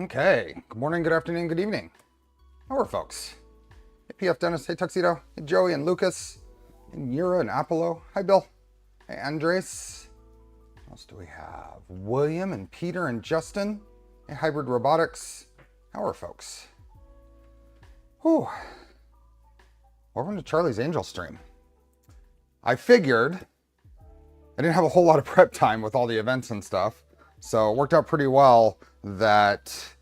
Okay, good morning, good afternoon, good evening. How are folks? Hey PF Dennis, hey Tuxedo, hey Joey and Lucas, and Yura and Apollo. Hi Bill. Hey Andres. What else do we have? William and Peter and Justin. Hey Hybrid Robotics. How are folks? Whew. Welcome to Charlie's Angel stream. I figured I didn't have a whole lot of prep time with all the events and stuff, so it worked out pretty well that,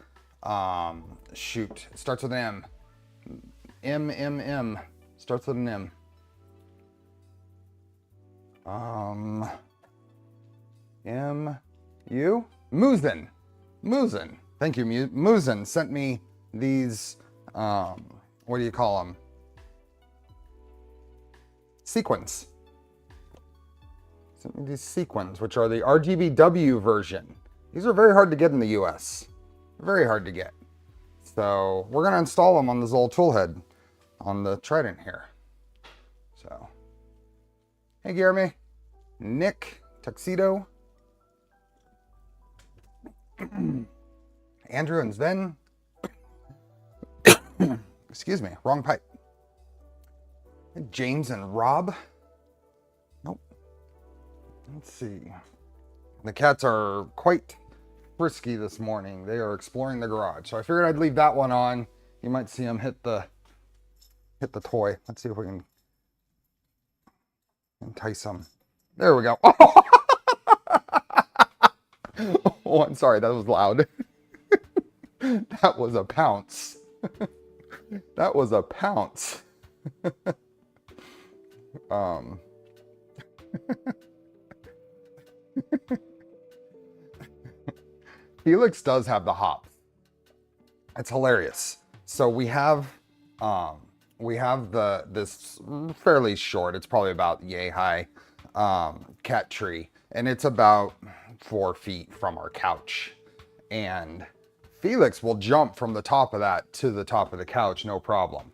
shoot, it starts with an M. Starts with an M. M-U? Muzen. Thank you, Muzen sent me these, what do you call them? Sequins. Sent me these sequins, which are the RGBW version. These are very hard to get in the US. Very hard to get. So we're gonna install them on this old toolhead on the Trident here. So, hey Jeremy, Nick, Tuxedo, Andrew and Sven. Excuse me, wrong pipe. James and Rob. Nope. Let's see. The cats are quite frisky this morning. They are exploring the garage. So I figured I'd leave that one on. You might see them hit the toy. Let's see if we can entice them. There we go. Oh, I'm sorry. That was loud. That was a pounce. That was a pounce. Felix does have the hops. It's hilarious. So we have this fairly short, it's probably about yay high, cat tree, and it's about 4 feet from our couch. And Felix will jump from the top of that to the top of the couch, no problem.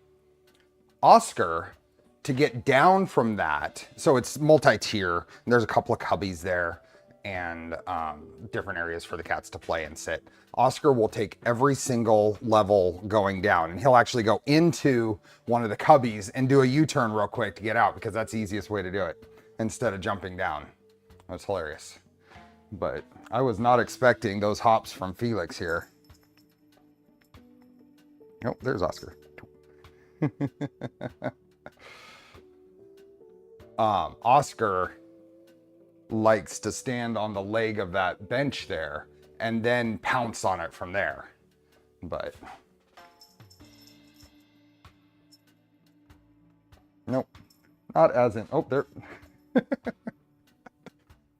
Oscar, to get down from that, so it's multi-tier, and there's a couple of cubbies there, and different areas for the cats to play and sit. Oscar will take every single level going down, and he'll actually go into one of the cubbies and do a U-turn real quick to get out, because that's the easiest way to do it, instead of jumping down. That's hilarious. But I was not expecting those hops from Felix here. Nope, there's Oscar. Oscar likes to stand on the leg of that bench there and then pounce on it from there. But nope, not as in, oh, there.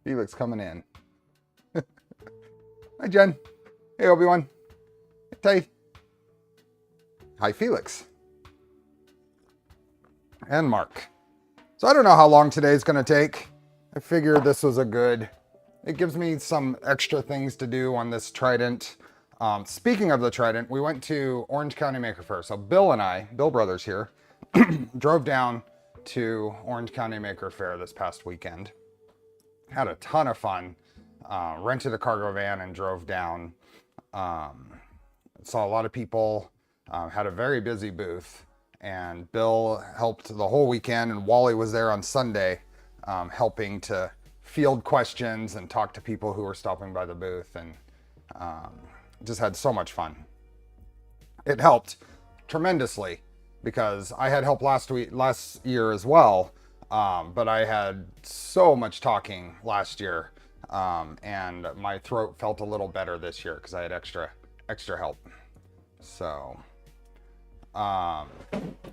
Felix coming in. Hi, Jen. Hey, Obi-Wan. Hey, Tay. Hi, Felix. And Mark. So I don't know how long today's going to take. I figured this was it gives me some extra things to do on this Trident. Speaking of the Trident, we went to Orange County Maker Faire. So Bill and I, Bill Brothers here, drove down to Orange County Maker Faire this past weekend. Had a ton of fun. Rented a cargo van and drove down. Saw a lot of people. Had a very busy booth. And Bill helped the whole weekend, and Wally was there on Sunday, helping to field questions and talk to people who were stopping by the booth, and just had so much fun. It helped tremendously because I had help last year as well, but I had so much talking last year, and my throat felt a little better this year because I had extra help. So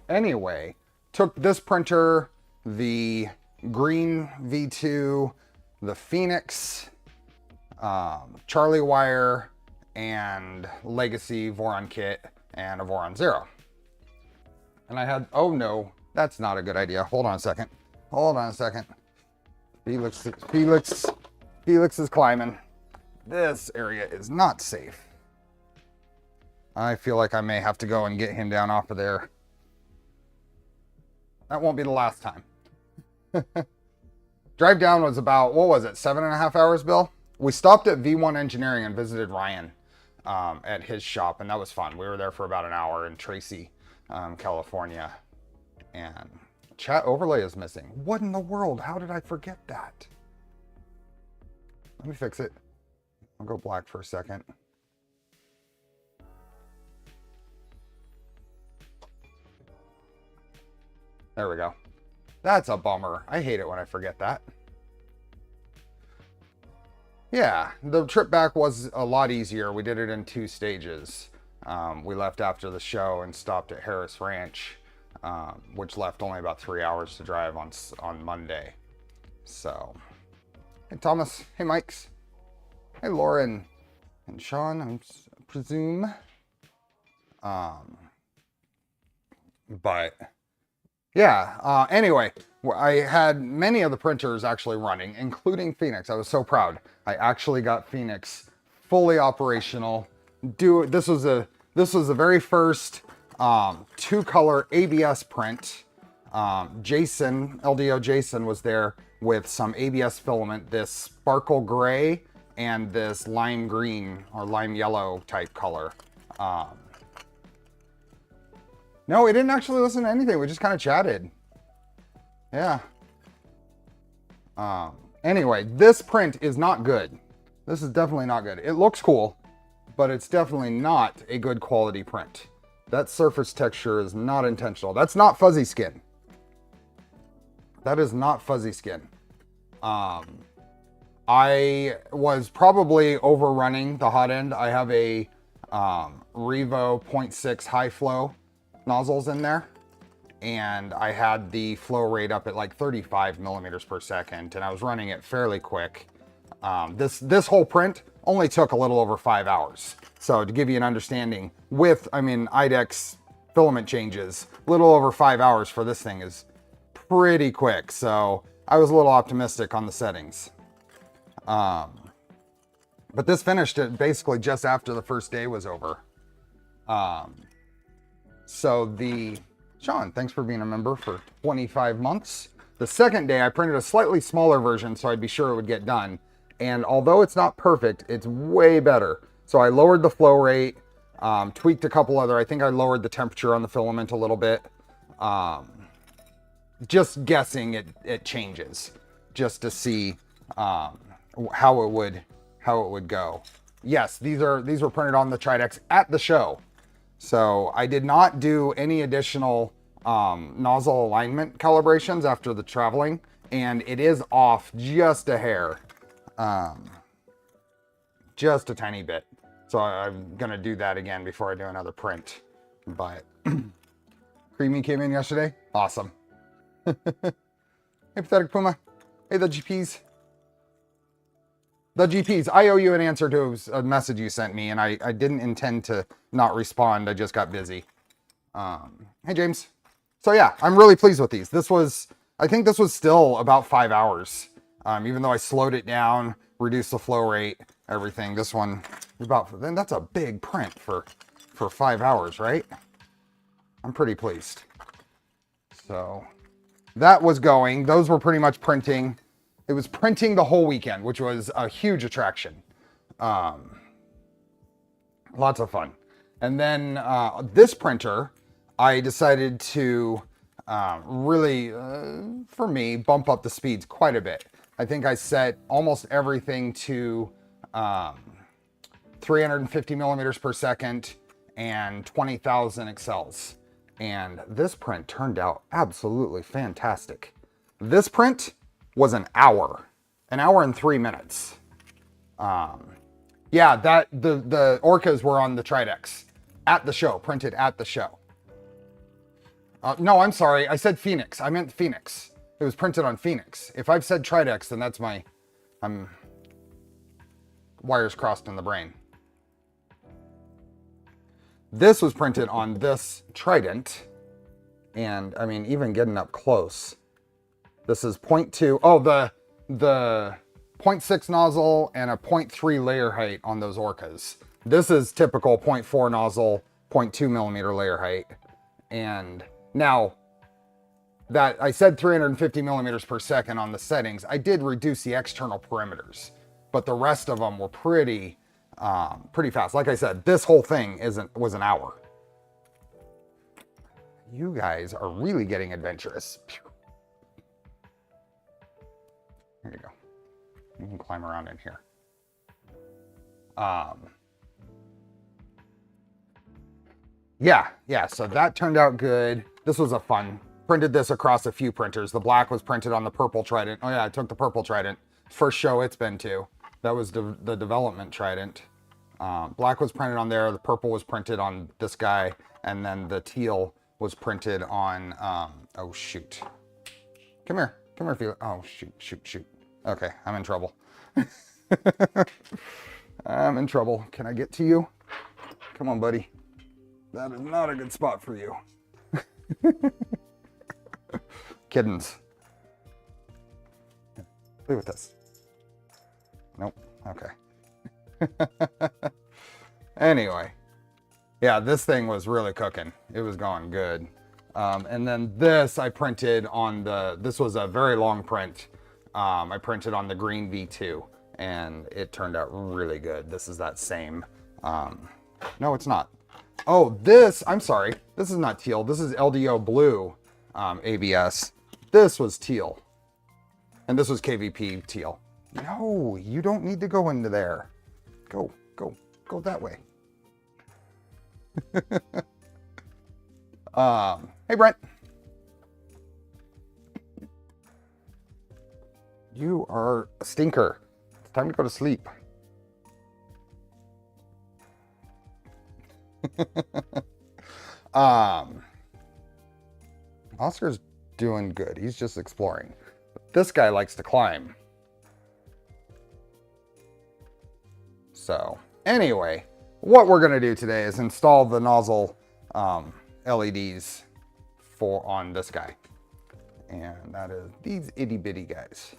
anyway, took this printer, the green V2, the Phoenix, Charlie wire, and Legacy Voron kit, and a Voron Zero. And I had, oh no, that's not a good idea. Hold on a second. Felix is climbing. This area is not safe. I feel like I may have to go and get him down off of there. That won't be the last time. Drive down was about, what was it, 7.5 hours, Bill? We stopped at V1 Engineering and visited Ryan. at his shop, and that was fun. We were there for about an hour in Tracy, California, and chat overlay is missing. What in the world? How did I forget that? Let me fix it. I'll go black for a second. There we go. That's a bummer. I hate it when I forget that. Yeah, the trip back was a lot easier. We did it in 2 stages. We left after the show and stopped at Harris Ranch, which left only about 3 hours to drive on Monday. So, hey Thomas, hey Mikes, hey Lauren, and Sean, I presume. But yeah, anyway, I had many of the printers actually running, including Phoenix. I was so proud. I actually got Phoenix fully operational. This was the very first 2-color ABS print. Jason, LDO Jason, was there with some ABS filament, this sparkle gray and this lime green or lime yellow type color. No, we didn't actually listen to anything. We just kind of chatted. Yeah. Anyway, this print is not good. This is definitely not good. It looks cool, but it's definitely not a good quality print. That surface texture is not intentional. That's not fuzzy skin. That is not fuzzy skin. I was probably overrunning the hot end. I have a Revo 0.6 high flow nozzles in there, and I had the flow rate up at like 35 millimeters per second, and I was running it fairly quick. This whole print only took a little over 5 hours. So to give you an understanding, with, I mean, IDEX filament changes, a little over 5 hours for this thing is pretty quick. So I was a little optimistic on the settings. But this finished it basically just after the first day was over. So Sean, thanks for being a member for 25 months. The second day I printed a slightly smaller version so I'd be sure it would get done. And although it's not perfect, it's way better. So I lowered the flow rate, tweaked a couple other, I think I lowered the temperature on the filament a little bit. Just guessing it changes just to see how it would go. Yes, these were printed on the Trident at the show. So I did not do any additional nozzle alignment calibrations after the traveling, and it is off just a hair, just a tiny bit. So I'm gonna do that again before I do another print. But Creamy came in yesterday. Awesome. Hey, Pathetic Puma. Hey, the GPs. The GPs, I owe you an answer to a message you sent me, and I didn't intend to not respond. I just got busy. Hey, James. So yeah, I'm really pleased with these. I think this was still about 5 hours. Even though I slowed it down, reduced the flow rate, everything. This one, then that's a big print for 5 hours, right? I'm pretty pleased. So that was going. Those were pretty much printing. It was printing the whole weekend, which was a huge attraction. Lots of fun. And then this printer, I decided to really, for me, bump up the speeds quite a bit. I think I set almost everything to 350 millimeters per second and 20,000 excels. And this print turned out absolutely fantastic. This print was an hour and 3 minutes. Yeah, the orcas were on the Tridex at the show, printed at the show. No, I'm sorry, I said Phoenix. I meant Phoenix. It was printed on Phoenix. If I've said Tridex, then that's I'm wires crossed in the brain. This was printed on this Trident, and I mean, even getting up close. This is 0.2. Oh, the 0.6 nozzle and a 0.3 layer height on those orcas. This is typical 0.4 nozzle, 0.2 millimeter layer height. And now that I said 350 millimeters per second on the settings, I did reduce the external perimeters, but the rest of them were pretty pretty fast. Like I said, this whole thing was an hour. You guys are really getting adventurous. There you go. You can climb around in here. Yeah, so that turned out good. This was a fun. Printed this across a few printers. The black was printed on the purple Trident. Oh yeah, I took the purple Trident. First show it's been to. That was the development Trident. Black was printed on there. The purple was printed on this guy. And then the teal was printed on, oh shoot. Come here, Felix. Oh, shoot. Okay, I'm in trouble. I'm in trouble. Can I get to you? Come on, buddy. That is not a good spot for you. Kiddens. Play with this. Nope. Okay. Anyway. Yeah, this thing was really cooking. It was going good. And then this I printed on this was a very long print. I printed on the green V2 and it turned out really good. This is that same, no, it's not. Oh, I'm sorry. This is not teal. This is LDO blue ABS. This was teal. And this was KVP teal. No, you don't need to go into there. Go that way. Hey, Brent. You are a stinker. It's time to go to sleep. Oscar's doing good. He's just exploring. This guy likes to climb. So, anyway, what we're going to do today is install the nozzle LEDs on this guy. And that is these itty bitty guys.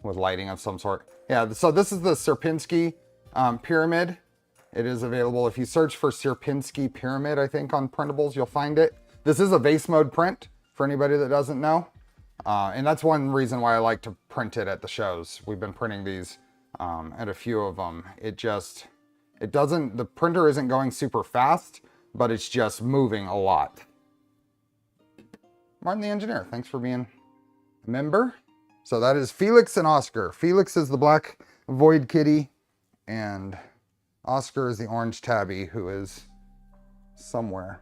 With lighting of some sort. Yeah, so this is the Sierpinski pyramid. It is available. If you search for Sierpinski pyramid, I think on printables, you'll find it. This is a vase mode print for anybody that doesn't know. And that's one reason why I like to print it at the shows. We've been printing these at a few of them. The printer isn't going super fast, but it's just moving a lot. Martin the engineer, thanks for being a member. So that is Felix and Oscar. Felix is the black void kitty, and Oscar is the orange tabby, who is somewhere.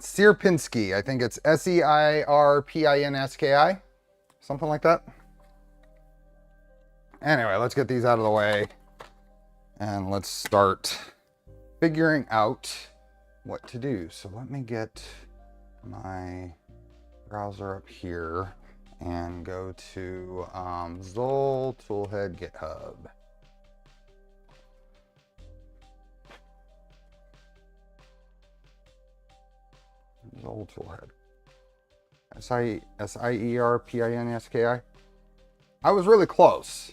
Sierpinski, I think it's Seirpinski, something like that. Anyway, let's get these out of the way and let's start figuring out what to do. So let me get my browser up here and go to Zol Toolhead GitHub. Zol Toolhead. Seirpinski. I was really close.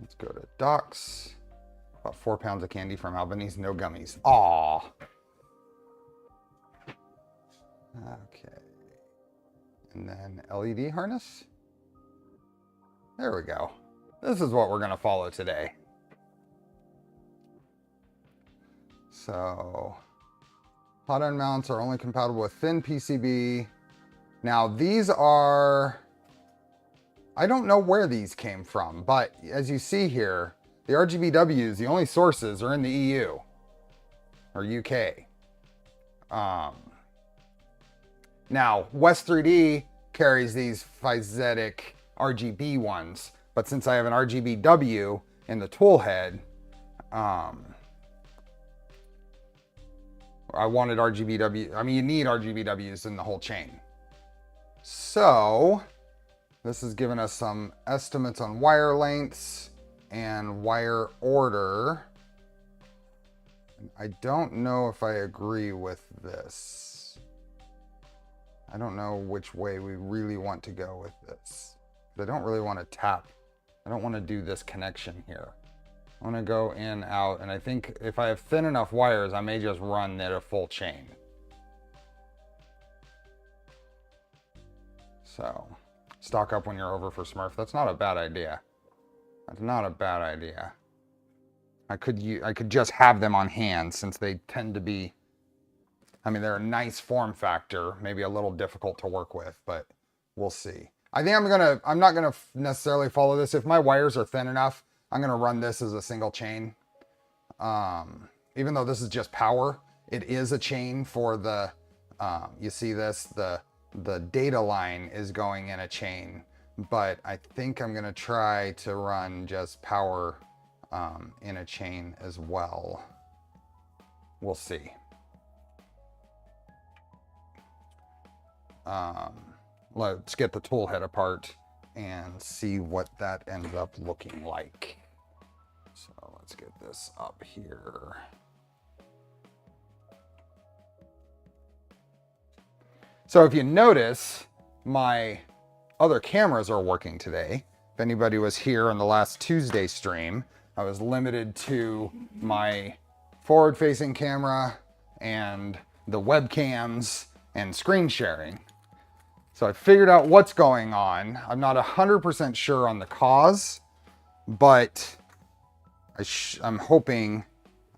Let's go to docs. About 4 pounds of candy from Albanese, no gummies. Aw. Okay. And then LED harness. There we go. This is what we're going to follow today. So, hot end mounts are only compatible with thin PCB. Now these are, I don't know where these came from, but as you see here, the RGBWs, the only sources are in the EU or UK. Now, West 3D carries these Physetic RGB ones, but since I have an RGBW in the toolhead, I wanted RGBW. I mean, you need RGBWs in the whole chain. So, this has given us some estimates on wire lengths and wire order. I don't know if I agree with this. I don't know which way we really want to go with this. I don't really want to tap. I don't want to do this connection here. I'm gonna go in, out, and I think if I have thin enough wires, I may just run it a full chain. So, stock up when you're over for Smurf. That's not a bad idea. That's not a bad idea. I could just have them on hand since they tend to be, I mean, they're a nice form factor, maybe a little difficult to work with, but we'll see. I think I'm not gonna necessarily follow this. If my wires are thin enough, I'm gonna run this as a single chain. Even though this is just power, it is a chain for the, you see this, the data line is going in a chain, but I think I'm gonna try to run just power in a chain as well. We'll see. Let's get the tool head apart and see what that ends up looking like. So let's get this up here. So if you notice, my other cameras are working today. If anybody was here on the last Tuesday stream, I was limited to my forward-facing camera and the webcams and screen sharing. So I figured out what's going on. I'm not 100% sure on the cause, but I'm hoping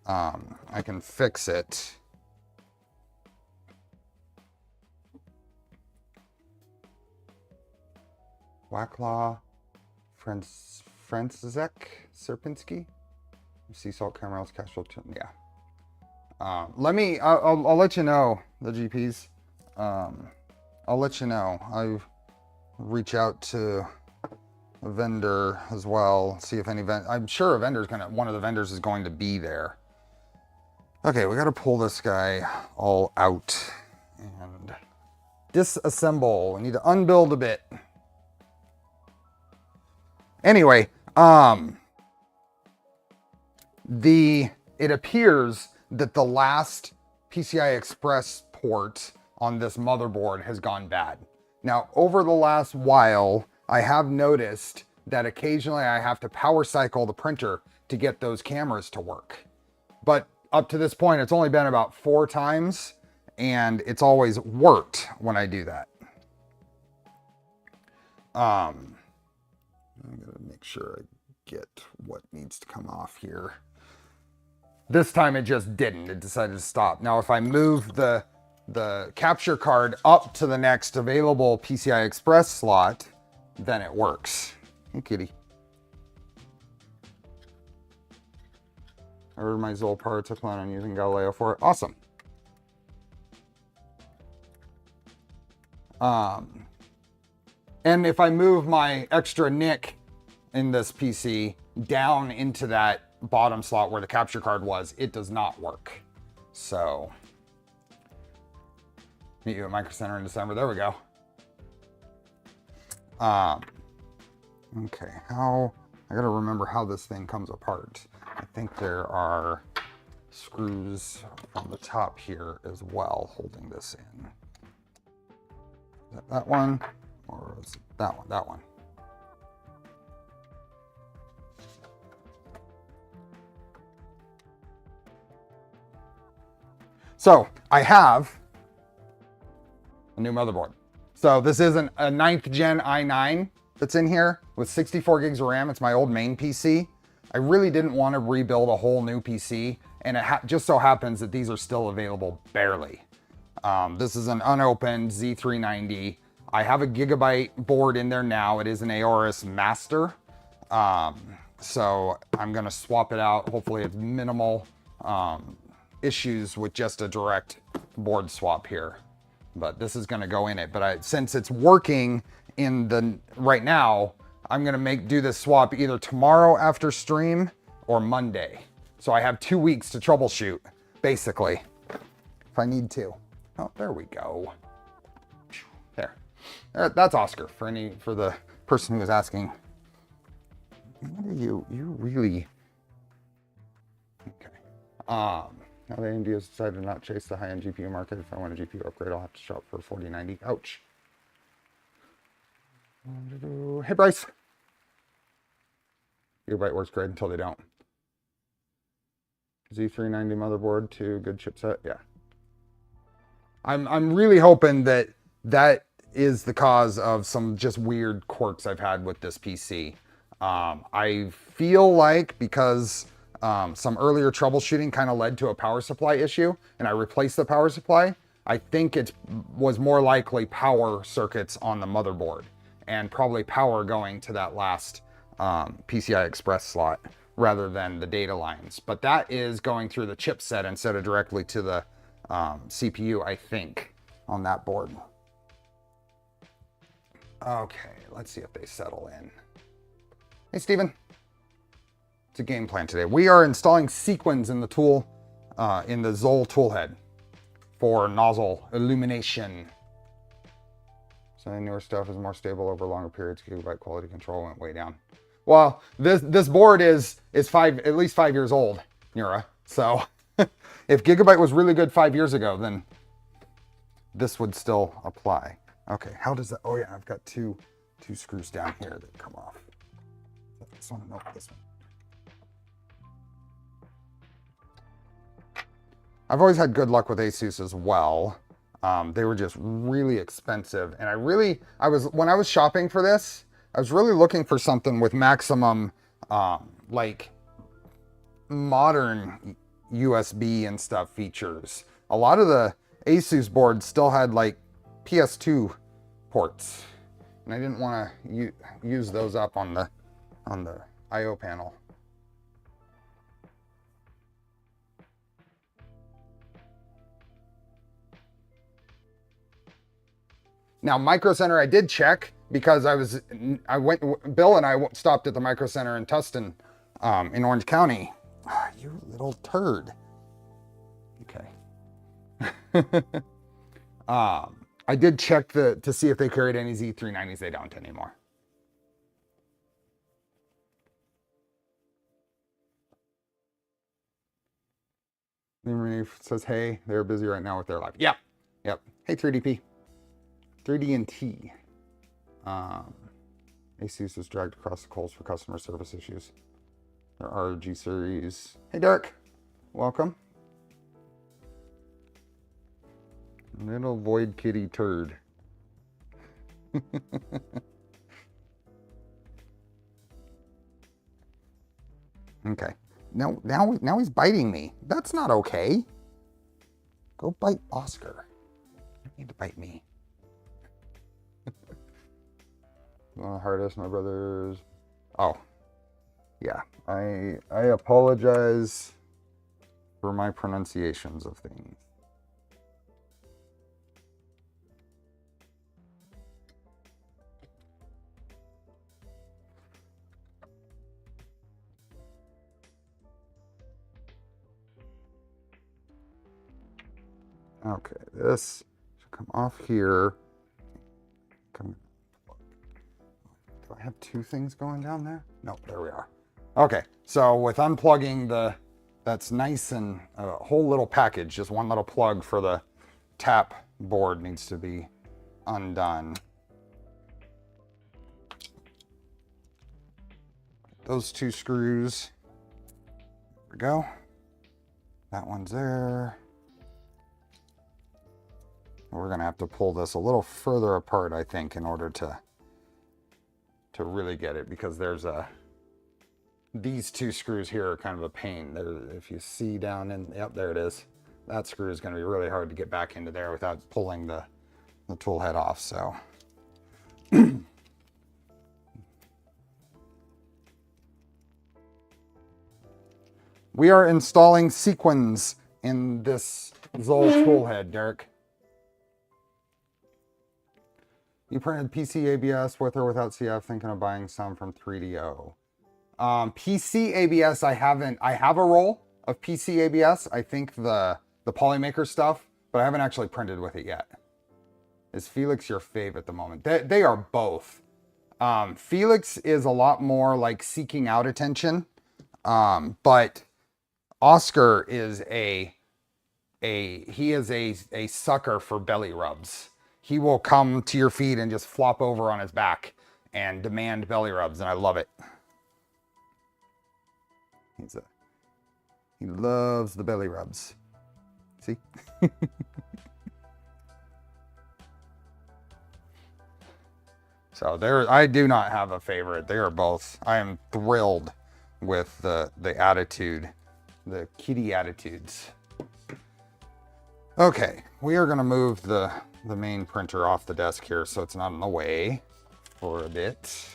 I can fix it. Wacklaw, Franczek, Serpinski, sea salt, caramels, casual, yeah. I'll let you know, the GPs. I'll let you know. I reach out to a vendor as well, see if any I'm sure one of the vendors is going to be there. Okay, we got to pull this guy all out and disassemble. We need to unbuild a bit. Anyway, it appears that the last PCI Express port on this motherboard has gone bad. Now, over the last while, I have noticed that occasionally I have to power cycle the printer to get those cameras to work. But up to this point, it's only been about 4 times, and it's always worked when I do that. I'm gonna make sure I get what needs to come off here. This time it just didn't. It decided to stop. Now, if I move the capture card up to the next available PCI Express slot, then it works. Hey, kitty. I ordered my Zoll parts. I plan on using Galileo for it. Awesome. And if I move my extra NIC in this PC down into that bottom slot where the capture card was, it does not work. So, meet you at Micro Center in December. There we go. Okay, I gotta remember how this thing comes apart. I think there are screws on the top here as well holding this in. Is that one? Or is it that one? That one. So I have a new motherboard. So this is a 9th gen i9 that's in here with 64 gigs of RAM. It's my old main PC. I really didn't want to rebuild a whole new PC, and it just so happens that these are still available barely. This is an unopened Z390. I have a Gigabyte board in there now. It is an Aorus Master. So I'm gonna swap it out. Hopefully it's minimal issues with just a direct board swap here. But this is gonna go in it. But since it's working right now, I'm gonna do this swap either tomorrow after stream or Monday. So I have 2 weeks to troubleshoot, basically, if I need to. Oh, there we go. There. That's Oscar for the person who was asking. What are you really? Okay. Now the AMD has decided to not chase the high-end GPU market. If I want a GPU upgrade, I'll have to shop for 4090. Ouch. Hey, Bryce. Gigabyte works great until they don't. Z390 motherboard to good chipset. Yeah. I'm really hoping that that is the cause of some just weird quirks I've had with this PC. I feel like because some earlier troubleshooting kind of led to a power supply issue, and I replaced the power supply, I think it was more likely power circuits on the motherboard and probably power going to that last PCI Express slot rather than the data lines. But that is going through the chipset instead of directly to the CPU, I think, on that board. Okay, let's see if they settle in. Hey, Steven. It's a game plan today. We are installing Sequins in the tool, in the Zoll toolhead for nozzle illumination. So newer stuff is more stable over longer periods. Gigabyte quality control went way down. Well, this board is at least 5 years old, Nura. So if Gigabyte was really good 5 years ago, then this would still apply. Okay, how does that? Oh yeah, I've got two screws down here that come off. This one, no, this one. I've always had good luck with Asus as well. They were just really expensive, and when I was shopping for this, I was really looking for something with maximum like modern USB and stuff features. A lot of the Asus boards still had like PS2 ports, and I didn't want to use those up on the I/O panel. Now, Micro Center, I did check because Bill and I stopped at the Micro Center in Tustin, in Orange County. You little turd. Okay. I did check to see if they carried any Z390s. They don't anymore. Renee says, hey, they're busy right now with their live. Yep. Hey, 3DP. 3D and T. Asus was dragged across the coals for customer service issues. Their RG series. Hey, Derek. Welcome. Little void kitty turd. Okay. Now he's biting me. That's not okay. Go bite Oscar. You don't need to bite me. Hardest, my brothers. Oh, yeah. I apologize for my pronunciations of things. Okay, this should come off here. Do I have two things going down there? No, there we are. Okay, so with unplugging that's nice, and a whole little package, just one little plug for the tap board needs to be undone. Those two screws, there we go. That one's there. We're gonna have to pull this a little further apart, I think, in order to really get it, because there's these two screws here are kind of a pain. If you see down in, yep, there it is. That screw is gonna be really hard to get back into there without pulling the tool head off, so. We are installing Sequins in this Zoll tool head, Derek. You printed PC ABS with or without CF, thinking of buying some from 3DO. PC ABS, I haven't. I have a roll of PC ABS. I think the Polymaker stuff, but I haven't actually printed with it yet. Is Felix your fave at the moment? They are both. Felix is a lot more like seeking out attention, but Oscar is a sucker for belly rubs. He will come to your feet and just flop over on his back and demand belly rubs, and I love it. He loves the belly rubs. See? So there, I do not have a favorite. They are both, I am thrilled with the attitude, the kitty attitudes. Okay, we are gonna move the main printer off the desk here so it's not in the way for a bit.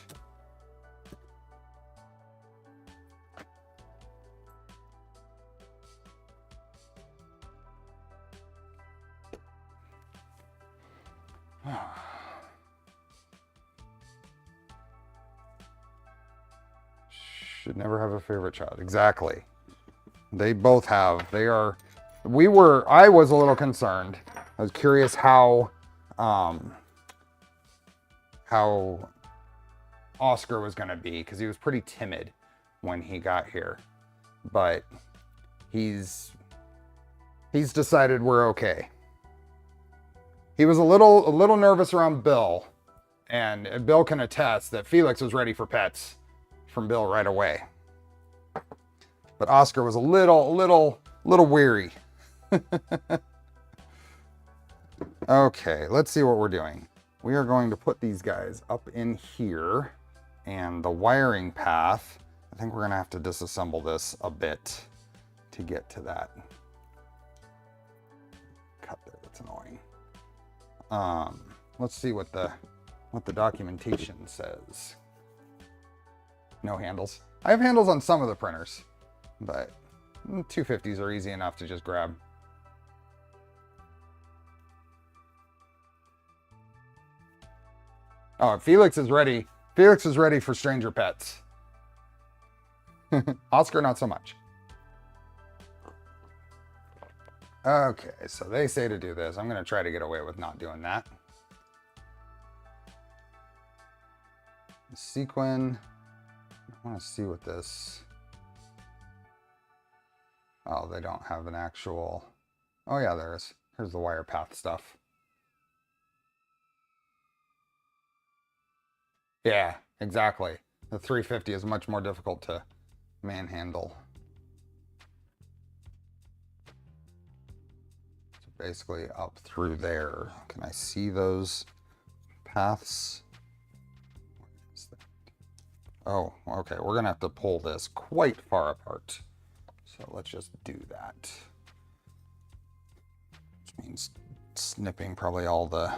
Should never have a favorite child. Exactly. They both have. They are. I was a little concerned. I was curious how Oscar was going to be, because he was pretty timid when he got here, but he's decided we're okay. He was a little nervous around Bill, and Bill can attest that Felix was ready for pets from Bill right away. But Oscar was a little weary. Okay, let's see what we're doing. We are going to put these guys up in here, and the wiring path, I think we're gonna have to disassemble this a bit to get to that. Cut there, that's annoying. Let's see what the documentation says. No handles. I have handles on some of the printers, but 250s are easy enough to just grab. Oh, Felix is ready. Felix is ready for stranger pets. Oscar, not so much. Okay, so they say to do this. I'm going to try to get away with not doing that. Sequin. I want to see what this... Oh, they don't have an actual... Oh yeah, there is. Here's the wire path stuff. Yeah, exactly. The 350 is much more difficult to manhandle. So basically up through there. Can I see those paths? What is that? Oh, okay. We're going to have to pull this quite far apart. So let's just do that. Which means snipping probably all the...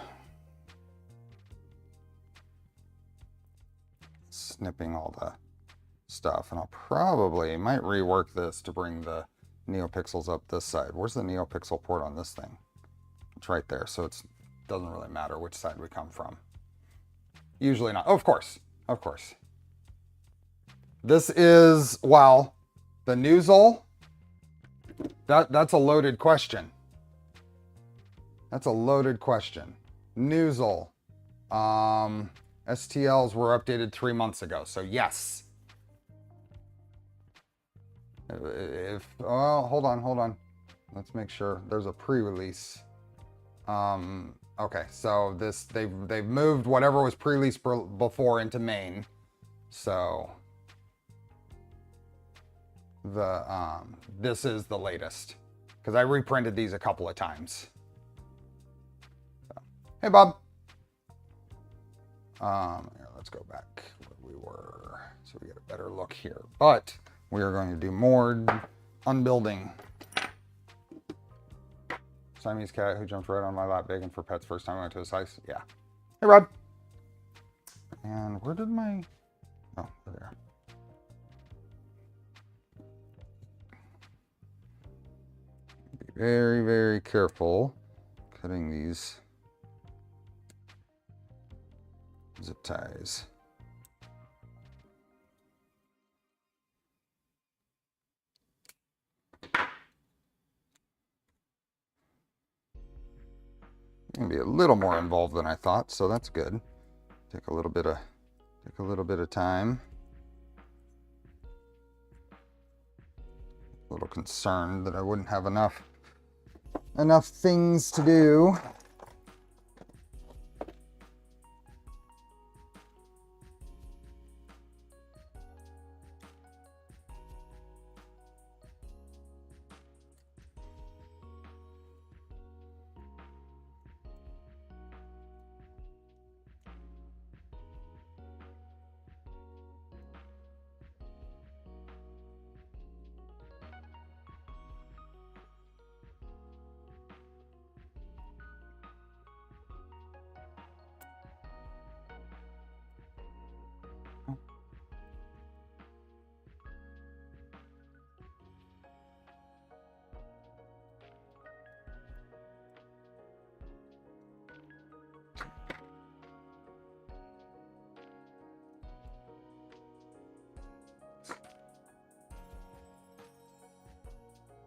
stuff, and I'll probably might rework this to bring the NeoPixels up this side. Where's the NeoPixel port on this thing? It's right there, so it doesn't really matter which side we come from. Usually not. Oh, of course. This is, well, the nozzle. That's a loaded question. Nozzle. STLs were updated 3 months ago, so yes. Oh, hold on. Let's make sure there's a pre-release. Okay, so they've moved whatever was pre-released before into main. So this is the latest, because I reprinted these a couple of times. So, hey, Bob. Here, let's go back where we were so we get a better look here. But we are going to do more unbuilding. Siamese cat who jumped right on my lap begging for pets first time I went to his house. Yeah. Hey, Rob. And where did my... Oh, there. Be very, very careful cutting these zip ties. Gonna be a little more involved than I thought, so that's good. Take a little bit of time. A little concerned that I wouldn't have enough things to do.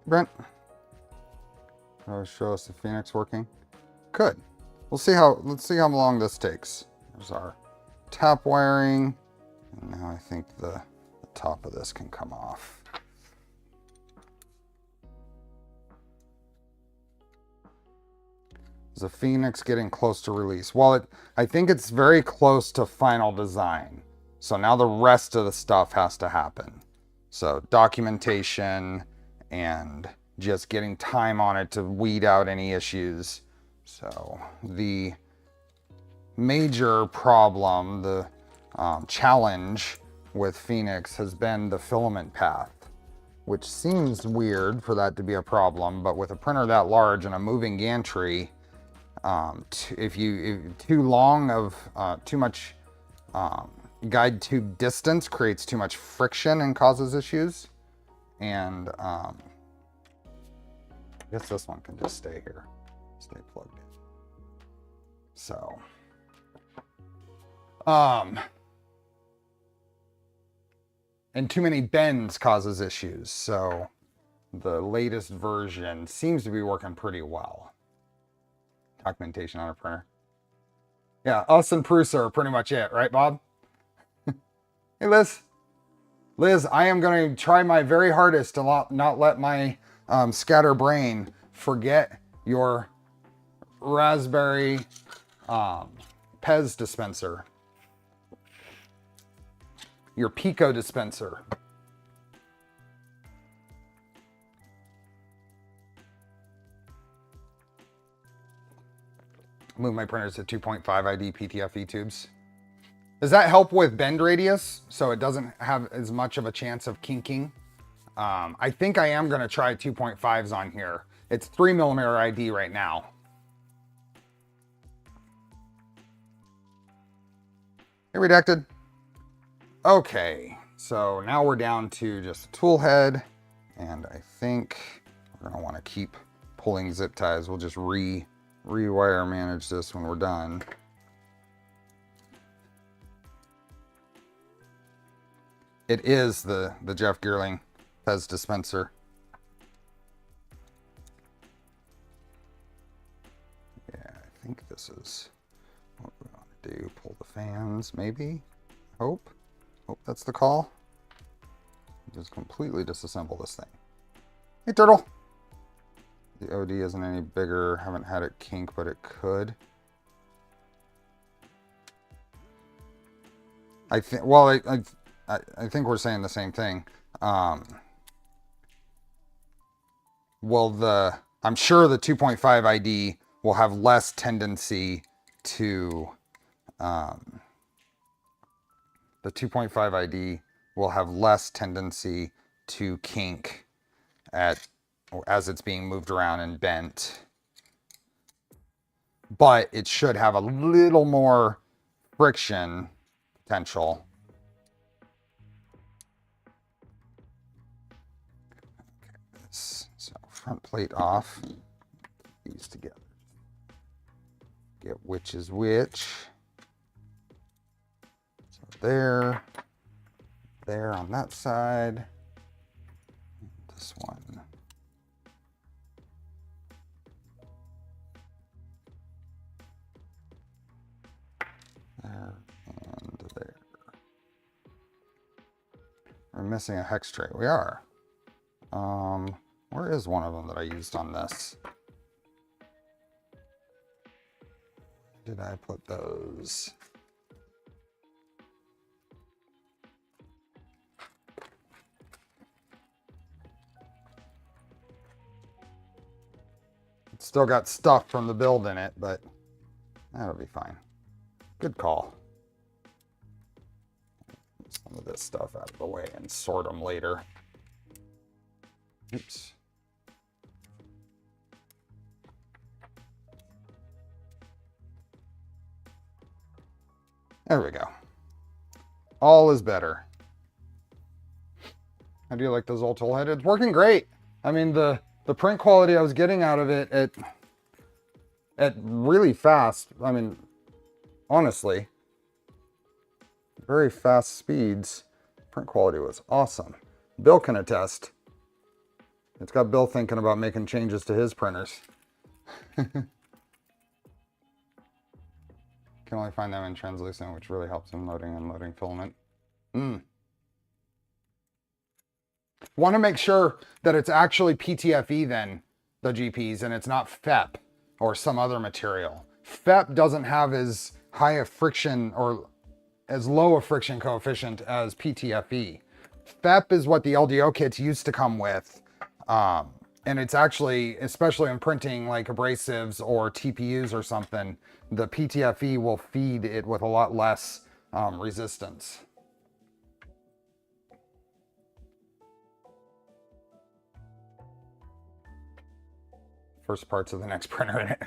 Brent? Show us the Phoenix working. Good. Let's see how long this takes. There's our tap wiring. And now I think the top of this can come off. Is the Phoenix getting close to release? Well, I think it's very close to final design. So now the rest of the stuff has to happen. So documentation and just getting time on it to weed out any issues. So the major problem, the challenge with Phoenix has been the filament path, which seems weird for that to be a problem, but with a printer that large and a moving gantry, if too long of too much guide tube distance creates too much friction and causes issues. And I guess this one can just stay here, stay plugged in. So, and too many bends causes issues. So the latest version seems to be working pretty well. Documentation on a printer. Yeah, us and Prusa are pretty much it, right, Bob? Hey, Liz. Liz, I am going to try my very hardest to not let my scatter brain forget your raspberry Pez dispenser. Your Pico dispenser. Move my printers to 2.5 ID PTFE tubes. Does that help with bend radius so it doesn't have as much of a chance of kinking? I think I am going to try 2.5s on here. It's 3mm ID right now. Hey, Redacted. Okay, so now we're down to just a tool head, and I think we're going to want to keep pulling zip ties. We'll just rewire manage this when we're done. It is the Jeff Geerling Pez dispenser. Yeah, I think this is what we want to do. Pull the fans, maybe? Hope that's the call. Just completely disassemble this thing. Hey, Turtle! The OD isn't any bigger. Haven't had it kink, but it could. I think, well, I think we're saying the same thing. Well, I'm sure the 2.5 ID will have less tendency to, the 2.5 ID will have less tendency to kink as it's being moved around and bent. But it should have a little more friction potential. Okay, so front plate off. These together. Get which is which. So there on that side. This one. There and there. We're missing a hex tray. We are. Where is one of them that I used on this? Did I put those? It's still got stuff from the build in it, but that'll be fine. Good call. Get some of this stuff out of the way and sort them later. Oops. There we go. All is better. How do you like those old tool head? It's working great. I mean, the print quality I was getting out of it at really fast, I mean, honestly, very fast speeds. Print quality was awesome. Bill can attest. It's got Bill thinking about making changes to his printers. Can only find them in translucent, which really helps in loading and unloading filament. Want to make sure that it's actually PTFE then, the GPs, and it's not FEP or some other material. FEP doesn't have as high a friction or as low a friction coefficient as PTFE. FEP is what the LDO kits used to come with. And it's actually, especially in printing like abrasives or TPUs or something, the PTFE will feed it with a lot less resistance. First parts of the next printer in it.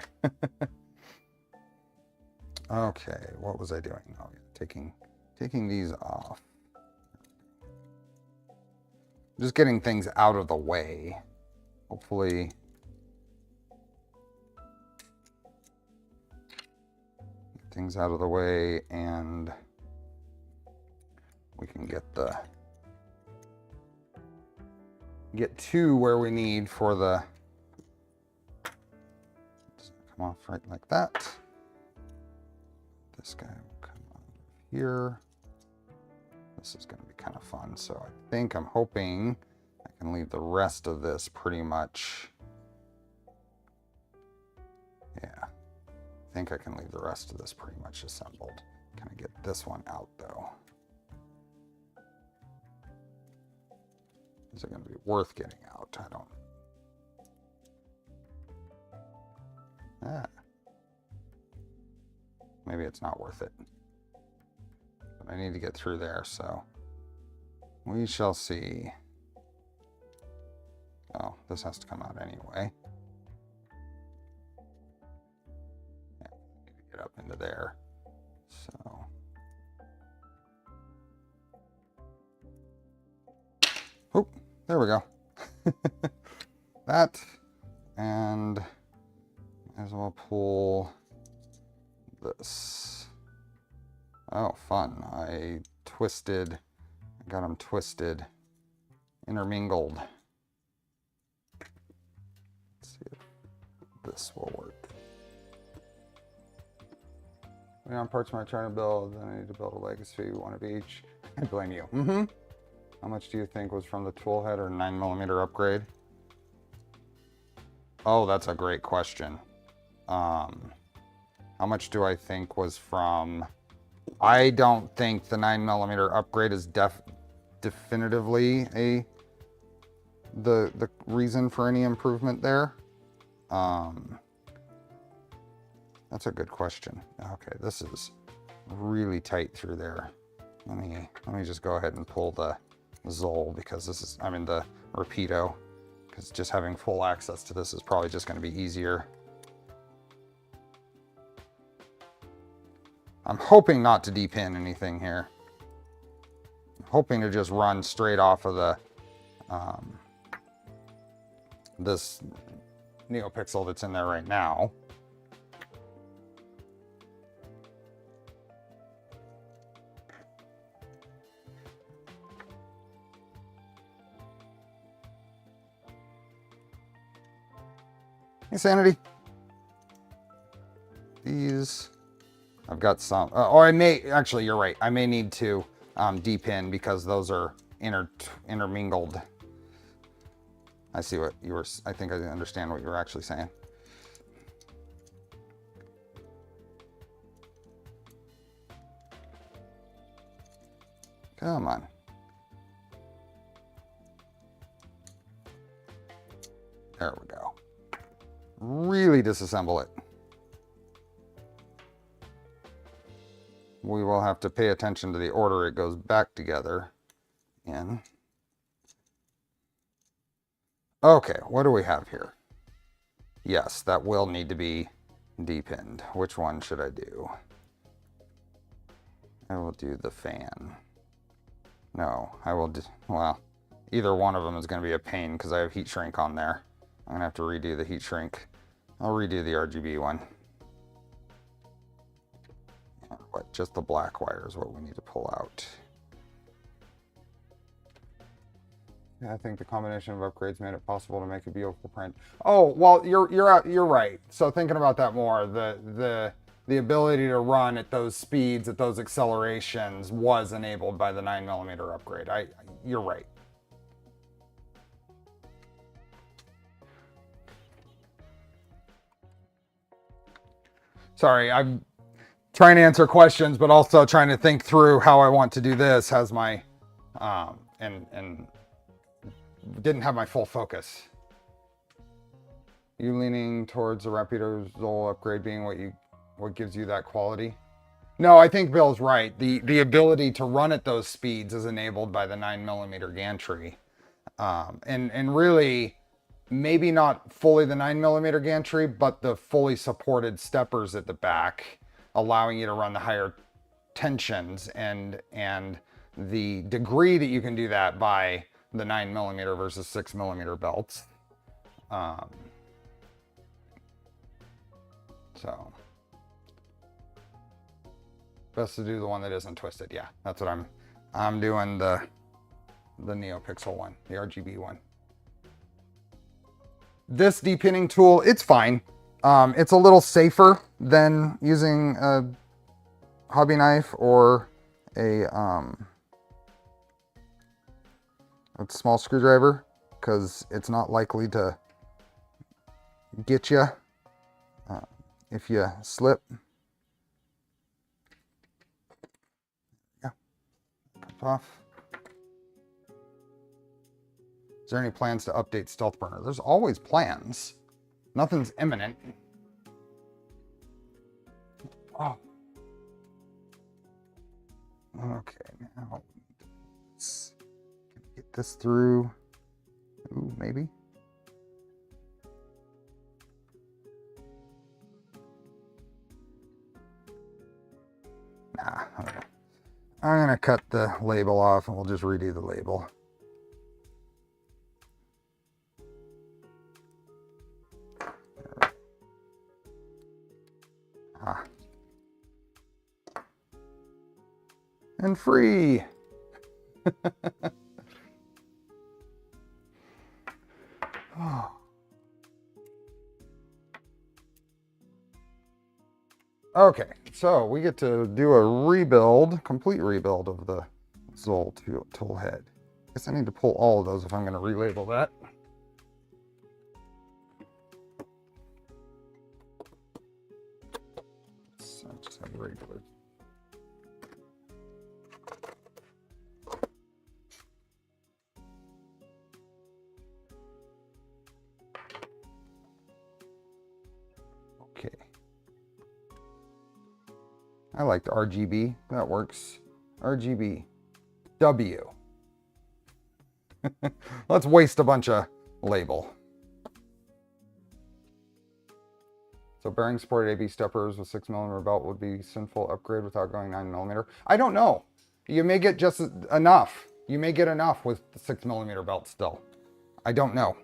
Okay, what was I doing? Oh, yeah, taking these off. Just getting things out of the way. Hopefully. Get things out of the way and we can get to where we need for the come off right like that. This guy will come out of here. This is going to be kind of fun. So I'm hoping I can leave the rest of this pretty much. Yeah, I think I can leave the rest of this pretty much assembled. Can I get this one out though? Is it going to be worth getting out? I don't. Maybe it's not worth it. But I need to get through there, so we shall see. Oh, this has to come out anyway. Yeah, need to get up into there. So. Oh, there we go. That, and as well pull this. Oh, fun. I got them twisted, intermingled. Let's see if this will work. Waiting on parts when I try to build, then I need to build a legacy, one of each. I blame you. How much do you think was from the toolhead or 9mm upgrade? Oh, that's a great question. How much do I think was from... I don't think the 9mm upgrade is definitively the reason for any improvement there. That's a good question. Okay, this is really tight through there. Let me just go ahead and pull the Zoll, because this is, the Rapido, because just having full access to this is probably just going to be easier. I'm hoping not to depin anything here. I'm hoping to just run straight off of the this NeoPixel that's in there right now. Hey, Sanity. These, I've got some, or I may, actually, you're right. I may need to depin because those are intermingled. I see what you were, I think I understand what you were actually saying. Come on. There we go. Really disassemble it. We will have to pay attention to the order it goes back together in. Okay, what do we have here? Yes, that will need to be depinned. Which one should I do? I will do the fan. No, I will do, well, either one of them is going to be a pain because I have heat shrink on there. I'm going to have to redo the heat shrink. I'll redo the RGB one. What, just the black wire is what we need to pull out. Yeah, I think the combination of upgrades made it possible to make a beautiful print. Oh, well, you're right. So thinking about that more, the ability to run at those speeds, at those accelerations, was enabled by the 9mm upgrade. You're right. Sorry, I'm trying to answer questions, but also trying to think through how I want to do this. Has my and didn't have my full focus. You leaning towards a reputable upgrade being what gives you that quality? No, I think Bill's right. The ability to run at those speeds is enabled by the 9mm gantry, and really maybe not fully the 9mm gantry, but the fully supported steppers at the back, allowing you to run the higher tensions, and the degree that you can do that by the 9mm versus 6mm belts. So best to do the one that isn't twisted. Yeah, that's what I'm doing, the NeoPixel one, the RGB one. This depinning tool, it's fine. It's a little safer than using a hobby knife or a small screwdriver, because it's not likely to get you if you slip. Yeah, pop off. Is there any plans to update Stealth Burner? There's always plans. Nothing's imminent. Oh. Okay, now let's get this through. Ooh, maybe. Nah, okay. I'm gonna cut the label off and we'll just redo the label. Ah. And free. Oh. Okay, so we get to do a rebuild, complete rebuild of the Zoll tool head. I guess I need to pull all of those if I'm going to relabel that. So I just have regular. Okay. I liked RGB. That works. RGBW. Let's waste a bunch of label. So bearing supported AB steppers with 6mm belt would be sinful upgrade without going 9mm. I don't know. You may get just enough. You may get enough with the 6mm belt still. I don't know.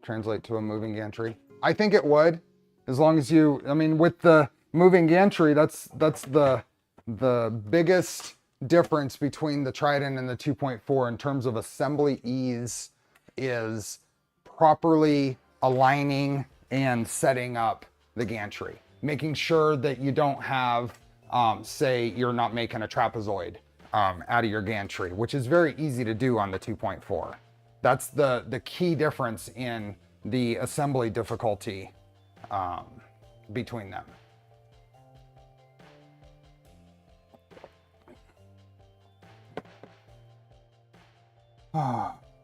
Translate to a moving gantry? I think it would, as long as you, I mean, with the moving gantry, that's the biggest difference between the Trident and the 2.4 in terms of assembly ease, is properly aligning and setting up the gantry, making sure that you don't have, say you're not making a trapezoid out of your gantry, which is very easy to do on the 2.4. That's the key difference in the assembly difficulty between them.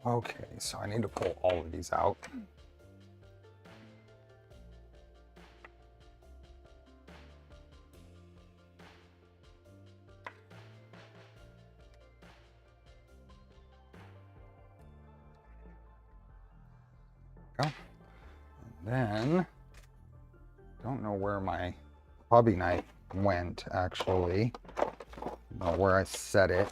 Okay, so I need to pull all of these out. Go. And then, don't know where my hobby knife went actually. Know where I set it.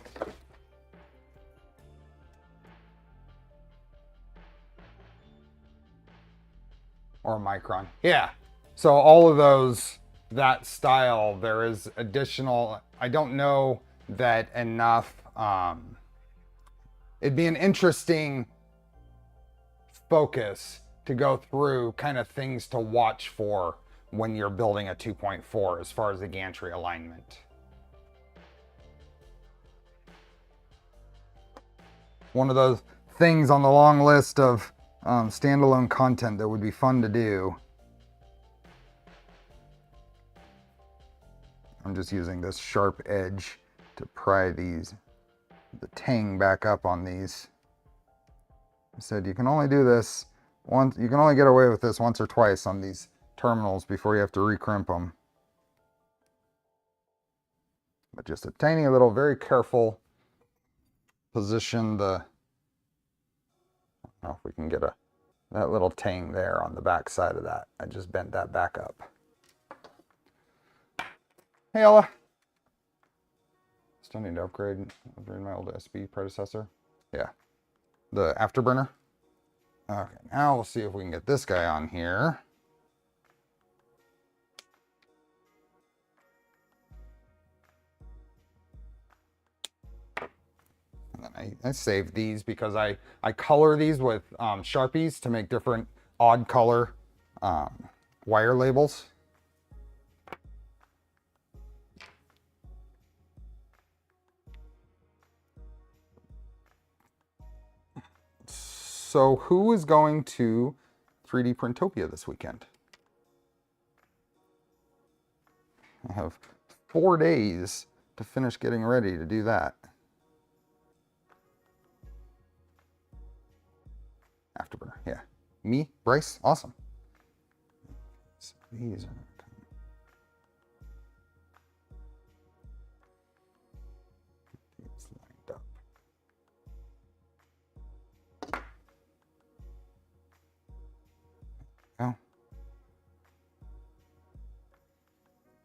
Or a micron. Yeah. So all of those that style, there is additional, I don't know that enough, it'd be an interesting focus to go through kind of things to watch for when you're building a 2.4 as far as the gantry alignment. One of those things on the long list of standalone content that would be fun to do. I'm just using this sharp edge to pry the tang back up on these. I said you can only do this once, you can only get away with this once or twice on these terminals before you have to recrimp them. But just a tiny little, very careful position. I don't know if we can get that little tang there on the back side of that. I just bent that back up. Hey Ella. Still need to upgrade my old SB predecessor. Yeah. The afterburner. Okay, now we'll see if we can get this guy on here. And then I save these because I color these with Sharpies to make different odd color wire labels. So who is going to 3D Printopia this weekend? I have 4 days to finish getting ready to do that. Afterburner, yeah. Me, Bryce, awesome. So these are lined up. Oh.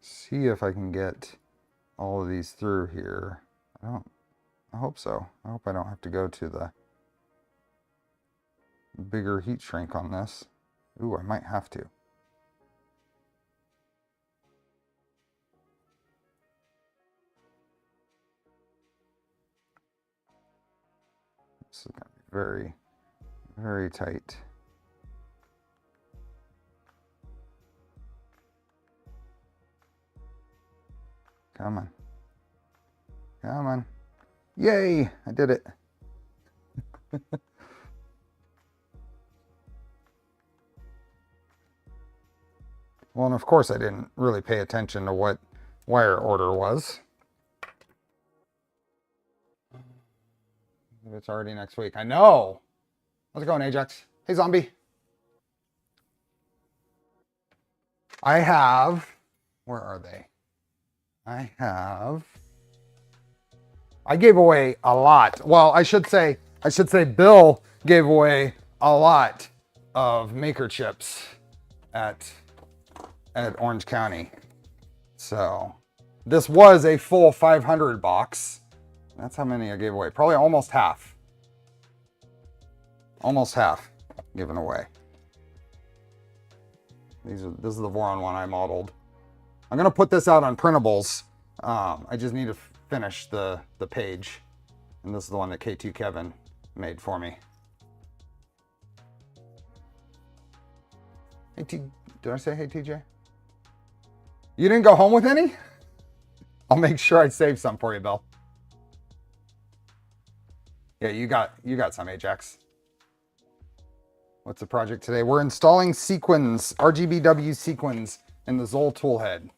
See if I can get all of these through here. I hope so. I hope I don't have to go to the bigger heat shrink on this. Ooh, I might have to. This is going to be very, very tight. Come on. Come on. Yay! I did it. Well, and of course I didn't really pay attention to what wire order was. It's already next week. I know. How's it going, Ajax? Hey, zombie. I have, where are they? I gave away a lot. Well, I should say Bill gave away a lot of maker chips at Orange County. So this was a full 500 box. That's how many I gave away. Probably almost half. Almost half given away. This is the Voron one I modeled. I'm gonna put this out on printables. I just need to finish the page. And this is the one that K2 Kevin made for me. Hey, did I say hey, TJ? You didn't go home with any? I'll make sure I save some for you, Bill. Yeah, you got some, Ajax. What's the project today? We're installing Sequins, RGBW Sequins in the Zoll toolhead.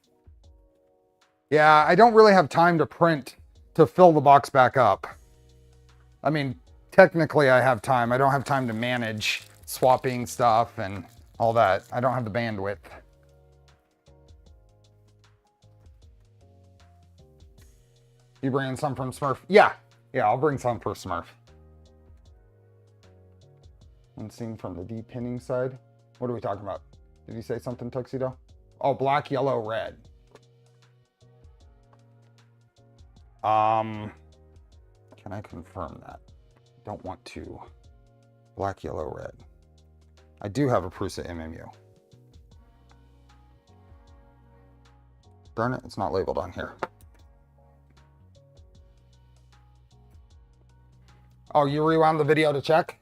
Yeah, I don't really have time to print to fill the box back up. I mean, technically I have time. I don't have time to manage swapping stuff and all that. I don't have the bandwidth. You bringing some from Smurf? Yeah, I'll bring some for Smurf. Unseen from the depinning side. What are we talking about? Did you say something, Tuxedo? Oh, black, yellow, red. Can I confirm that? Don't want to. Black, yellow, red. I do have a Prusa MMU. Darn it, it's not labeled on here. Oh, you rewound the video to check?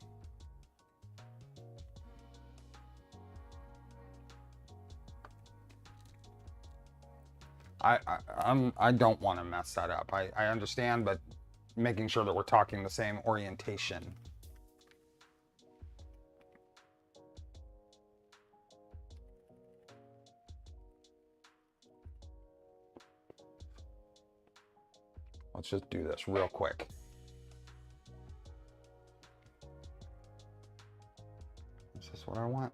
I don't want to mess that up. I understand, but making sure that we're talking the same orientation. Let's just do this real quick. Is this what I want?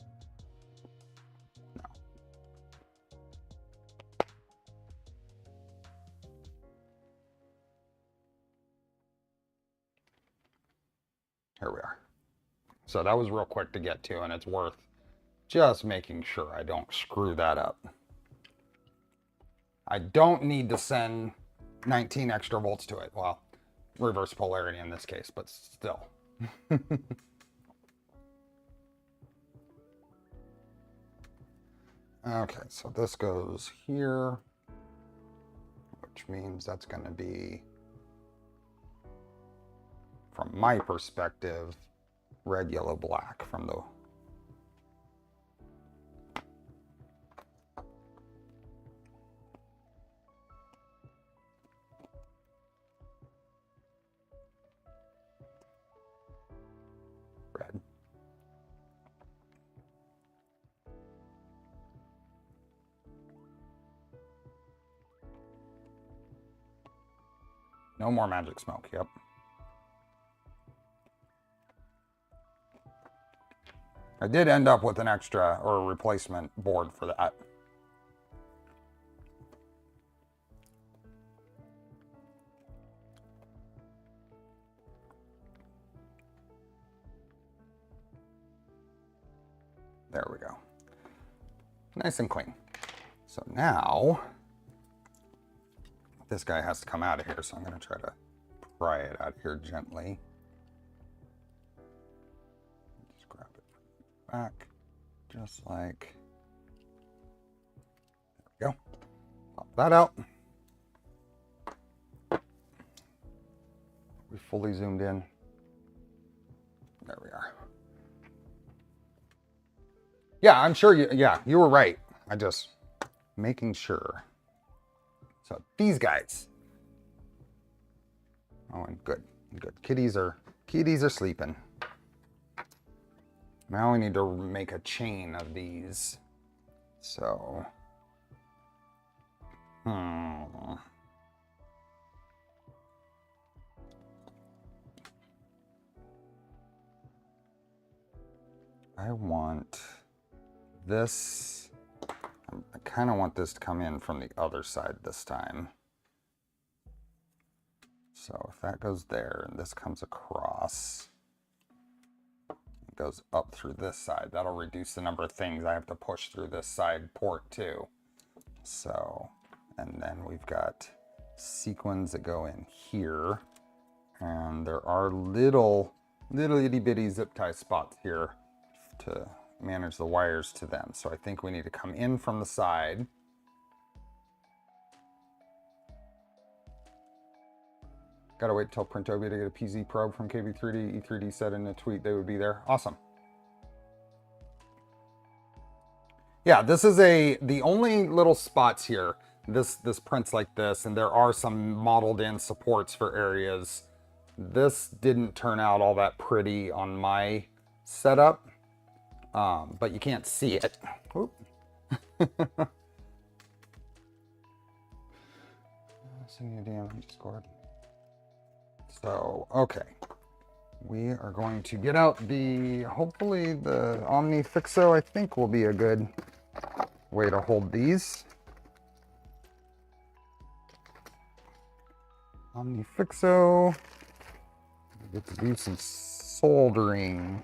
No. Here we are. So that was real quick to get to, and it's worth just making sure I don't screw that up. I don't need to send 19 extra volts to it. Well, reverse polarity in this case, but still. Okay, so this goes here, which means that's going to be, from my perspective, red, yellow, black from the red. No more magic smoke, yep. I did end up with an extra or a replacement board for that. There we go. Nice and clean. So now, this guy has to come out of here, so I'm going to try to pry it out of here gently. Just grab it back, just like, there we go. Pop that out. We fully zoomed in. There we are. Yeah, I'm sure you were right. I just making sure. So these guys. Oh, and good. Kitties are sleeping. Now we need to make a chain of these. So I want this. I kind of want this to come in from the other side this time. So if that goes there and this comes across, it goes up through this side, that'll reduce the number of things I have to push through this side port too. So, and then we've got sequins that go in here, and there are little itty bitty zip tie spots here to manage the wires to them. So I think we need to come in from the side. Gotta wait till Printopia to get a PZ probe from KB3D. E3D said in a tweet they would be there. Awesome. Yeah, this is the only little spots here. This prints like this, and there are some modeled in supports for areas. This didn't turn out all that pretty on my setup. But you can't see it. Send me a damn Discord. So, okay. We are going to get out hopefully the Omni Fixo, I think will be a good way to hold these. Omni Fixo. Get to do some soldering.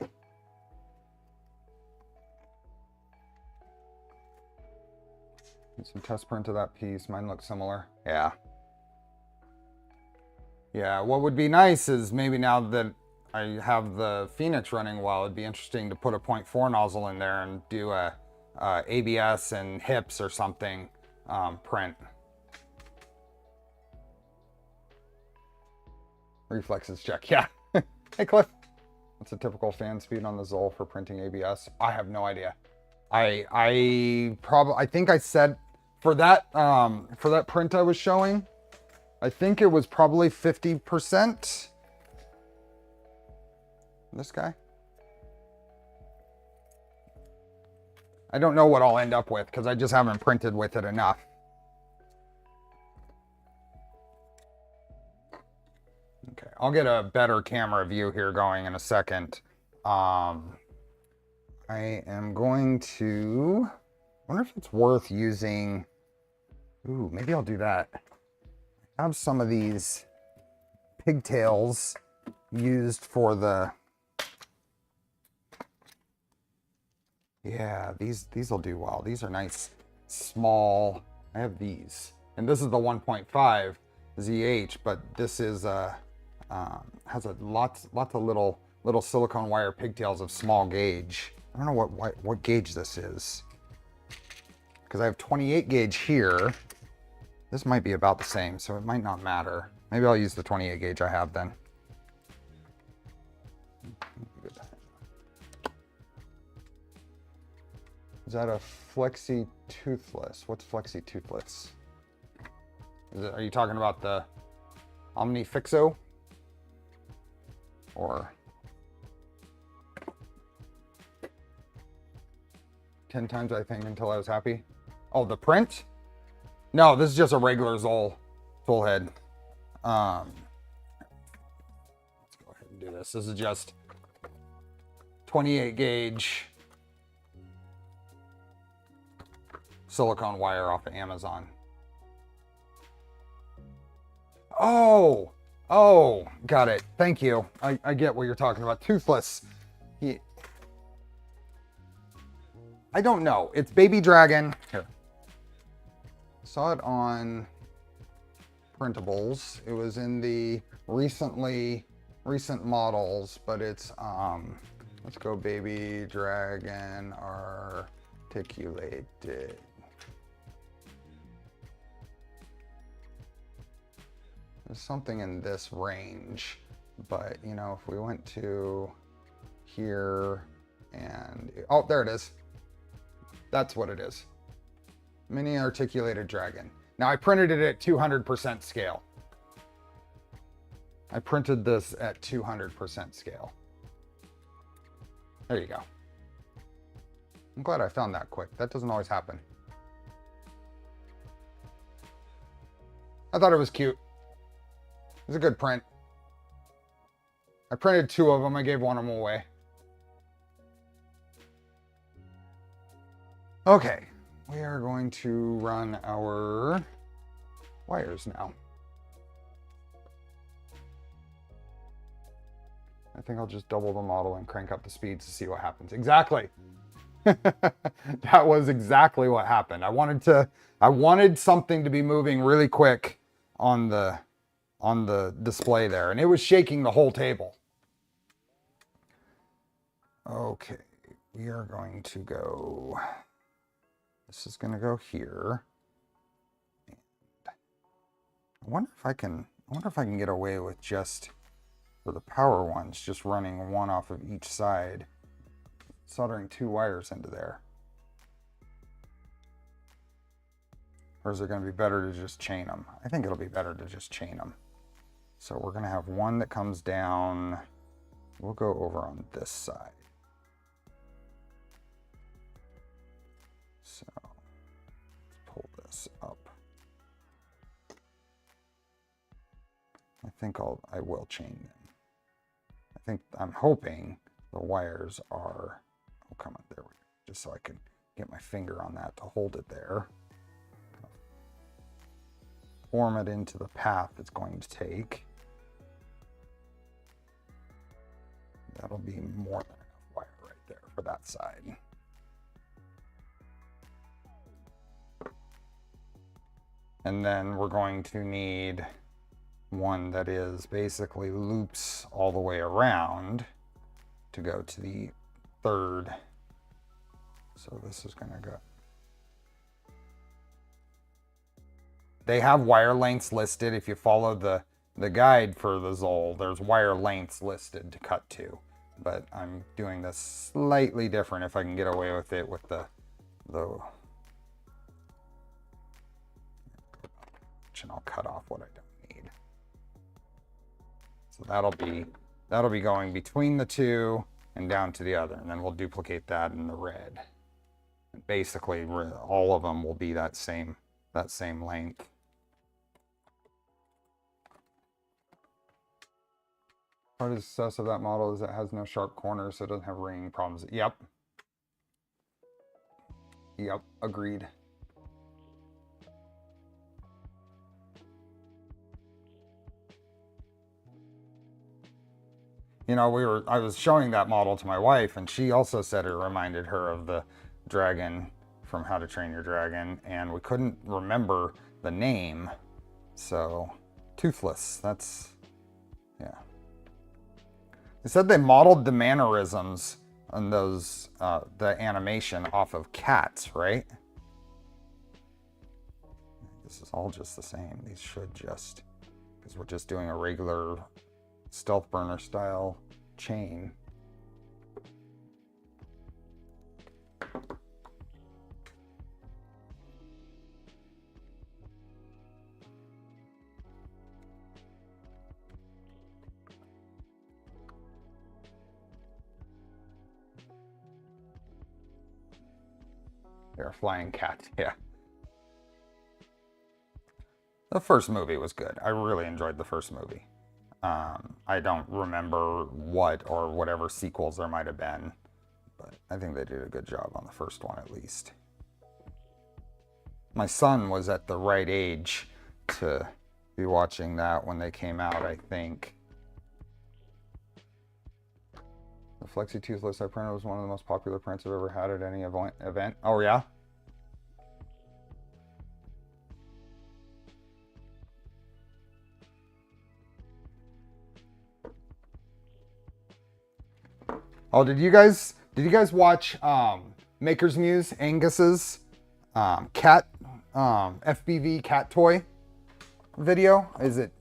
Some test print of that piece. Mine looks similar. Yeah. Yeah, what would be nice is maybe now that I have the Phoenix running well, it'd be interesting to put a 0.4 nozzle in there and do a ABS and hips or something print Reflexes check. Yeah. Hey, Cliff. What's a typical fan speed on the Zoll for printing ABS? I have no idea. I think I said for that print I was showing, I think it was probably 50%. This guy. I don't know what I'll end up with because I just haven't printed with it enough. Okay, I'll get a better camera view here going in a second. I am going to, wonder if it's worth using, ooh, maybe I'll do that. I have some of these pigtails used for the, yeah, these will do well. These are nice, small, I have these. And this is the 1.5 ZH, but this is has a lots of little silicone wire pigtails of small gauge. I don't know what gauge this is, because I have 28 gauge here. This might be about the same, so it might not matter. Maybe I'll use the 28 gauge I have then. Is that a Flexi Toothless? What's Flexi Toothless? Are you talking about the Omni Fixo? Or 10 times I think until I was happy? Oh, the print? No, this is just a regular Zoll toolhead. Let's go ahead and do this. This is just 28 gauge silicone wire off of Amazon. Oh, got it. Thank you. I get what you're talking about. Toothless. I don't know. It's Baby Dragon. Here. Saw it on printables. It was in the recent models, but it's let's go Baby Dragon articulated. There's something in this range, but you know, if we went to here and, oh, there it is. That's what it is. Mini articulated dragon. Now I printed it at 200% scale. I printed this at 200% scale. There you go. I'm glad I found that quick. That doesn't always happen. I thought it was cute. It was a good print. I printed 2 of them. I gave one of them away. Okay, we are going to run our wires now. I think I'll just double the model and crank up the speeds to see what happens. Exactly. That was exactly what happened. I wanted something to be moving really quick on the display there, and it was shaking the whole table. Okay, we are going to go, this is going to go here. And I wonder if I can get away with just, for the power ones, just running one off of each side, soldering 2 wires into there. Or is it going to be better to just chain them? I think it'll be better to just chain them. So we're going to have one that comes down. We'll go over on this side. So let's pull this up. I think I will chain them. I'm hoping the wires are, oh, come on, there we go. Just so I can get my finger on that to hold it there. Form it into the path it's going to take. That'll be more than enough wire right there for that side. And then we're going to need one that is basically loops all the way around to go to the third. So this is going to go. They have wire lengths listed. If you follow the the guide for the Zoll, there's wire lengths listed to cut to, but I'm doing this slightly different if I can get away with it with the and I'll cut off what I don't need. So that'll be going between the two and down to the other, and then we'll duplicate that in the red. And basically, all of them will be that same length. Part of the success of that model is it has no sharp corners, so it doesn't have ringing problems. Yep. Yep, agreed. You know, I was showing that model to my wife, and she also said it reminded her of the dragon from How to Train Your Dragon, and we couldn't remember the name. So, Toothless, that's, yeah. They said they modeled the mannerisms on those, the animation off of cats, right? This is all just the same. These should just, because we're just doing a regular stealth burner style chain. They're a flying cat, yeah. The first movie was good. I really enjoyed the first movie. I don't remember what or whatever sequels there might have been, but I think they did a good job on the first one at least. My son was at the right age to be watching that when they came out, I think. The Flexi Toothless I printed was one of the most popular prints I've ever had at any event. Oh, yeah? Oh, did you guys watch Maker's Muse, Angus's cat FBV cat toy video?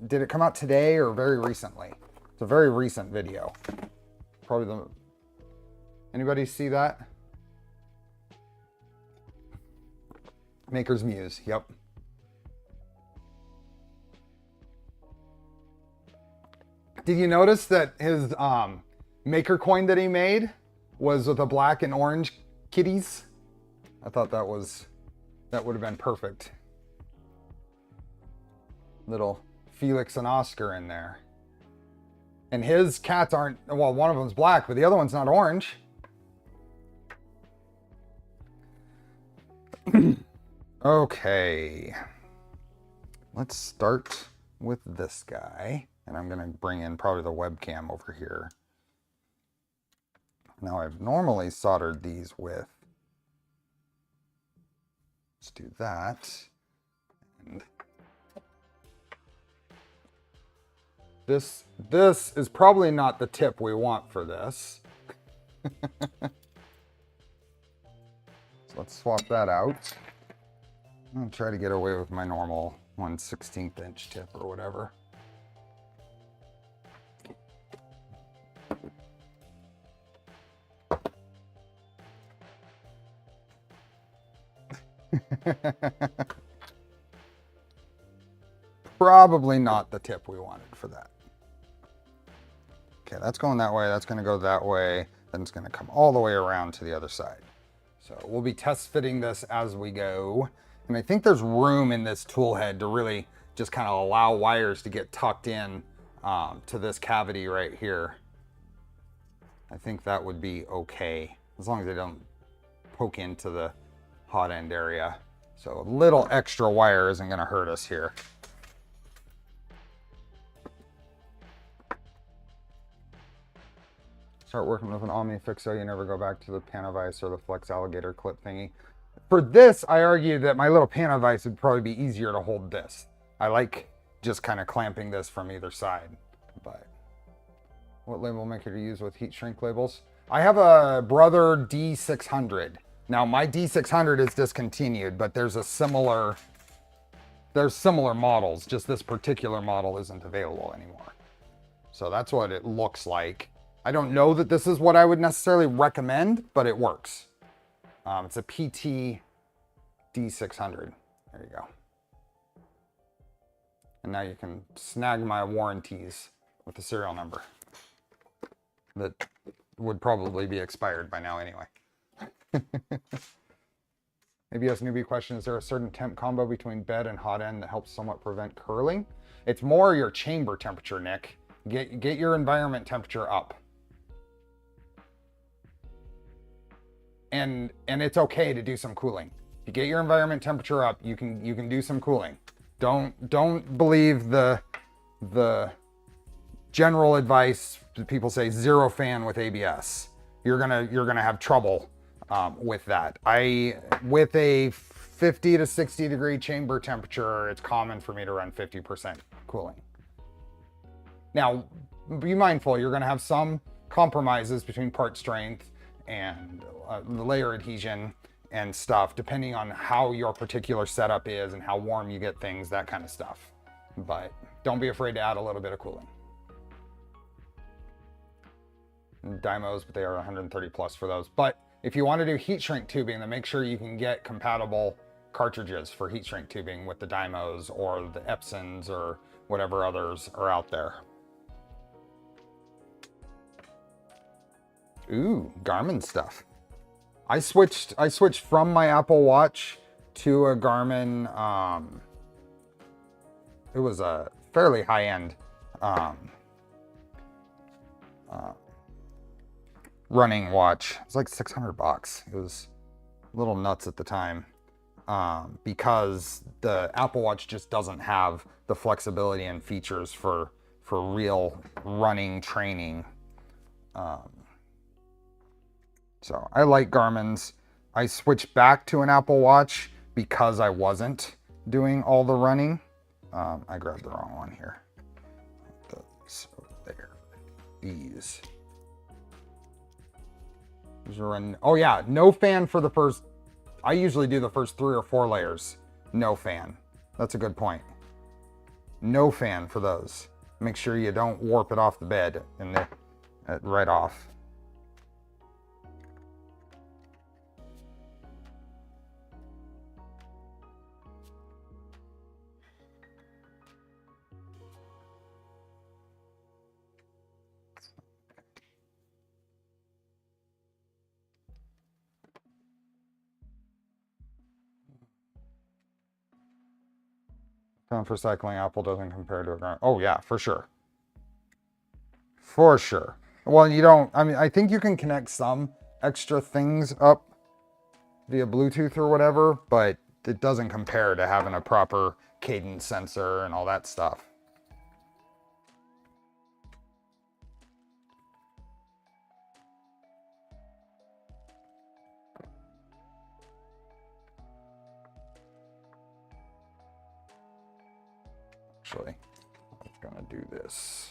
Did it come out today or very recently? It's a very recent video. Probably anybody see that? Maker's Muse, yep. Did you notice that his Maker coin that he made was with a black and orange kitties? I thought that would have been perfect. Little Felix and Oscar in there. And his cats aren't, well, one of them's black, but the other one's not orange. Okay. Let's start with this guy. And I'm gonna bring in probably the webcam over here. Now I've normally soldered these with, let's do that. And this is probably not the tip we want for this. So let's swap that out. I'm gonna try to get away with my normal 1/16 inch tip or whatever. Probably not the tip we wanted for that. Okay, that's going that way. That's going to go that way. Then it's going to come all the way around to the other side. So we'll be test fitting this as we go. And I think there's room in this tool head to really just kind of allow wires to get tucked in to this cavity right here. I think that would be okay, as long as they don't poke into the hot end area. So a little extra wire isn't going to hurt us here. Start working with an Omni Fix so you never go back to the Panavice or the Flex Alligator clip thingy. For this, I argue that my little Panavice would probably be easier to hold this. I like just kind of clamping this from either side. But what label maker to use with heat shrink labels? I have a Brother D600. Now my D600 is discontinued, but there's a similar there's similar models, just this particular model isn't available anymore. So that's what it looks like. I don't know that this is what I would necessarily recommend, but it works. It's a PT D600. There you go. And now you can snag my warranties with the serial number. That would probably be expired by now anyway. ABS newbie question, is there a certain temp combo between bed and hot end that helps somewhat prevent curling? It's more your chamber temperature, Nick. Get your environment temperature up. And it's okay to do some cooling. If you get your environment temperature up, you can do some cooling. Don't believe the general advice that people say, zero fan with ABS. You're gonna have trouble with that. With a 50 to 60 degree chamber temperature, it's common for me to run 50% cooling. Now, be mindful, you're gonna have some compromises between part strength and the layer adhesion and stuff, depending on how your particular setup is and how warm you get things, that kind of stuff. But don't be afraid to add a little bit of cooling. Dymos, but they are 130 plus for those. But if you want to do heat shrink tubing, then make sure you can get compatible cartridges for heat shrink tubing with the Dymos or the Epsons or whatever others are out there. Ooh, Garmin stuff. I switched from my Apple Watch to a Garmin. It was a fairly high-end running watch. It was like $600. It was a little nuts at the time because the Apple Watch just doesn't have the flexibility and features for real running training. So I like Garmin's. I switched back to an Apple Watch because I wasn't doing all the running. I grabbed the wrong one here. Those over there. These. Oh yeah, no fan for the first. I usually do the first 3 or 4 layers. No fan. That's a good point. No fan for those. Make sure you don't warp it off the bed and right off. Found for cycling, Apple doesn't compare to a Garmin. Oh yeah, for sure. For sure. Well, you don't, I mean, I think you can connect some extra things up via Bluetooth or whatever, but it doesn't compare to having a proper cadence sensor and all that stuff. Actually, I'm gonna do this.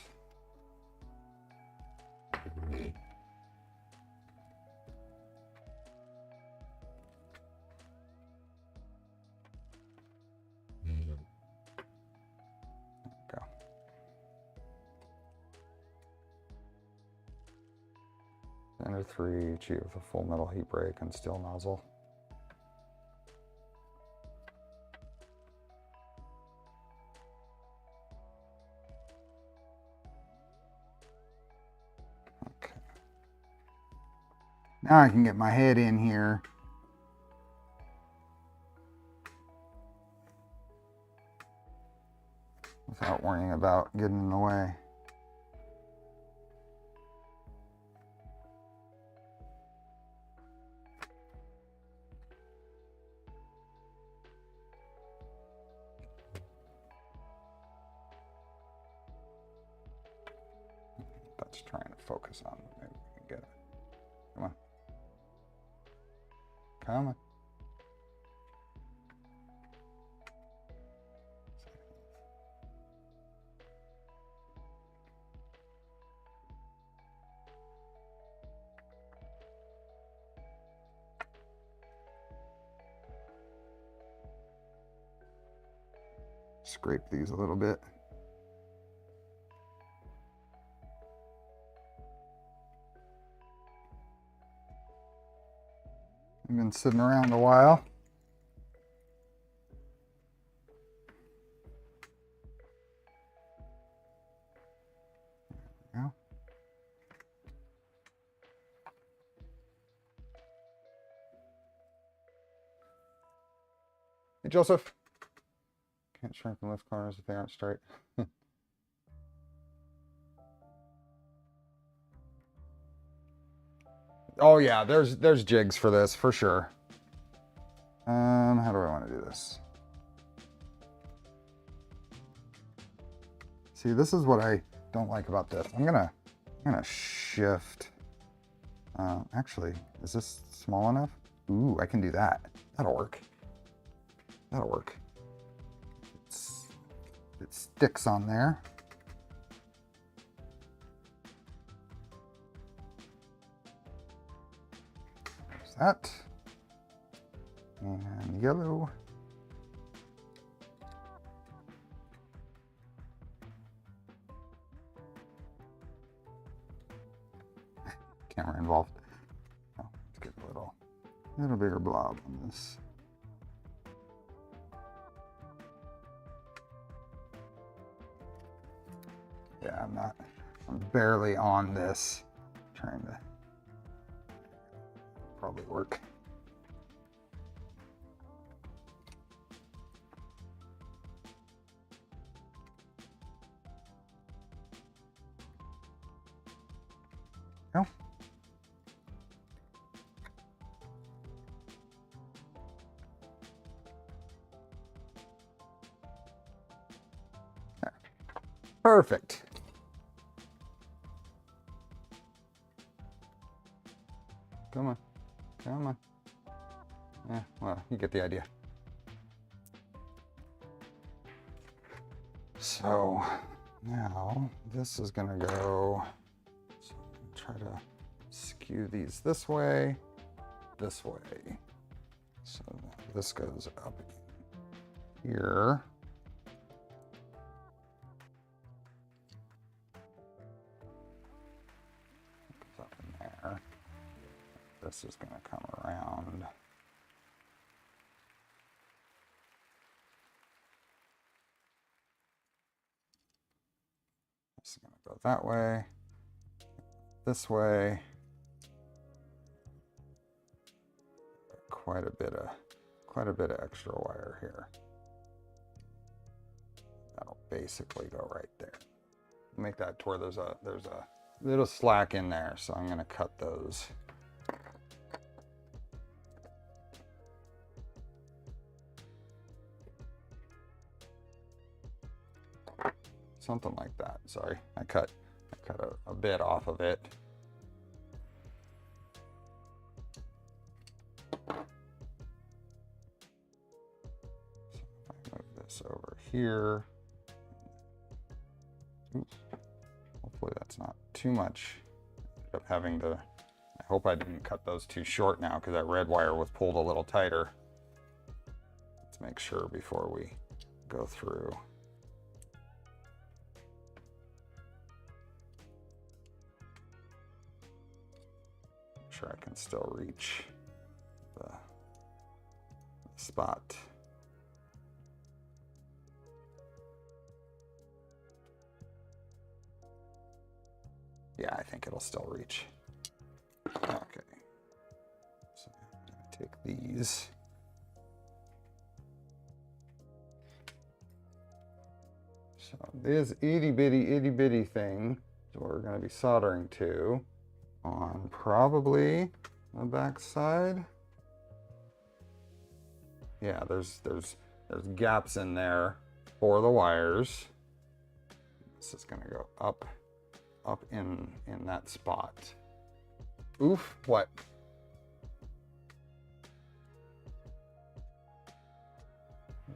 Go. Standard 3, cheat with a full metal heat break and steel nozzle. Okay. Now I can get my head in here. Without worrying about getting in the way. That's trying to focus on. Maybe we can get it. Come on. Come on. scrape these a little bit. I've been sitting around a while. There we go. Hey, Joseph. Can't shrink and lift corners if they aren't straight. Oh yeah, there's jigs for this for sure. How do I want to do this? See, this is what I don't like about this. I'm gonna shift. Actually, is this small enough? Ooh, I can do that. That'll work. That'll work. It sticks on there. There's that. And yellow. Camera involved. Oh, let's get a little bigger blob on this. Yeah, I'm barely on this. Trying to probably work. No. There. Perfect. Come on, come on. Yeah, well, you get the idea. So now this is gonna go, so I'm gonna try to skew these this way. So this goes up here. Goes up in there. This is going to come around. This is going to go that way, this way. Quite a bit of extra wire here. That'll basically go right there. Make that to where there's a little slack in there, so I'm going to cut those. Something like that. Sorry, I cut a bit off of it. So if I move this over here, oops, hopefully that's not too much. Ended up having to, I hope I didn't cut those too short now because that red wire was pulled a little tighter. Let's make sure before we go through. Sure I can still reach the spot. Yeah, I think it'll still reach. Okay. So I'm gonna take these. So this itty bitty thing is what we're gonna be soldering to on probably the back side. Yeah, there's gaps in there for the wires. This is gonna go up in that spot. Oof, what?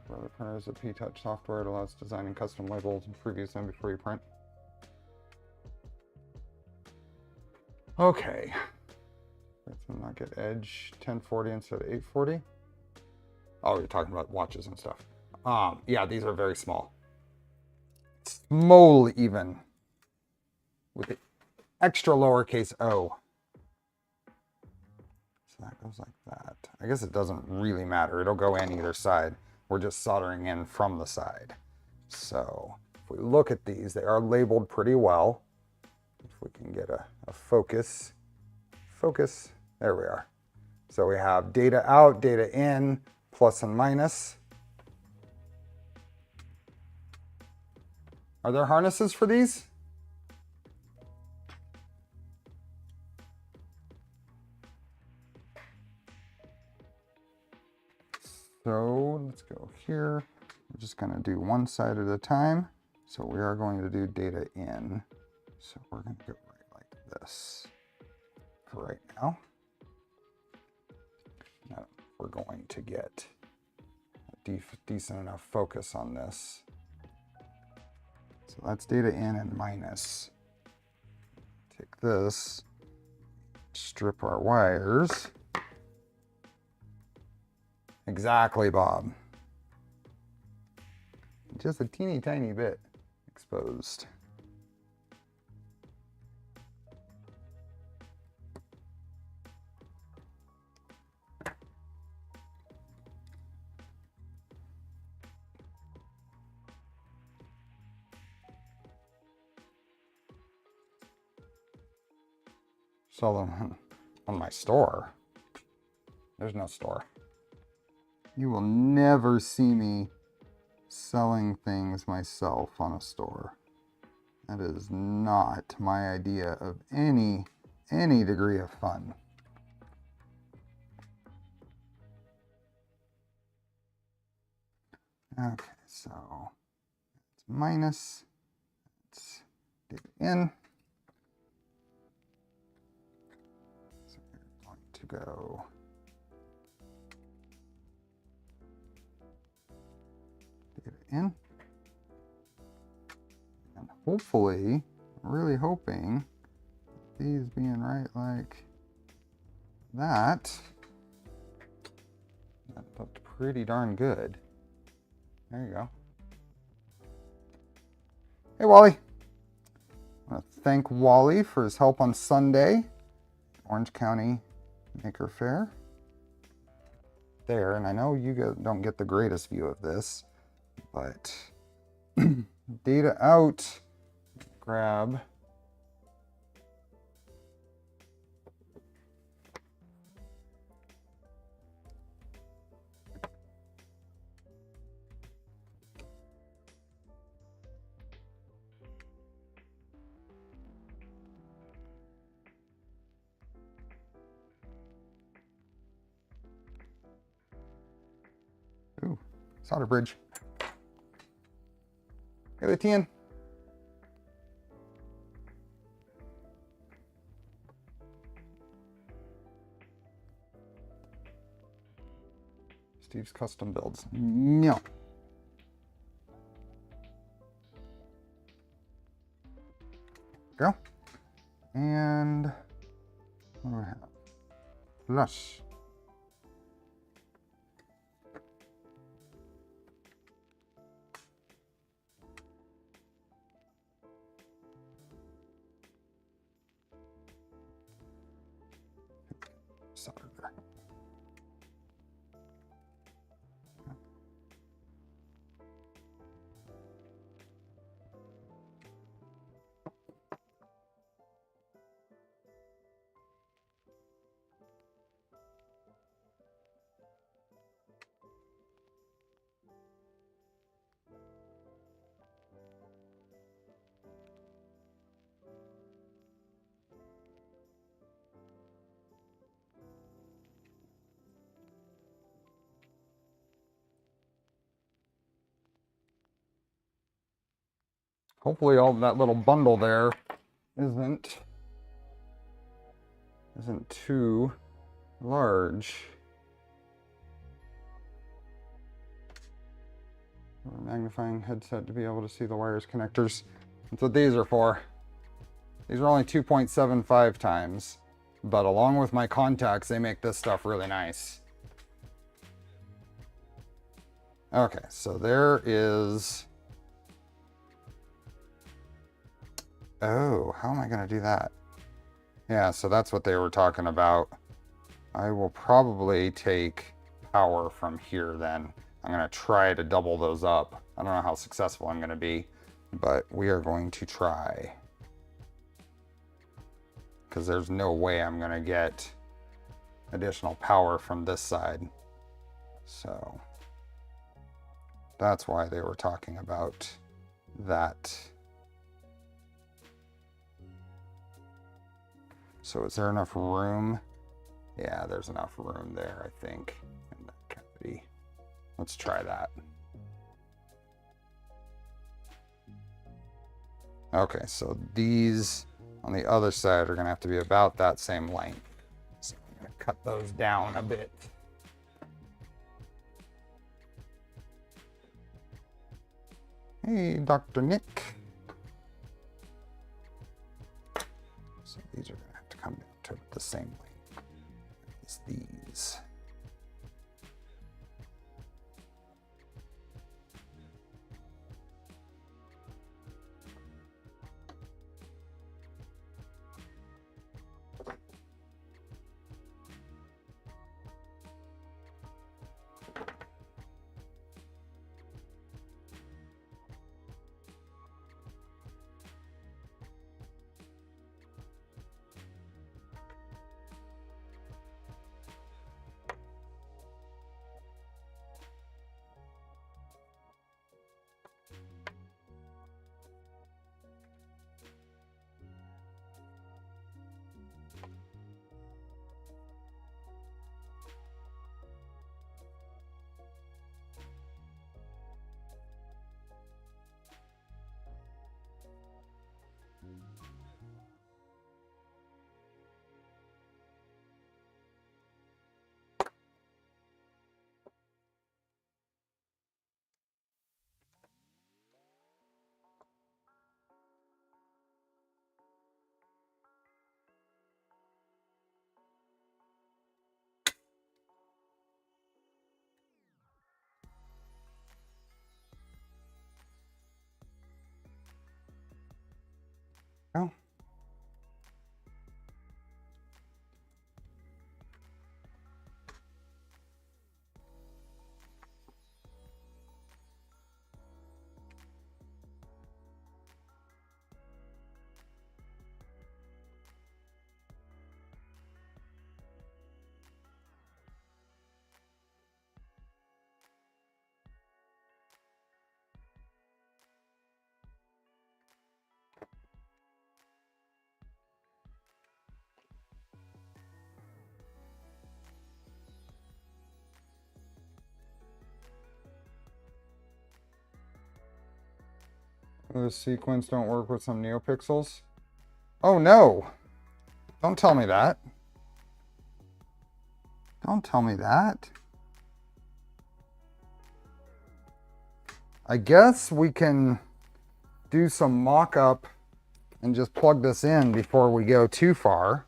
Brother printer is a P-Touch software. It allows designing custom labels and previews them before you print. Okay. Let's not get edge 1040 instead of 840. Oh, you're talking about watches and stuff. Yeah, these are very small. Small even. With the extra lowercase o. So that goes like that. I guess it doesn't really matter. It'll go in either side. We're just soldering in from the side. So if we look at these, they are labeled pretty well. If we can get a focus. Focus. There we are. So we have data out, data in, plus and minus. Are there harnesses for these? So let's go here. We're just going to do one side at a time. So we are going to do data in. So we're going to go right like this for right now. Now we're going to get a decent enough focus on this. So that's data in and minus. Take this, strip our wires. Exactly, Bob. Just a teeny tiny bit exposed. Sell them on my store. There's no store. You will never see me selling things myself on a store. That is not my idea of any degree of fun. Okay, so it's minus, it's data in. So we're going to go data in. And hopefully, really hoping, these being right like that, that looked pretty darn good. There you go. Hey, Wally. I want to thank Wally for his help on Sunday. Orange County Maker Faire. There, and I know you don't get the greatest view of this, but data out, grab. Ooh, solder bridge. Hey, Letian. Steve's custom builds. No. Go. And what do we have? Flush. Solder there. Hopefully all that little bundle there isn't too large. Magnifying headset to be able to see the wires connectors. That's what these are for. These are only 2.75 times, but along with my contacts, they make this stuff really nice. Okay, so there is... Oh, how am I going to do that? Yeah, so that's what they were talking about. I will probably take power from here then. I'm going to try to double those up. I don't know how successful I'm going to be, but we are going to try. Because there's no way I'm going to get additional power from this side. So that's why they were talking about that. So is there enough room? Yeah, there's enough room there, I think, in that cavity. Let's try that. Okay, so these on the other side are going to have to be about that same length. So I'm going to cut those down a bit. Hey, Dr. Nick. So these are going to have to come down to the same length as these. Oh. The sequins don't work with some NeoPixels? Oh no! Don't tell me that. Don't tell me that. I guess we can do some mock-up and just plug this in before we go too far.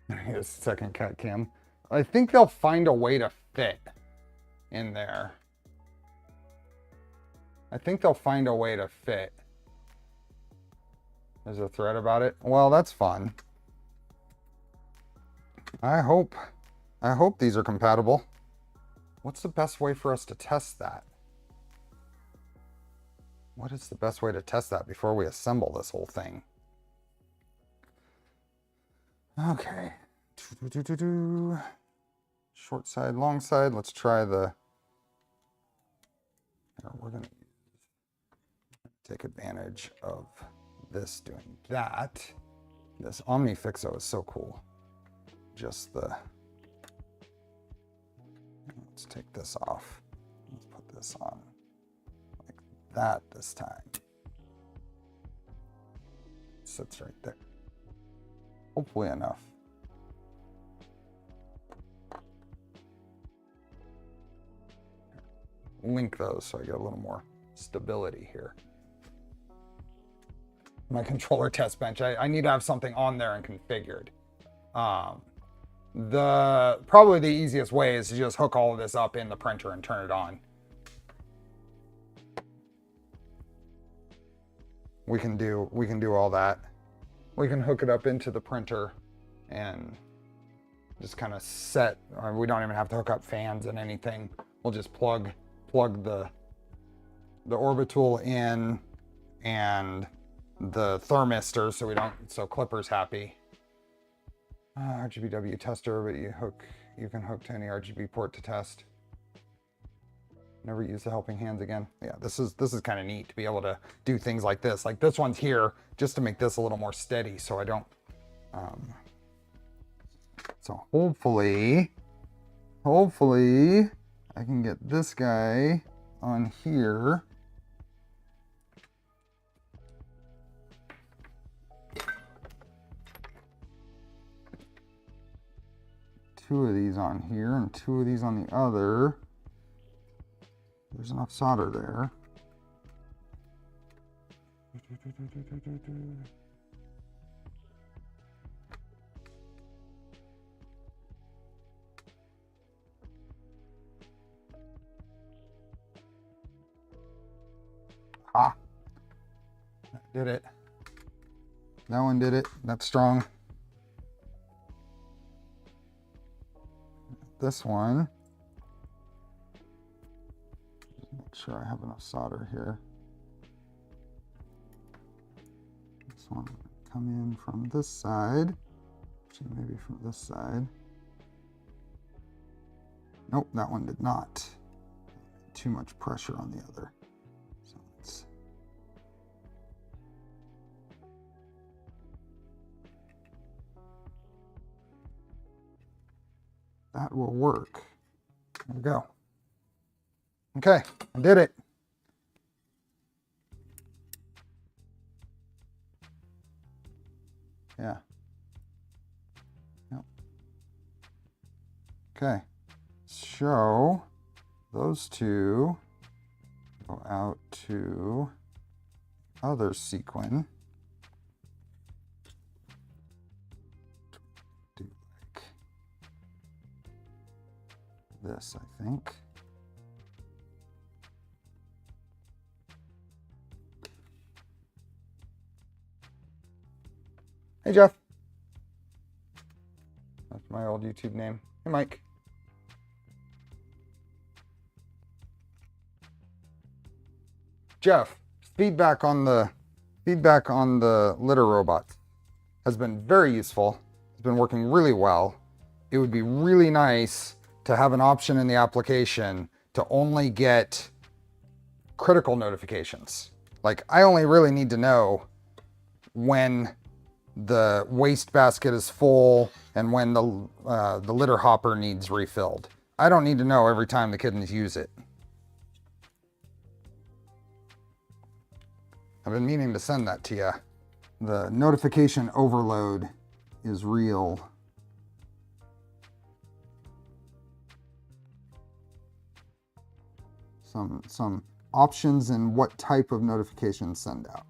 Here's the second cut cam. I think they'll find a way to fit in there. I think they'll find a way to fit. There's a thread about it. Well, that's fun. I hope these are compatible. What's the best way for us to test that? What is the best way to test that before we assemble this whole thing? Okay. Short side, long side. Let's try the... We're going to take advantage of this doing that. This OmniFixo is so cool. Just the... Let's take this off. Let's put this on like that this time. It sits right there. Hopefully enough. Link those so I get a little more stability here. My controller test bench, I need to have something on there and configured. Probably the easiest way is to just hook all of this up in the printer and turn it on. We can do all that. We can hook it up into the printer and just kind of set, or we don't even have to hook up fans and anything. We'll just plug the orbital in and the thermistor so Clipper's happy. RGBW tester, but you can hook to any RGB port to test. Never use the helping hands again. Yeah, this is kind of neat to be able to do things like this. Like this one's here just to make this a little more steady so I don't so hopefully I can get this guy on here. Two of these on here and two of these on the other. There's enough solder there. Ah, that did it. That one did it. That's strong. This one, just make sure I have enough solder here. This one come in from this side, actually maybe from this side. Nope, that one did not. Too much pressure on the other. So let's that will work. There we go. Okay, I did it. Yeah. Yep. Okay. So those two go out to other sequin. Do like this, I think. Hey, Jeff. That's my old YouTube name. Hey, Mike. Jeff, feedback on the litter robots has been very useful. It's been working really well. It would be really nice to have an option in the application to only get critical notifications. Like, I only really need to know when the waste basket is full and when the litter hopper needs refilled. I don't need to know every time the kittens use it. I've been meaning to send that to you. The notification overload is real. Some options in what type of notifications send out.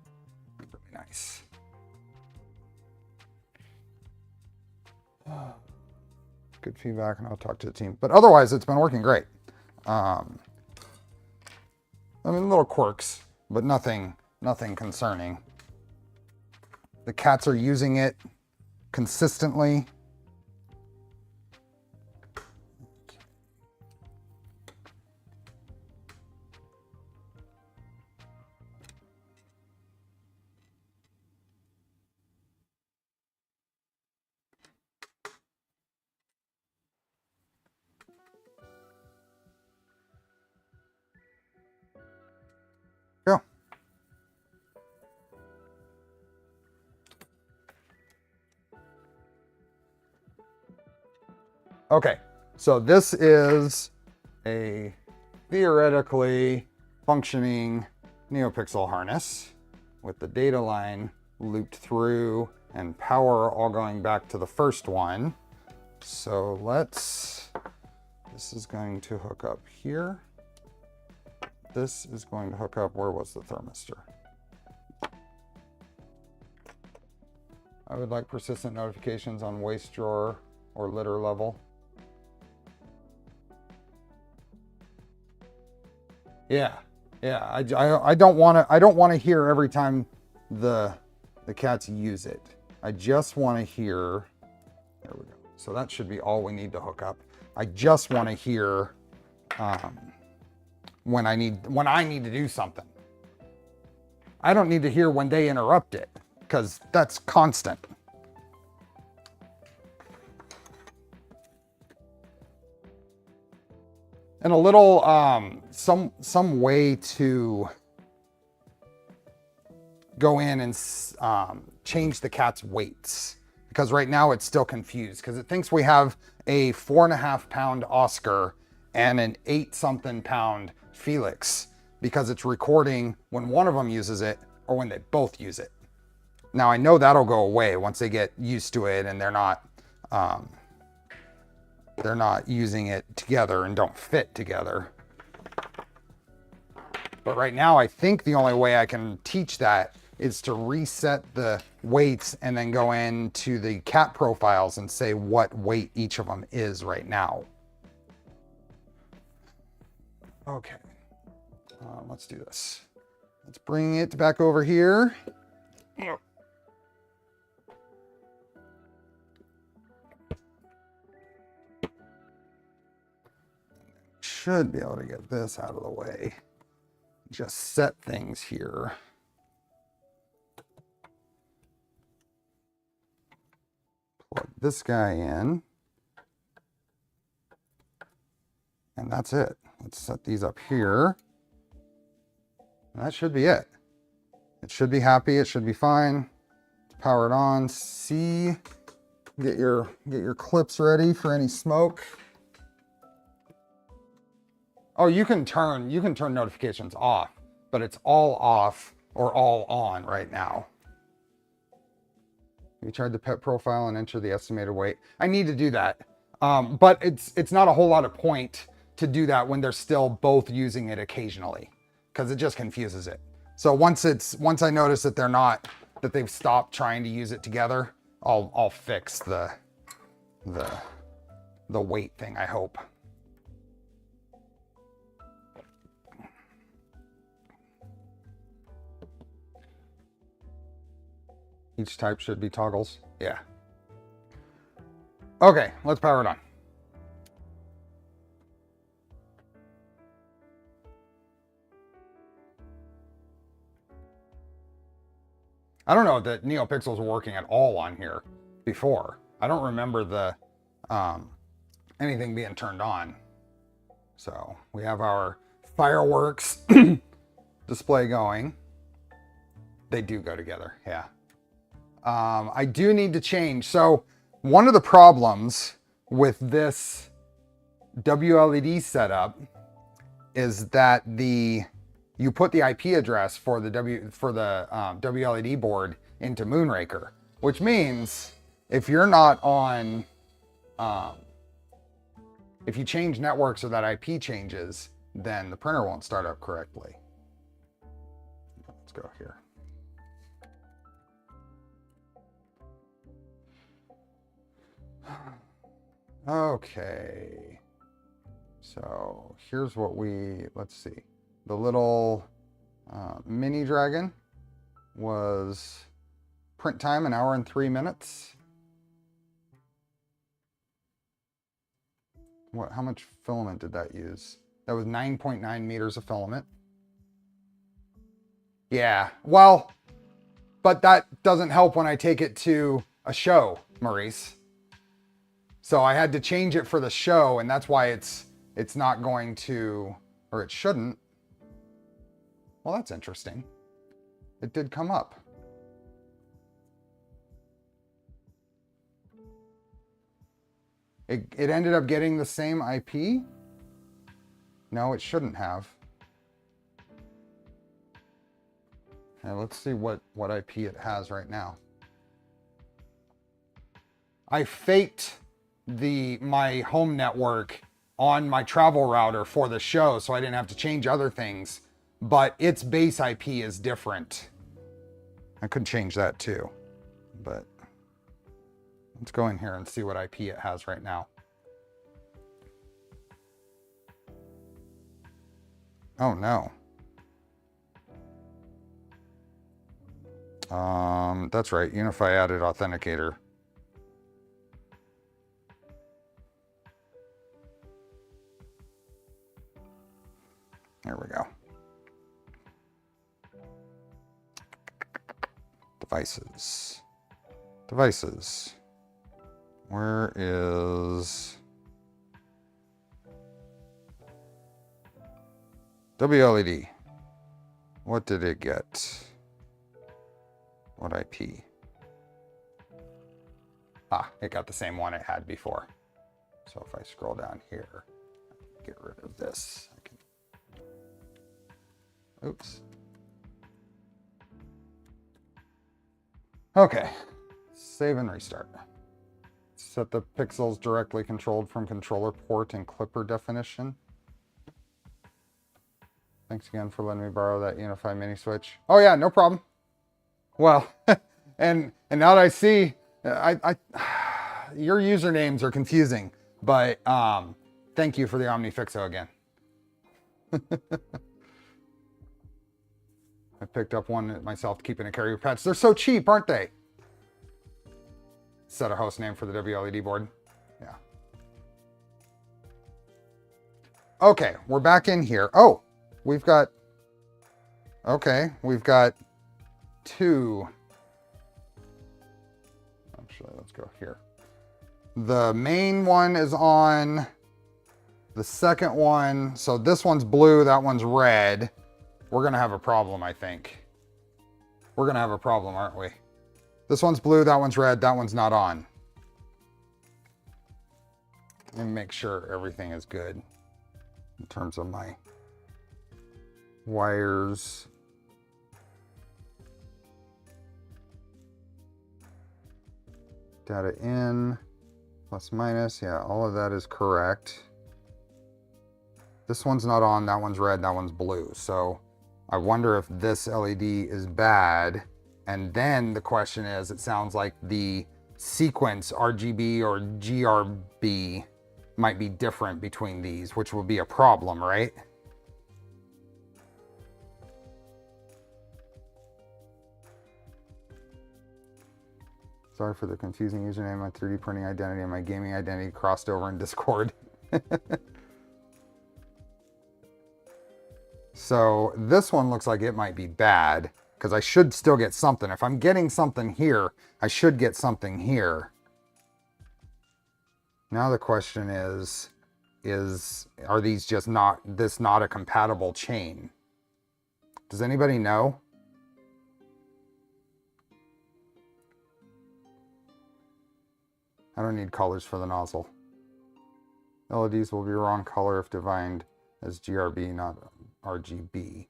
Really nice. Good feedback, and I'll talk to the team. But otherwise, it's been working great. I mean, little quirks, but nothing concerning. The cats are using it consistently. Go. Okay, so this is a theoretically functioning NeoPixel harness with the data line looped through and power all going back to the first one. So this is going to hook up here. This is going to hook up, where was the thermistor? I would like persistent notifications on waste drawer or litter level. Yeah, yeah. I don't want to hear every time the cats use it. I just want to hear. There we go. So that should be all we need to hook up. I just want to hear when I need to do something. I don't need to hear when they interrupt it, because that's constant. And a little some way to go in and change the cat's weights, because right now it's still confused because it thinks we have a 4.5 pound Oscar and an 8 something pound Felix, because it's recording when one of them uses it or when they both use it. Now I know that'll go away once they get used to it and they're not using it together and don't fit together. But right now I think the only way I can teach that is to reset the weights and then go into the cat profiles and say what weight each of them is right now. Okay, let's do this. Let's bring it back over here. Should be able to get this out of the way. Just set things here. Plug this guy in. And that's it. Let's set these up here. And that should be it. It should be happy. It should be fine. Power it on. C. Get your clips ready for any smoke. Oh, you can turn notifications off, but it's all off or all on right now. You tried the pet profile and enter the estimated weight. I need to do that. But it's not a whole lot of point to do that when they're still both using it occasionally, because it just confuses it. So once I notice that that they've stopped trying to use it together, I'll fix the weight thing, I hope. Each type should be toggles. Yeah. Okay, let's power it on. I don't know that NeoPixels were working at all on here before. I don't remember the anything being turned on. So we have our fireworks display going. They do go together, yeah. I do need to change. So one of the problems with this WLED setup is that you put the IP address for the WLED board into Moonraker, which means if you're not on, if you change networks or that IP changes, then the printer won't start up correctly. Let's go here. Okay, so here's what let's see. The little mini dragon was print time 1 hour and 3 minutes. How much filament did that use? That was 9.9 meters of filament. Yeah, well, but that doesn't help when I take it to a show, Maurice. So I had to change it for the show, and that's why it's not going to, or it shouldn't. Well, that's interesting. It did come up. It ended up getting the same IP? No, it shouldn't have. Now let's see what IP it has right now. I faked my home network on my travel router for the show, so I didn't have to change other things, but its base IP is different. I could change that too, but Let's go in here and see what IP it has right now. Oh no. That's right, Unify added Authenticator. There we go. Devices. Devices. Where is WLED? What did it get? What IP? Ah, it got the same one it had before. So if I scroll down here, get rid of this. I can... Oops. Okay, save and restart. Set the pixels directly controlled from controller port and clipper definition. Thanks again for letting me borrow that Unify mini switch. Oh yeah, no problem. Well, and now that I see, your usernames are confusing, but thank you for the OmniFixo again. I picked up one myself to keep in a carrier patch. They're so cheap, aren't they? Set a host name for the WLED board. Yeah. Okay, we're back in here. Oh, we've got two. Actually, let's go here. The main one is on. The second one, so this one's blue, that one's red. We're gonna have a problem, I think. We're gonna have a problem, aren't we? This one's blue, that one's red, that one's not on. Let me make sure everything is good in terms of my wires. Data in, plus minus, yeah, all of that is correct. This one's not on, that one's red, that one's blue. So I wonder if this LED is bad. And then the question is, it sounds like the sequence RGB or GRB might be different between these, which will be a problem, right? Sorry for the confusing username. My 3D printing identity and my gaming identity crossed over in Discord. So this one looks like it might be bad because I should still get something. If I'm getting something here, I should get something here. Now the question is are these just not a compatible chain? Does anybody know? I don't need colors for the nozzle. LEDs will be wrong color if defined as GRB, not RGB.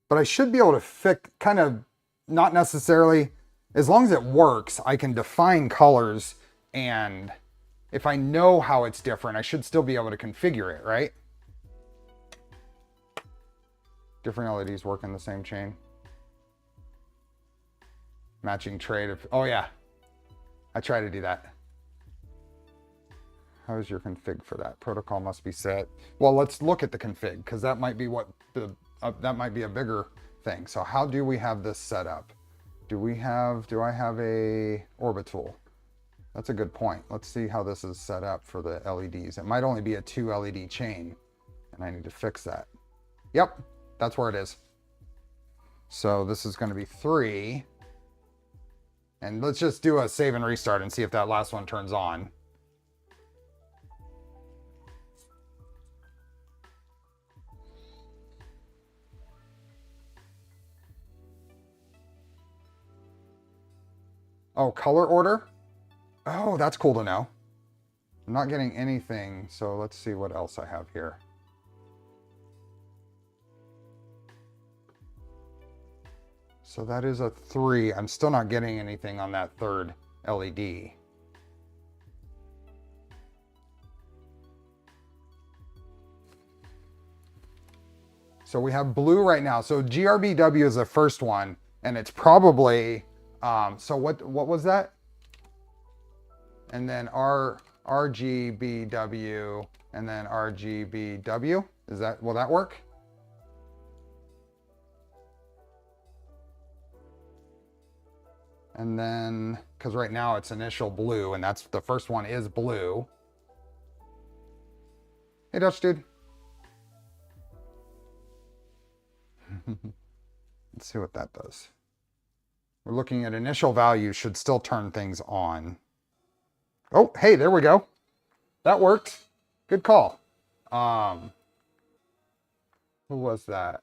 But I should be able to fix, kind of, not necessarily, as long as it works, I can define colors, and if I know how it's different, I should still be able to configure it, right? Different LEDs work in the same chain. Matching trade. Oh yeah, I try to do that. How is your config for that? Protocol must be set. Well, let's look at the config, because that might be what that might be a bigger thing. So how do we have this set up? Do I have a orbital? That's a good point. Let's see how this is set up for the LEDs. It might only be a 2 LED chain, and I need to fix that. Yep, that's where it is. So this is going to be 3. And let's just do a save and restart and see if that last one turns on. Oh, color order? Oh, that's cool to know. I'm not getting anything, so let's see what else I have here. So that is a 3. I'm still not getting anything on that third LED. So we have blue right now. So GRBW is the first one, and it's probably, so what was that? and then RGBW, and then RGBW. Will that work? And then, because right now it's initial blue, and that's the first one is blue. Hey, Dutch dude. Let's see what that does. We're looking at initial value, should still turn things on. Oh, hey, there we go. That worked. Good call. Who was that?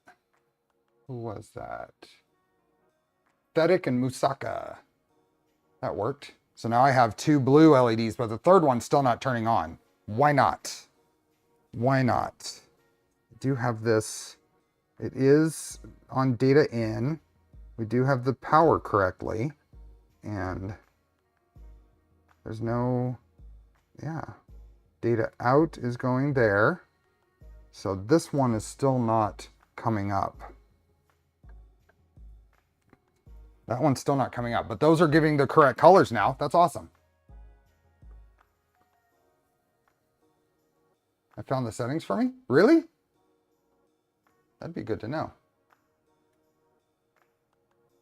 Who was that? Aesthetic and Musaka. That worked. So now I have 2 blue LEDs, but the third one's still not turning on. Why not? Why not? I do have this. It is on data in. We do have the power correctly. And there's no, yeah. Data out is going there. So this one is still not coming up. That one's still not coming up, but those are giving the correct colors now. That's awesome. I found the settings for me? Really? That'd be good to know.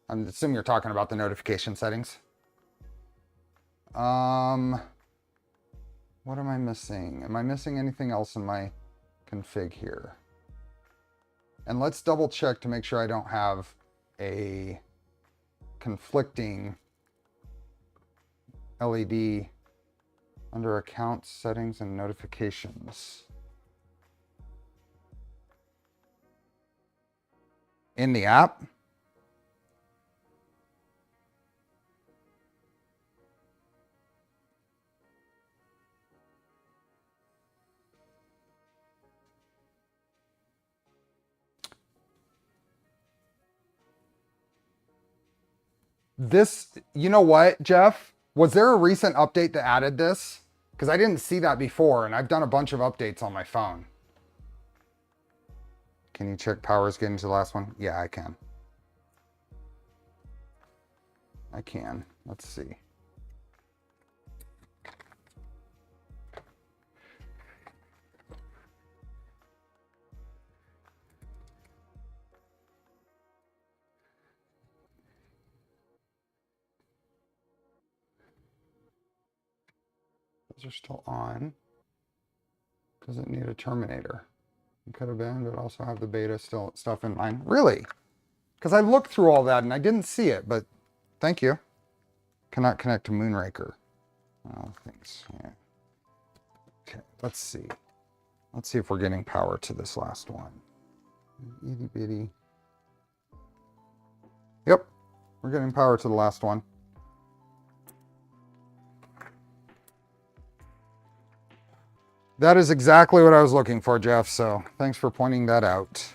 I'm assuming you're talking about the notification settings. What am I missing? Am I missing anything else in my config here? And let's double check to make sure I don't have a conflicting LED under accounts, settings, and notifications. In the app? This, you know what, Jeff? Was there a recent update that added this? Because I didn't see that before, and I've done a bunch of updates on my phone. Can you check power's getting to the last one? Yeah, I can. I can. Let's see. Those are still on. Doesn't need a terminator. It could have been, but also have the beta still stuff in mind. Really? Because I looked through all that and I didn't see it, but thank you. Cannot connect to Moonraker. Oh, thanks. Yeah. Okay, let's see. Let's see if we're getting power to this last one. Itty bitty. Yep, we're getting power to the last one. That is exactly what I was looking for, Jeff, so thanks for pointing that out.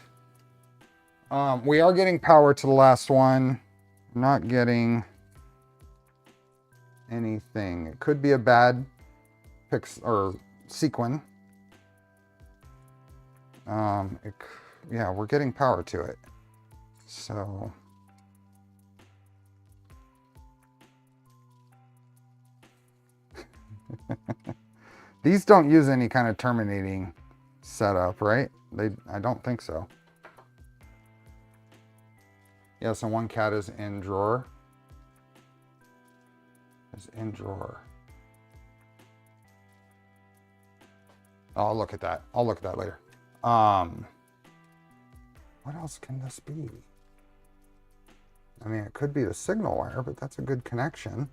We are getting power to the last one. Not getting anything. It could be a bad sequin. Yeah, we're getting power to it. So these don't use any kind of terminating setup, right? I don't think so. Yeah, so one cat is in drawer. Is in drawer. I'll look at that. I'll look at that later. What else can this be? I mean, it could be the signal wire, but that's a good connection.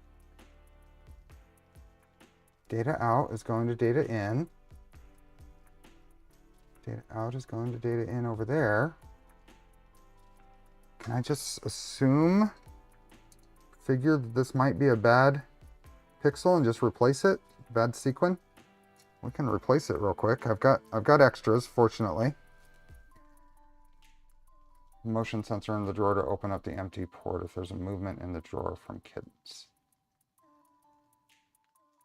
Data out is going to data in. Data out is going to data in over there. Can I just figure that this might be a bad pixel and just replace it? Bad sequin? We can replace it real quick. I've got extras, fortunately. Motion sensor in the drawer to open up the empty port if there's a movement in the drawer from kittens.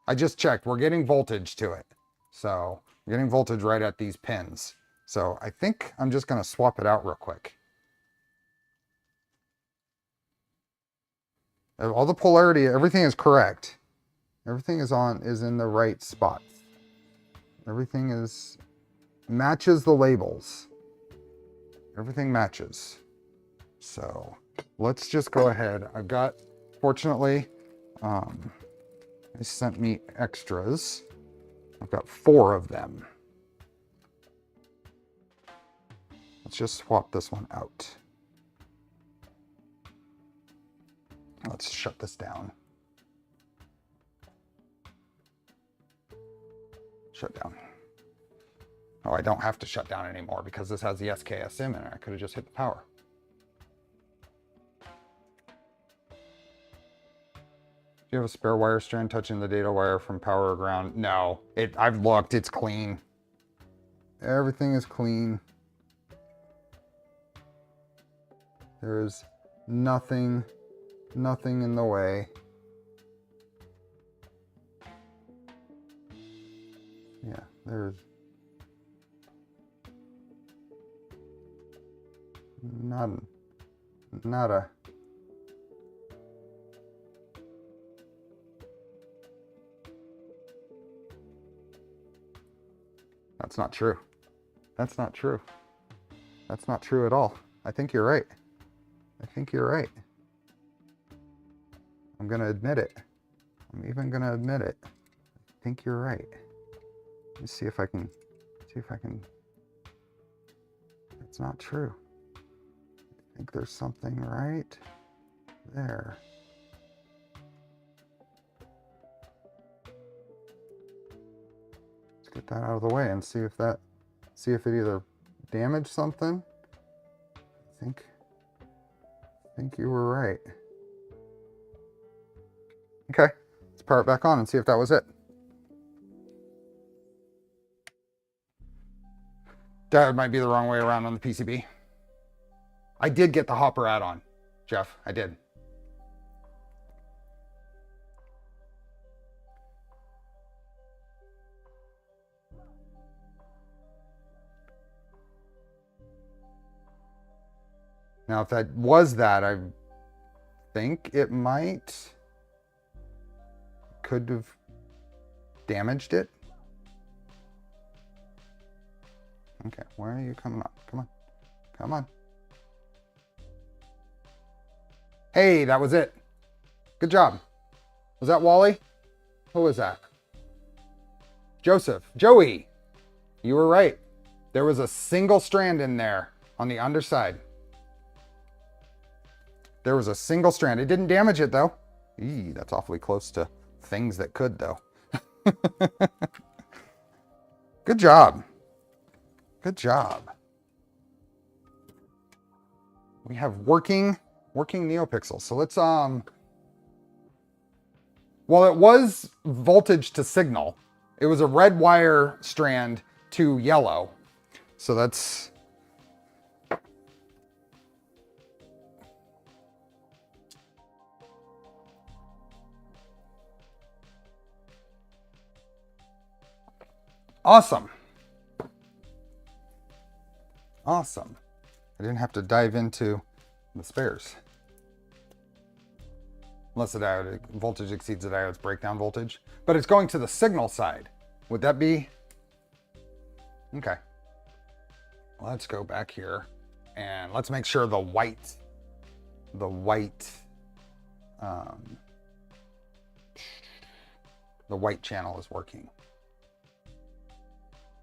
I just checked. We're getting voltage to it. So we're getting voltage right at these pins. So I think I'm just going to swap it out real quick. All the polarity, everything is correct. Everything is in the right spots. Everything matches the labels. Everything matches. So let's just go ahead. Fortunately, they sent me extras. I've got 4 of them. Let's just swap this one out. Let's shut this down. Shut down. Oh, I don't have to shut down anymore because this has the SKSM in it. I could have just hit the power. Do you have a spare wire strand touching the data wire from power or ground? No, I've looked, it's clean. Everything is clean. There is nothing in the way. Yeah, there's nada. That's not true. That's not true. That's not true at all. I think you're right. I think you're right. I'm gonna admit it. I'm even gonna admit it. I think you're right. Let me see if I can. That's not true. I think there's something right there. Let's get that out of the way and see if it either damaged something. I think you were right. Okay, let's power it back on and see if that was it. That might be the wrong way around on the PCB. I did get the hopper add-on, Jeff. I did. Now, if that was that, I think it could have damaged it. Okay, where are you coming up? Come on. Come on. Hey, that was it. Good job. Was that Wally? Who was that? Joseph. Joey. You were right. There was a single strand in there on the underside. There was a single strand. It didn't damage it though. Eee, that's awfully close to things that could though. Good job. Good job. We have working NeoPixels. So let's, well, it was voltage to signal. It was a red wire strand to yellow. So that's, awesome. Awesome. I didn't have to dive into the spares. Unless the diode voltage exceeds the diode's breakdown voltage. But it's going to the signal side. Would that be? Okay. Let's go back here and let's make sure the white channel is working.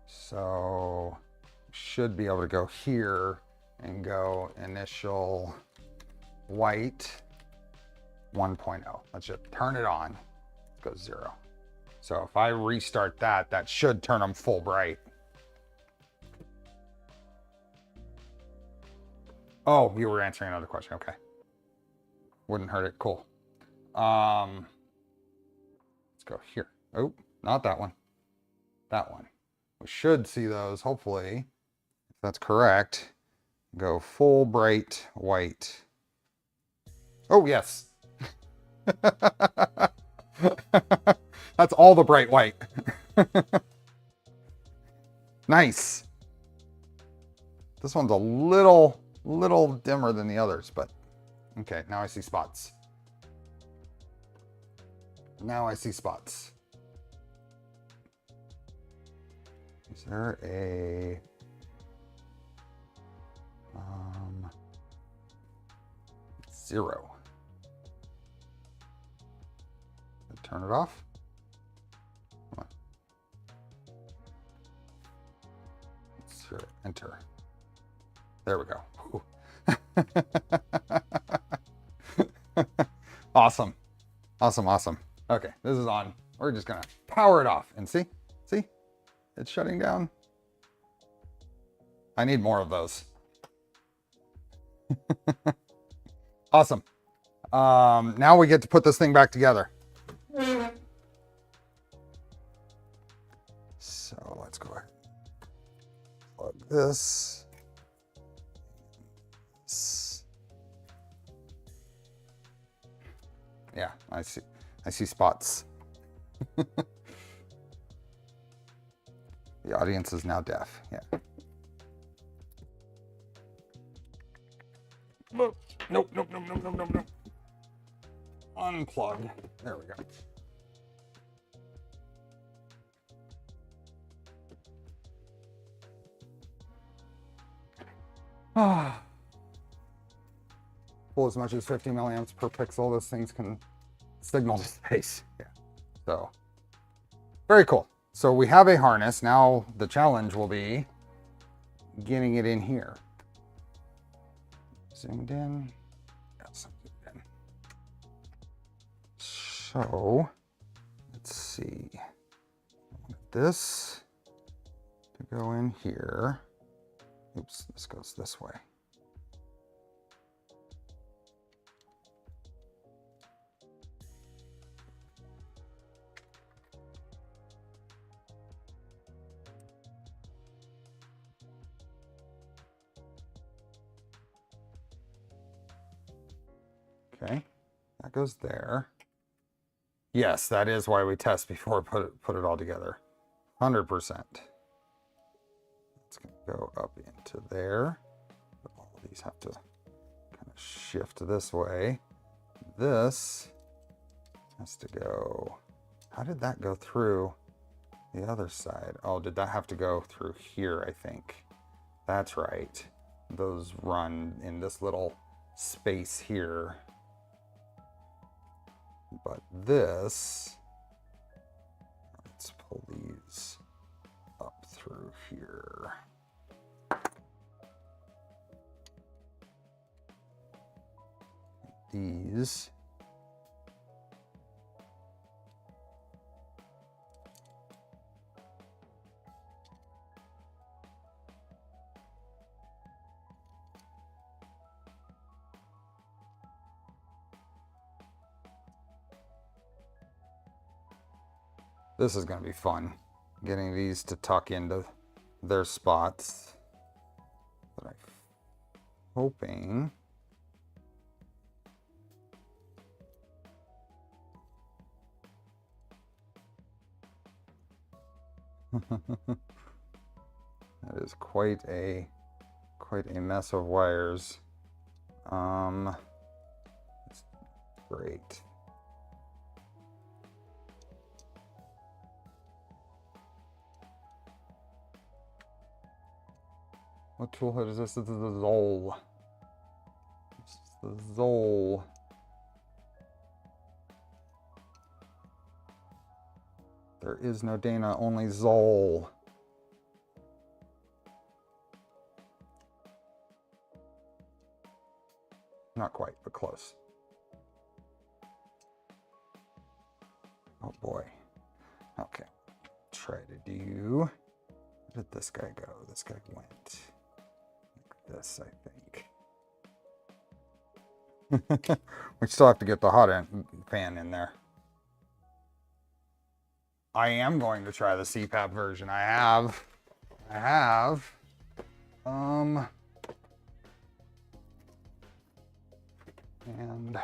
So should be able to go here and go initial white 1.0. Let's just turn it on. Let's go 0. So if I restart that, that should turn them full bright. Oh, you were answering another question. Okay. Wouldn't hurt it. Cool. Let's go here. Oh, not that one. That one. We should see those, hopefully. If that's correct. Go full bright white. Oh, yes. That's all the bright white. Nice. This one's a little dimmer than the others, but okay, now I see spots. Now I see spots. Is there a... zero. Turn it off. Come on. Sure, enter. There we go. Awesome. Awesome, awesome. Okay, this is on. We're just gonna power it off and see, it's shutting down. I need more of those. Awesome. Now we get to put this thing back together. So let's go ahead. Plug this. Yeah, I see spots. The audience is now deaf. Yeah. Nope. Unplug. There we go. Pull as much as 50 milliamps per pixel. Those things can signal to space. Yeah. So very cool. So we have a harness. Now the challenge will be getting it in here. Zoomed in. Yes, zoomed in. So let's see. I want this to go in here. Oops, this goes this way. Okay, that goes there. Yes, that is why we test before we put it all together. 100%. It's going to go up into there. All of these have to kind of shift this way. This has to go... How did that go through the other side? Oh, did that have to go through here, I think? That's right. Those run in this little space here. But this, let's pull these up through here. These. This is going to be fun, getting these to tuck into their spots. But I'm hoping... That is quite a mess of wires. It's great. What toolhead is this? This is the Zoll. This is the Zoll. There is no Dana, only Zoll. Not quite, but close. Oh boy. Okay. Try to do... Where did this guy go? This guy went... this, I think. We still have to get the hot end fan in there. I am going to try the CPAP version. I have and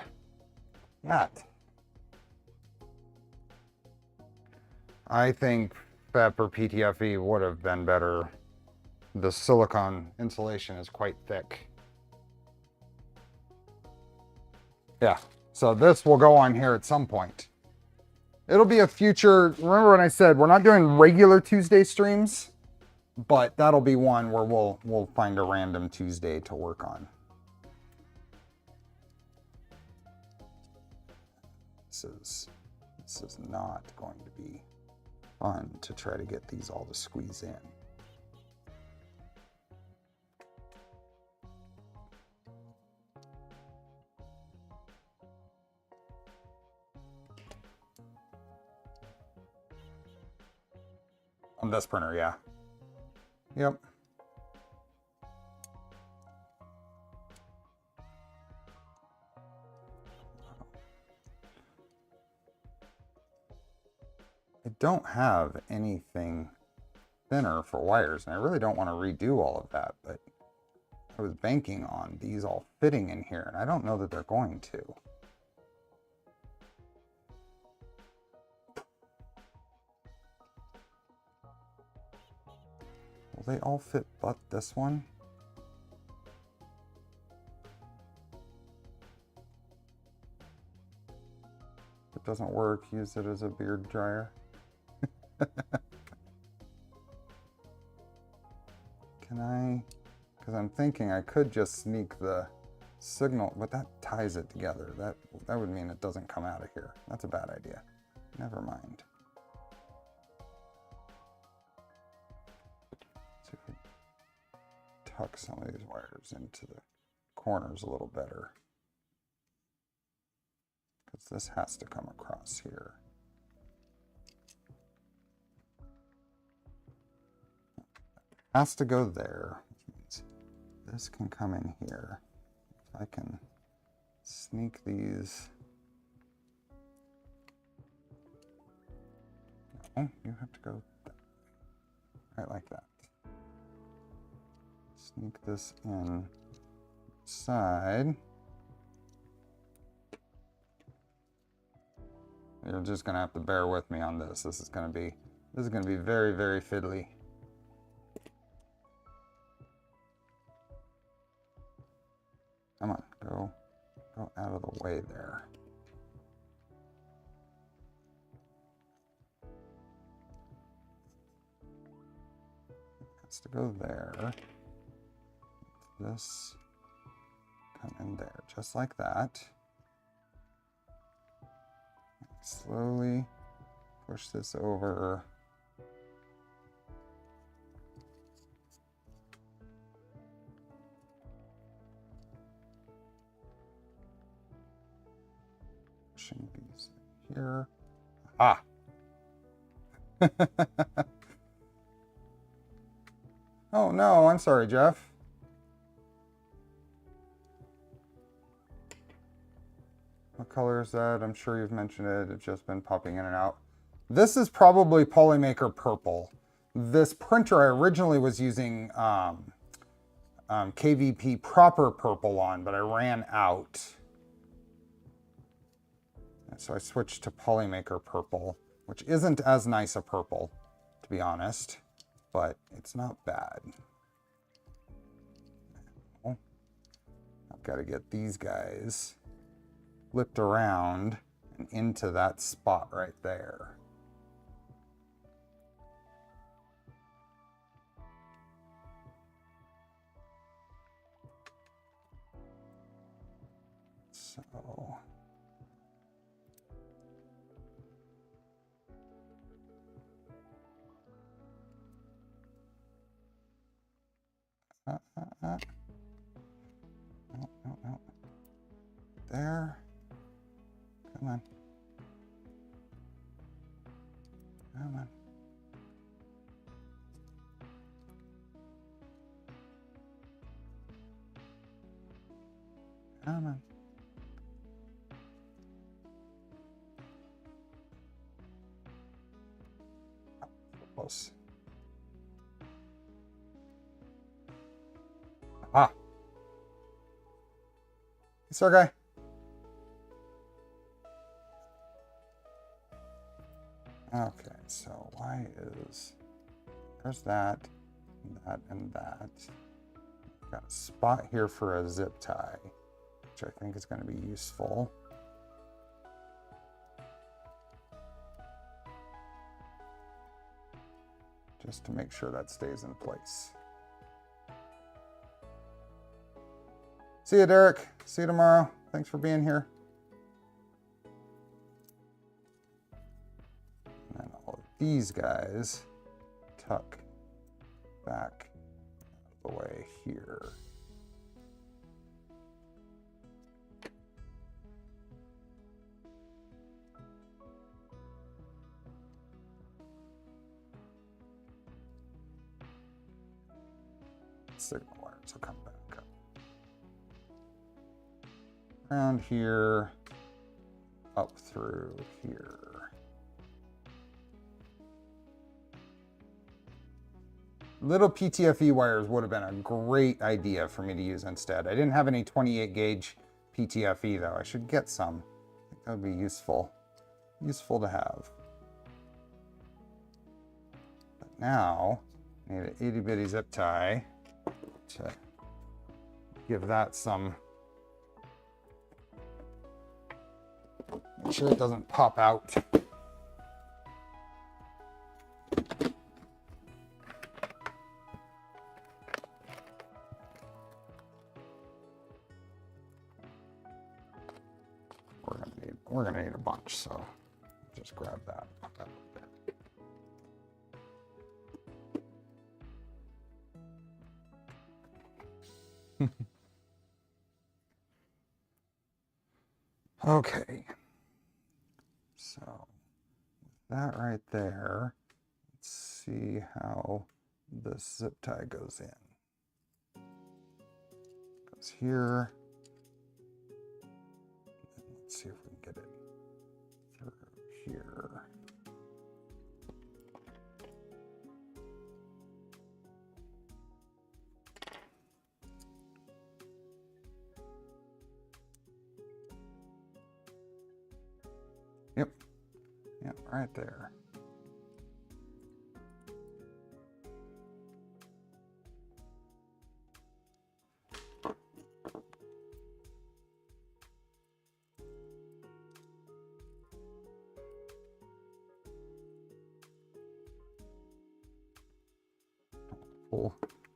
that. I think FEP or PTFE would have been better. The silicone insulation is quite thick. Yeah, so this will go on here at some point. It'll be a future, remember when I said we're not doing regular Tuesday streams, but that'll be one where we'll find a random Tuesday to work on. This is not going to be fun to try to get these all to squeeze in. On this printer, yeah. Yep. I don't have anything thinner for wires, and I really don't want to redo all of that, but I was banking on these all fitting in here, and I don't know that they're going to. Will they all fit but this one? If it doesn't work, use it as a beard dryer. Can I? Because I'm thinking I could just sneak the signal, but that ties it together. That would mean it doesn't come out of here. That's a bad idea. Never mind. See if we tuck some of these wires into the corners a little better. Because this has to come across here. Has to go there, which means this can come in here. If I can sneak these. No, you have to go right like that. Sneak this in side. You're just gonna have to bear with me on this. This is gonna be very, very fiddly. Come on, go out of the way there. It has to go there. This come in there, just like that. Slowly push this over. Pushing these here. Ah. Oh no, I'm sorry, Jeff. What color is that? I'm sure you've mentioned it. It's just been popping in and out. This is probably Polymaker Purple. This printer I originally was using KVP proper purple on, but I ran out. So I switched to Polymaker Purple, which isn't as nice a purple, to be honest, but it's not bad. I've got to get these guys flipped around and into that spot right there. So no. There. Come on. Come on. Come on. Oh, close. Ah. Hey, sir guy. Okay, so why is there's that, and that. Got a spot here for a zip tie, which I think is going to be useful. just to make sure that stays in place. See you, Derek. See you tomorrow. Thanks for being here. And then all of these guys tuck back the way here. Signal wires will come back up. Around here, up through here. Little PTFE wires would have been a great idea for me to use instead. I didn't have any 28 gauge PTFE though. I should get some. I think that would be useful to have. But now, I need an itty bitty zip tie to give that some, make sure it doesn't pop out. We're gonna need a bunch, so just grab that. Okay, so that right there, let's see how this zip tie goes in. Goes here. Let's see if we can get it through here. Yep, right there.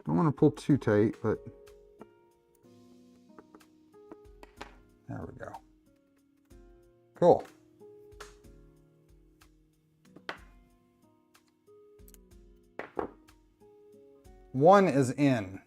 Don't want to pull too tight, but there we go. Cool. One is in.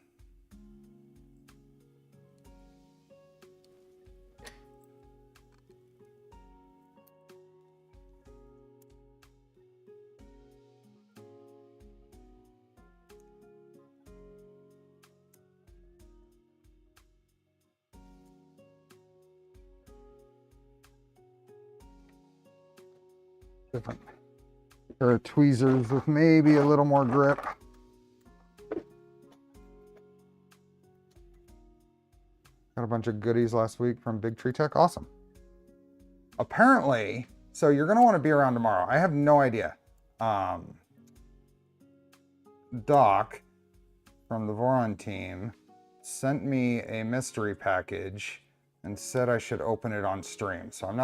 Different pair of tweezers with maybe a little more grip. Got a bunch of goodies last week from Big Tree Tech. Awesome. Apparently, so you're going to want to be around tomorrow. I have no idea. Doc from the Voron team sent me a mystery package and said I should open it on stream. So I'm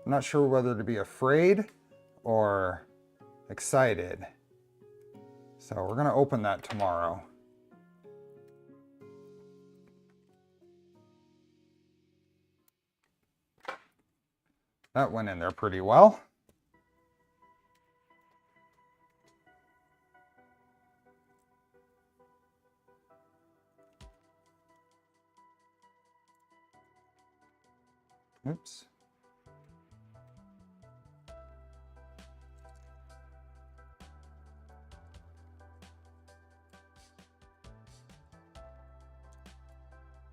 not sure whether to be afraid or excited. So we're going to open that tomorrow. That went in there pretty well. Oops.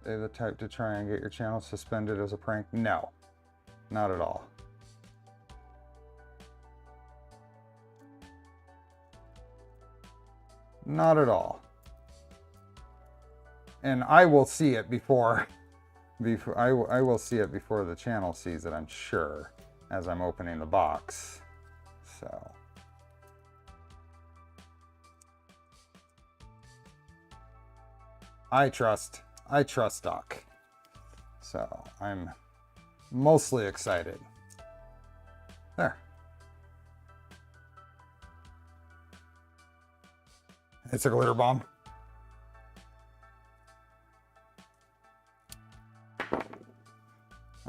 Are they the type to try and get your channel suspended as a prank? No, not at all. Not at all. And I will see it before I will see it before the channel sees it, I'm sure, as I'm opening the box. So I trust Doc. So I'm mostly excited. There. It's a glitter bomb.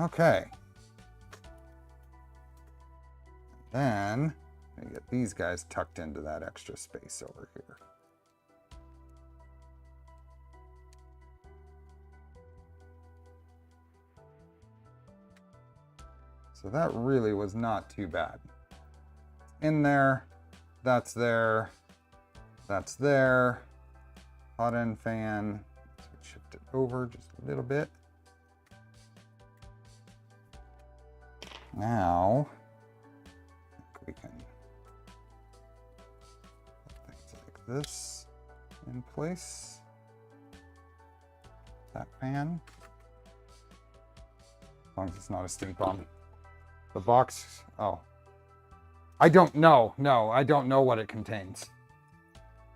Okay. Then I get these guys tucked into that extra space over here. So that really was not too bad. In there, that's there, that's there. Hot end fan, so shift it over just a little bit. Now, we can put things like this in place. That fan, as long as it's not a stink bomb. The box, oh. I don't know, no, I don't know what it contains.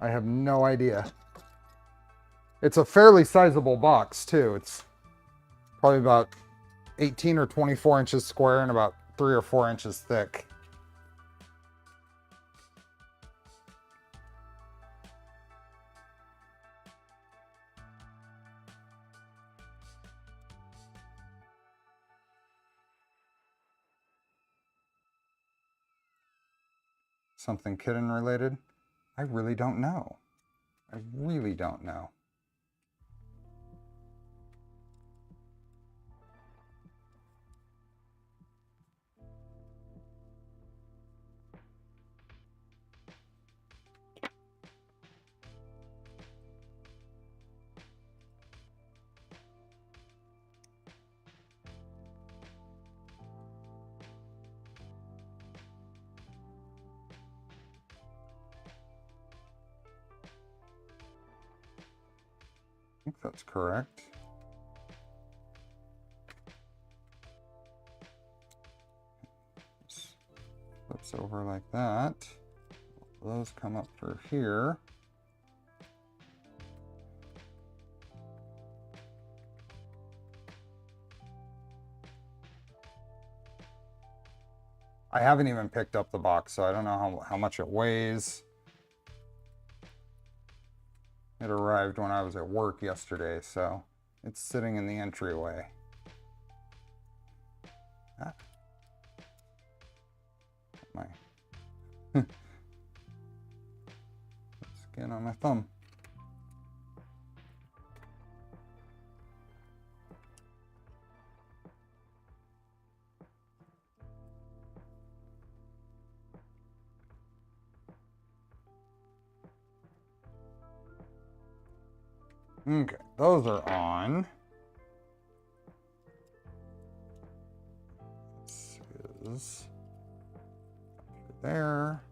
I have no idea. It's a fairly sizable box too. It's probably about 18 or 24 inches square and about 3 or 4 inches thick. Something kitten related? I really don't know. I really don't know. I think that's correct. Flips over like that. Those come up through here. I haven't even picked up the box, so I don't know how much it weighs. It arrived when I was at work yesterday, so it's sitting in the entryway. Ah. My skin on my thumb. Okay, those are on. This is there.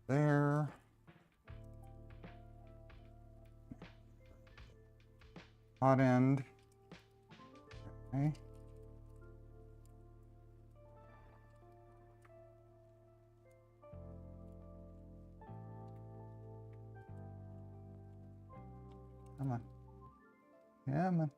There. Hot end. Okay. Come on. Yeah, man.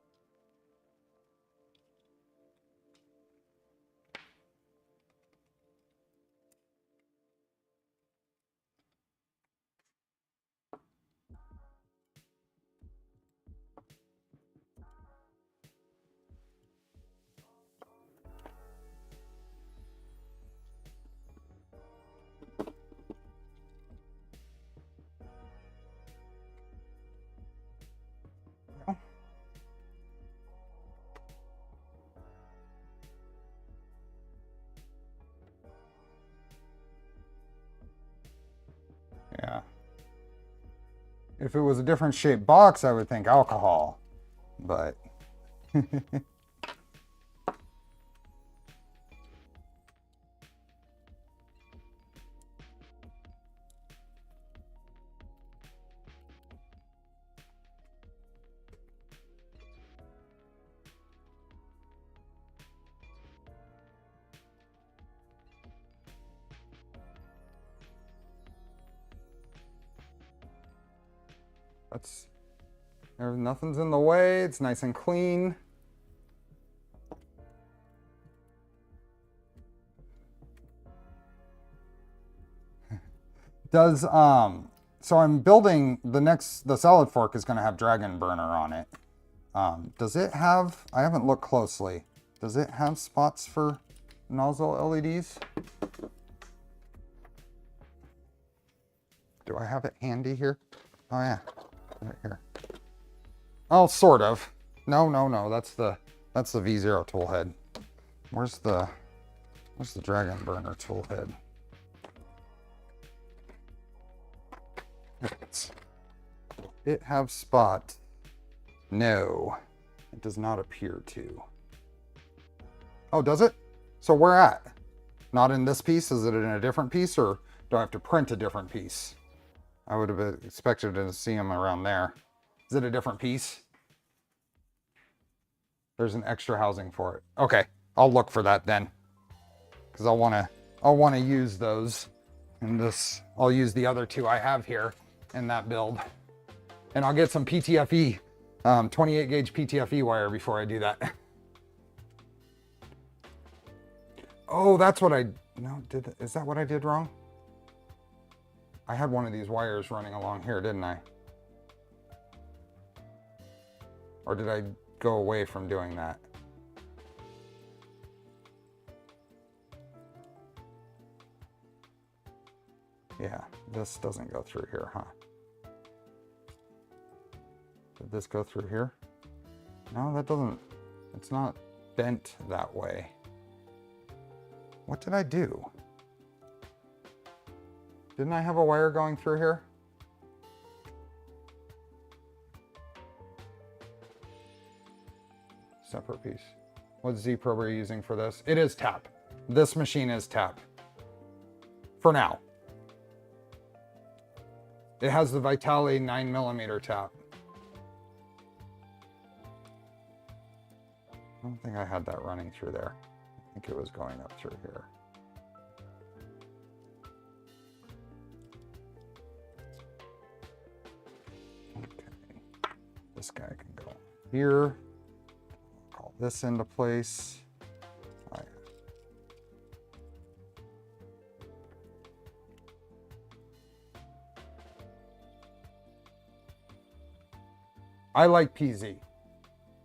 Yeah. If it was a different shaped box, I would think alcohol, but nothing's in the way. It's nice and clean. Does, so I'm building the salad fork is going to have dragon burner on it. Does it have, I haven't looked closely, does it have spots for nozzle LEDs? Do I have it handy here? Oh yeah, right here. Oh, sort of. No, that's the V0 tool head. Where's the dragon burner tool head? It have spot? No, it does not appear to. Oh, does it? So where at? Not in this piece? Is it in a different piece, or do I have to print a different piece? I would have expected to see them around there. Is it a different piece? There's an extra housing for it. Okay, I'll look for that then, because I'll want to use those in this. I'll use the other two I have here in that build, and I'll get some PTFE, 28 gauge PTFE wire before I do that. Oh, that's what is that what I did wrong? I had one of these wires running along here, didn't I? Or did I go away from doing that? Yeah, this doesn't go through here, huh? Did this go through here? No, that doesn't, it's not bent that way. What did I do? Didn't I have a wire going through here? Separate piece. What Z probe are you using for this? It is tap. This machine is tap. For now. It has the Vitali 9mm tap. I don't think I had that running through there. I think it was going up through here. Okay. This guy can go here. Call this into place. Oh, yeah. I like PZ.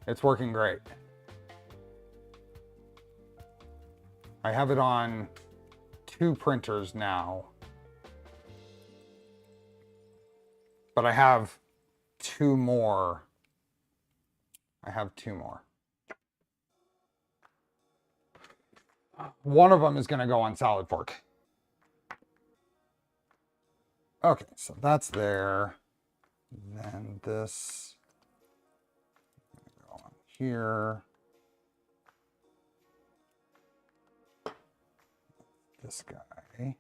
It's working great. I have it on 2 printers now, but I have 2 more. I have 2 more. One of them is going to go on salad fork. Okay, so that's there. Then this go on here. This guy.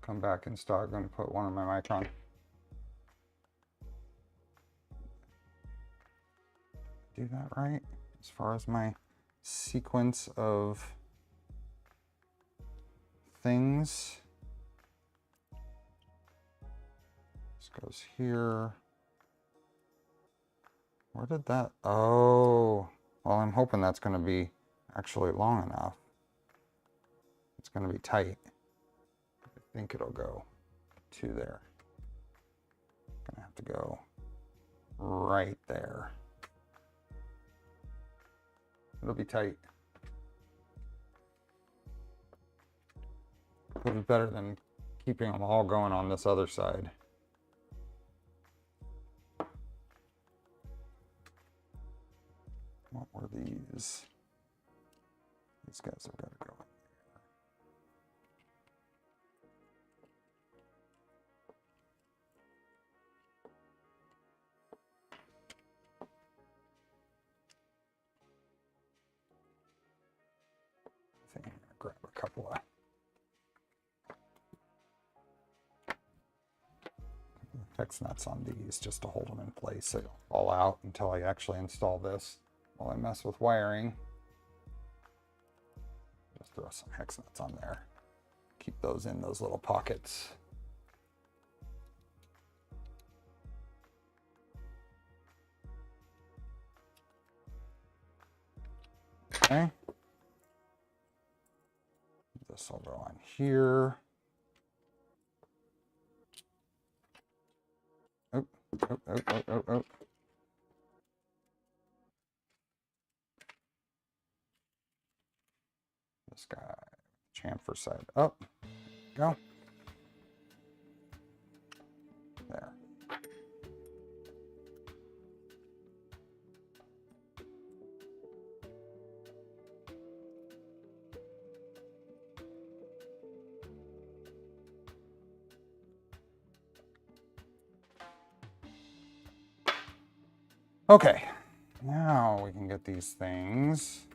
Come back and start. Going to put one of my mic on. Do that right as far as my sequence of things. This goes here. Where did that? Oh, well, I'm hoping that's going to be actually long enough. It's going to be tight. I think it'll go to there. Gonna have to go right there. It'll be tight. It'll be better than keeping them all going on this other side. What were these? These guys have got to go in there. I think I'm going to grab a couple of hex nuts on these just to hold them in place so they don't fall out until I actually install this. While I mess with wiring, just throw some hex nuts on there. Keep those in those little pockets. Okay. This will go on here. Oh, oh, oh, oh, oh, oh. This guy, chamfer side up. Go. There. Okay, now we can get these things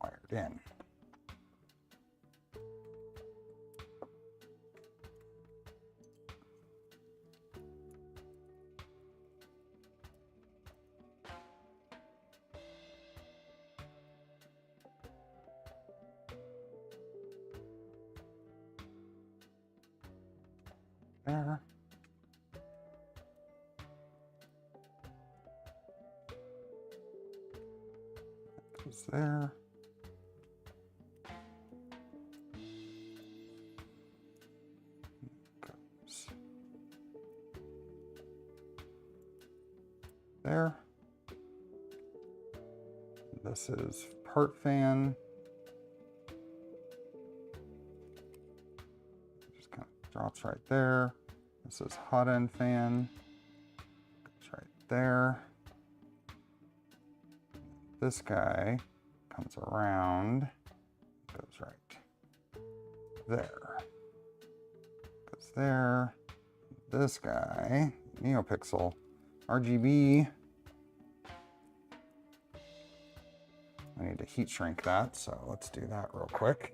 wired in. There. Goes there. Goes there. This is part fan. Just kind of drops right there. This is hot end fan. Goes right there. This guy comes around, goes right there. Goes there. This guy, NeoPixel, RGB. I need to heat shrink that, so let's do that real quick.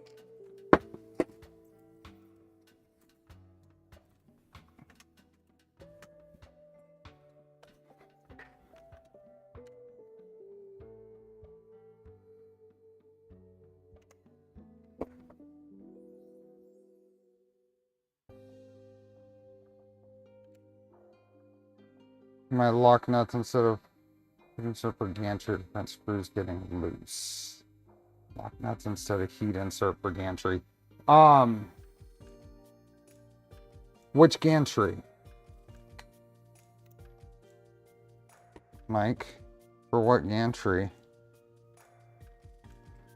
My lock nuts, instead of insert for gantry, that screw's getting loose. Lock nuts instead of heat insert for gantry. Which gantry? Mike, for what gantry?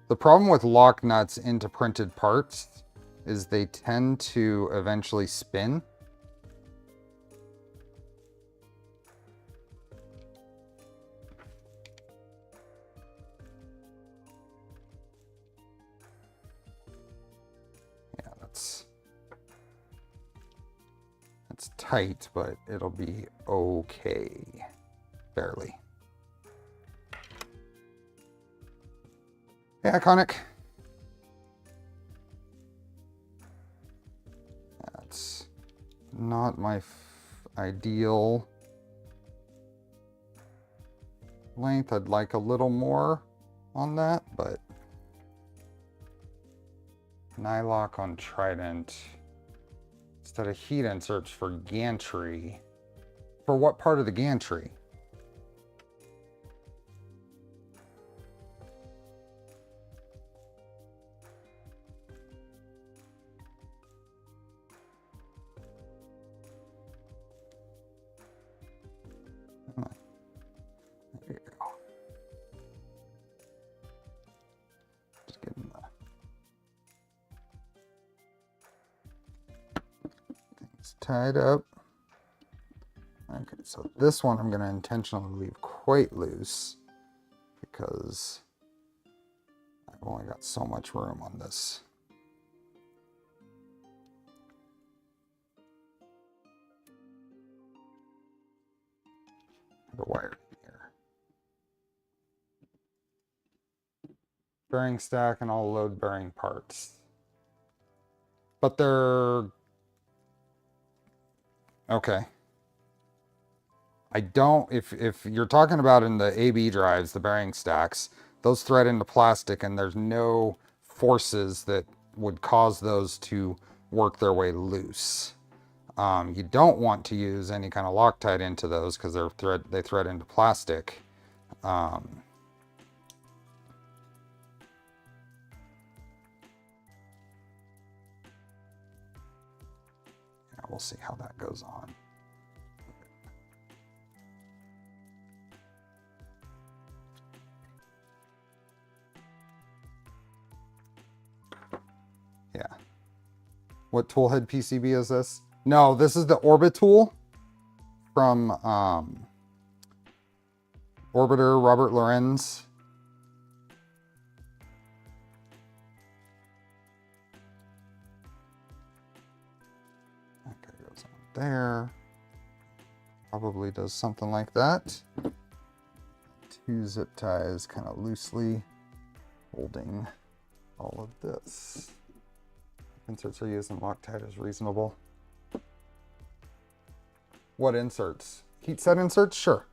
The problem with lock nuts into printed parts is they tend to eventually spin. Yeah, that's tight, but it'll be okay. Barely. Hey, Iconic. That's not my ideal length. I'd like a little more on that, but nylock on Trident instead of heat inserts for gantry. For what part of the gantry? There you go. Just getting the things tied up. Okay, so this one I'm going to intentionally leave quite loose because I've only got so much room on this. The wire here. Bearing stack and all load bearing parts. But they're okay. I don't, if you're talking about in the AB drives, the bearing stacks, those thread into plastic and there's no forces that would cause those to work their way loose. You don't want to use any kind of Loctite into those because they thread into plastic. we'll see how that goes on. Yeah. What toolhead PCB is this? No, this is the Orbit tool from Orbiter Robert Lorenz. Okay, goes on there. Probably does something like that. 2 zip ties kind of loosely holding all of this. Inserts are used and Loctite is reasonable. What inserts? Heat set inserts? Sure.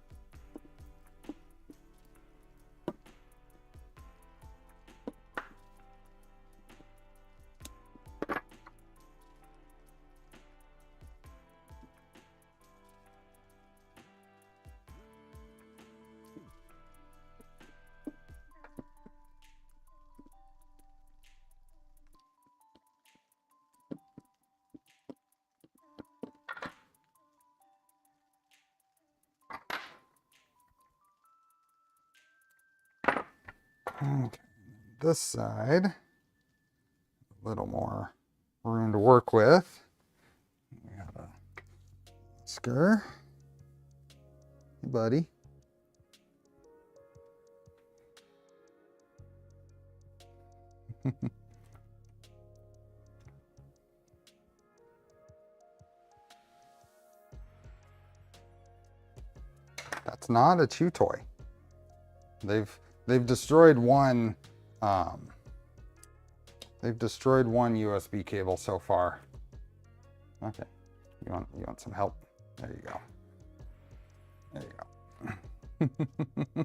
Okay, this side, a little more room to work with. We have a Oscar. Hey, buddy. That's not a chew toy. They've destroyed one. They've destroyed one USB cable so far. Okay, you want some help? There you go. There you go.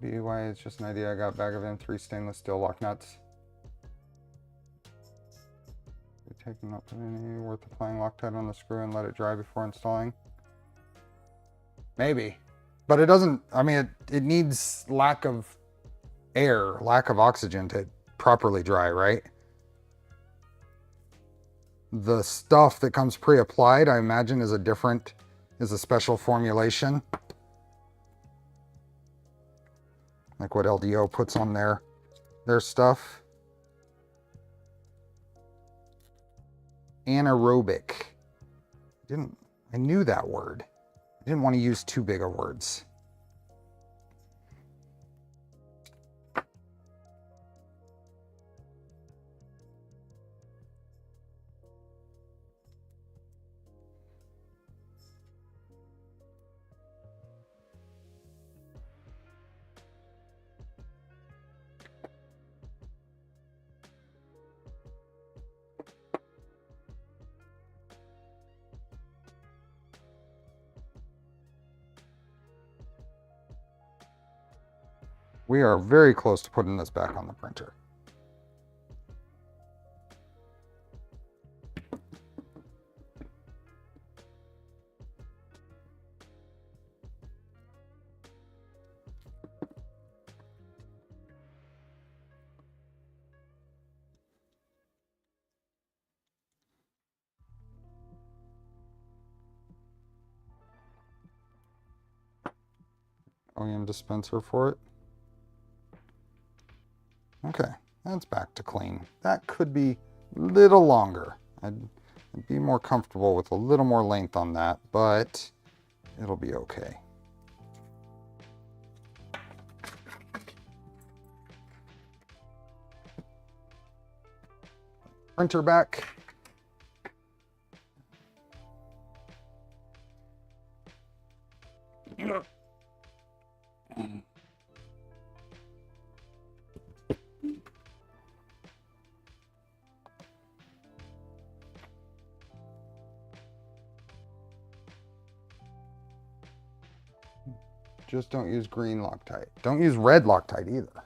Maybe why it's just an idea. I got a bag of M3 stainless steel lock nuts. Taking not any worth applying Loctite on the screw and let it dry before installing. Maybe, but it doesn't. I mean, it needs lack of air, lack of oxygen to properly dry, right? The stuff that comes pre-applied, I imagine, is a special formulation, like what LDO puts on their stuff. Anaerobic. I knew that word. I didn't want to use too big of words. We are very close to putting this back on the printer. OEM dispenser for it. Okay, that's back to clean. That could be a little longer. I'd be more comfortable with a little more length on that, but it'll be okay. Printer back. Just don't use green Loctite. Don't use red Loctite either.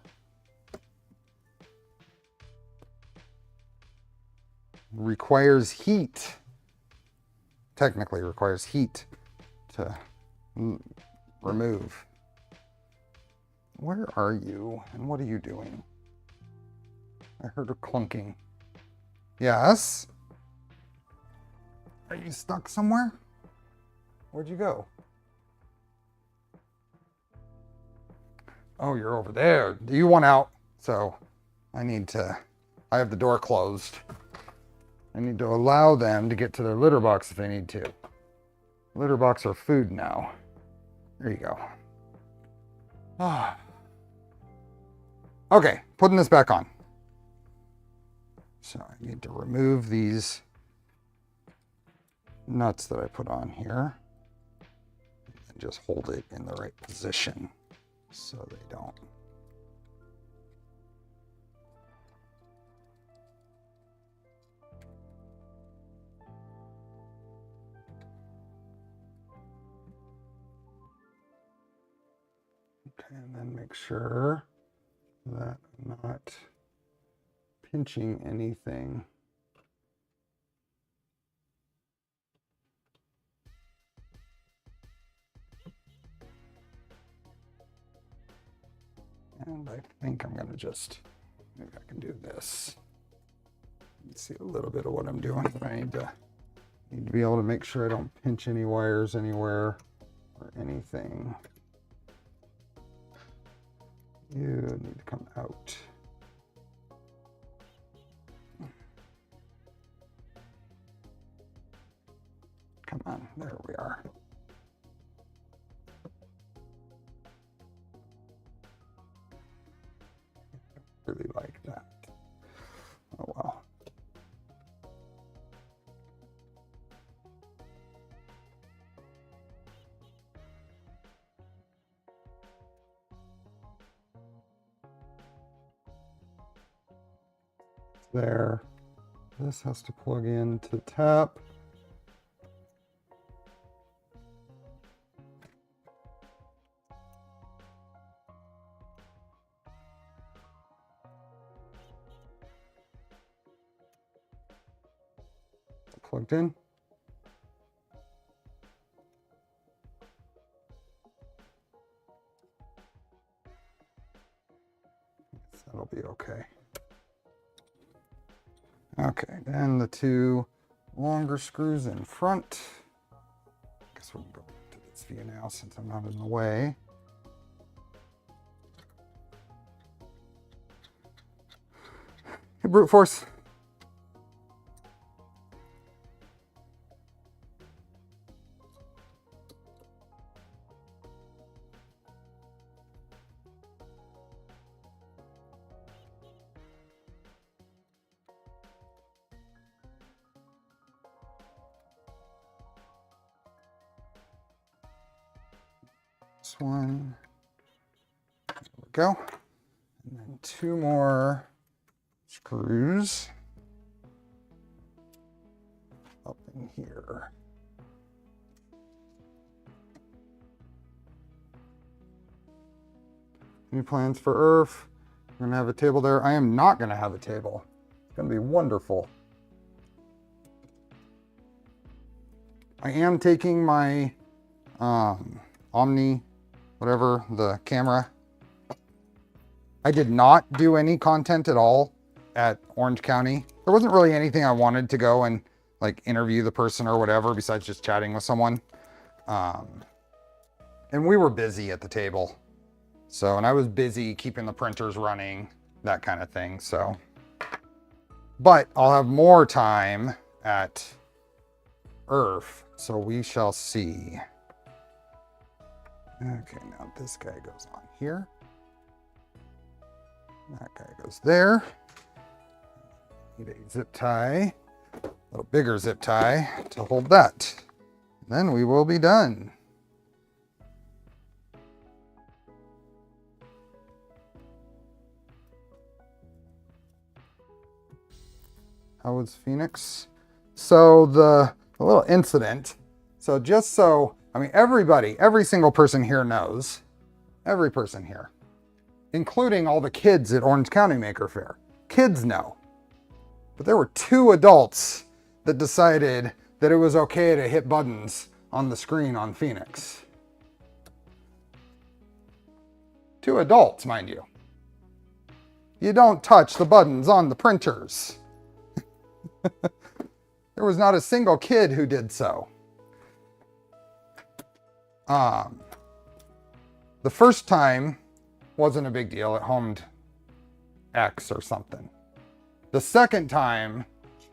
Requires heat. Technically requires heat to remove. Where are you and what are you doing? I heard a clunking. Yes? Are you stuck somewhere? Where'd you go? Oh, you're over there. You want out. So I have the door closed. I need to allow them to get to their litter box if they need to. Litter box or food now. There you go. Ah. Okay, putting this back on. So I need to remove these nuts that I put on here and just hold it in the right position so they don't. Okay, and then make sure that I'm not pinching anything. And I think I'm going to just, maybe I can do this. You can see a little bit of what I'm doing. I need to be able to make sure I don't pinch any wires anywhere or anything. You need to come out. Come on, there we are. Really like that. Oh well. There. This has to plug into the tap. Plugged in. That'll be okay. Okay, then the two longer screws in front. I guess we can go to this view now since I'm not in the way. Hey, brute force. This one, there we go. And then two more screws up in here. Any plans for Earth? I'm gonna have a table there. I am not gonna have a table. It's gonna be wonderful. I am taking my Omni, whatever, the camera. I did not do any content at all at Orange County. There wasn't really anything I wanted to go and like interview the person or whatever besides just chatting with someone. And we were busy at the table. So, and I was busy keeping the printers running, that kind of thing. So, but I'll have more time at Earth. So we shall see. Okay, now this guy goes on here. That guy goes there. Need a zip tie, a little bigger zip tie to hold that. Then we will be done. How was Phoenix? So the little incident. So just so, I mean, every single person here knows, every person here, including all the kids at Orange County Maker Faire. Kids know. But there were two adults that decided that it was okay to hit buttons on the screen on Phoenix. Two adults, mind you. You don't touch the buttons on the printers. There was not a single kid who did so. The first time wasn't a big deal. It homed X or something. The second time,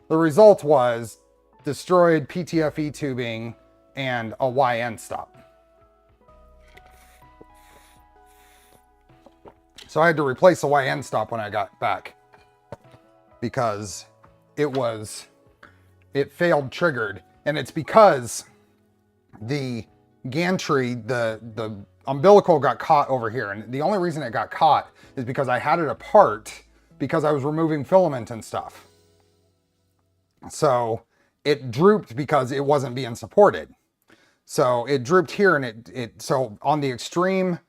the result was destroyed PTFE tubing and a YN stop. So I had to replace the YN stop when I got back because it failed triggered. And it's because the gantry, the umbilical got caught over here. And the only reason it got caught is because I had it apart because I was removing filament and stuff. So it drooped because it wasn't being supported. So it drooped here, and so on the extreme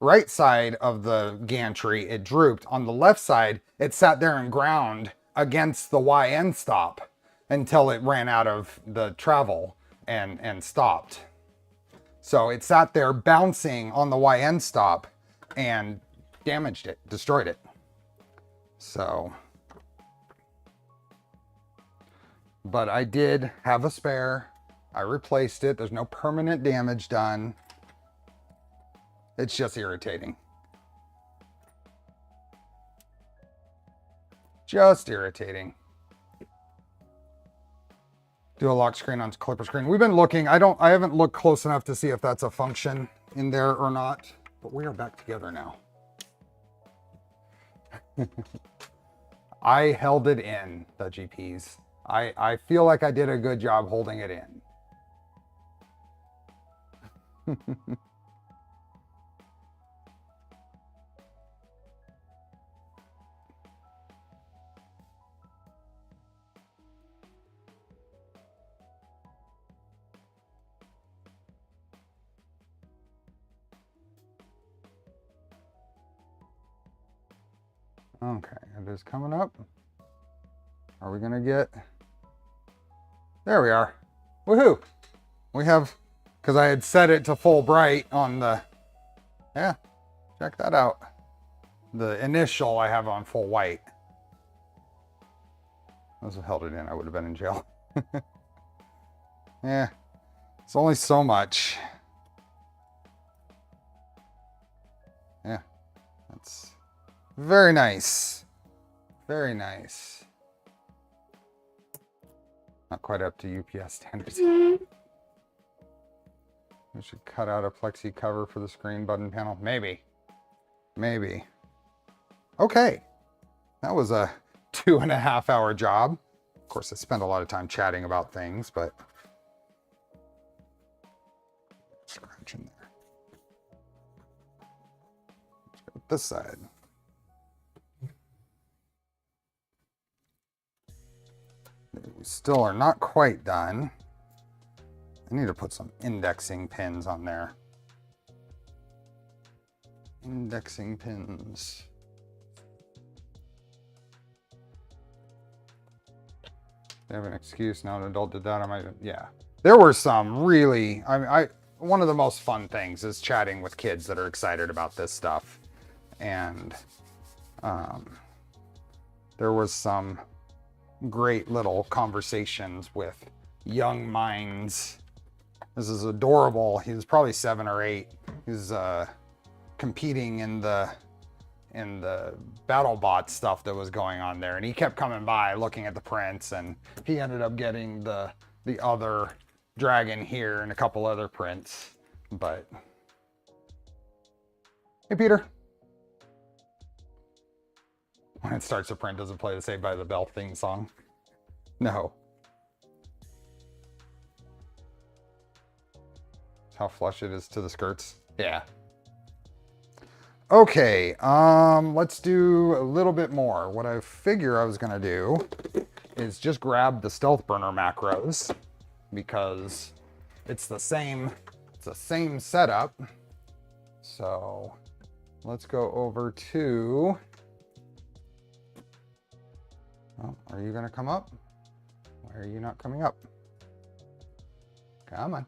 right side of the gantry, it drooped. On the left side, it sat there and ground against the YN stop until it ran out of the travel and stopped. So it sat there bouncing on the YN stop and damaged it, destroyed it. So, but I did have a spare. I replaced it. There's no permanent damage done. It's just irritating. Just irritating. Do a lock screen on clipper screen. We've been looking. I haven't looked close enough to see if that's a function in there or not, but we are back together now. I held it in, the GPs. I feel like I did a good job holding it in. Okay, it is coming up. Are we gonna get... There we are. Woohoo! We have, because I had set it to full bright on the... Yeah, check that out. The initial I have on full white. I was held it in, I would have been in jail. Yeah, it's only so much. Yeah, that's very nice. Very nice. Not quite up to UPS standards. We should cut out a plexi cover for the screen button panel. Maybe. Maybe. Okay. That was a 2.5 hour job. Of course, I spent a lot of time chatting about things, but... Scratch in there. Let's go with this side. We still are not quite done. I need to put some indexing pins on there. Indexing pins. They have an excuse now. An adult did that. I might, yeah. There were some really, one of the most fun things is chatting with kids that are excited about this stuff. And there was some great little conversations with young minds. This is adorable. He was probably 7 or 8. He's competing in the BattleBot stuff that was going on there, and he kept coming by looking at the prints, and he ended up getting the other dragon here and a couple other prints. But hey, Peter. When it starts to print, does it play the Saved by the Bell theme song? No. How flush it is to the skirts. Yeah. Okay, let's do a little bit more. What I figure I was gonna do is just grab the Stealth Burner macros because it's the same setup. So let's go over to... Oh, are you gonna come up? Why are you not coming up? Come on.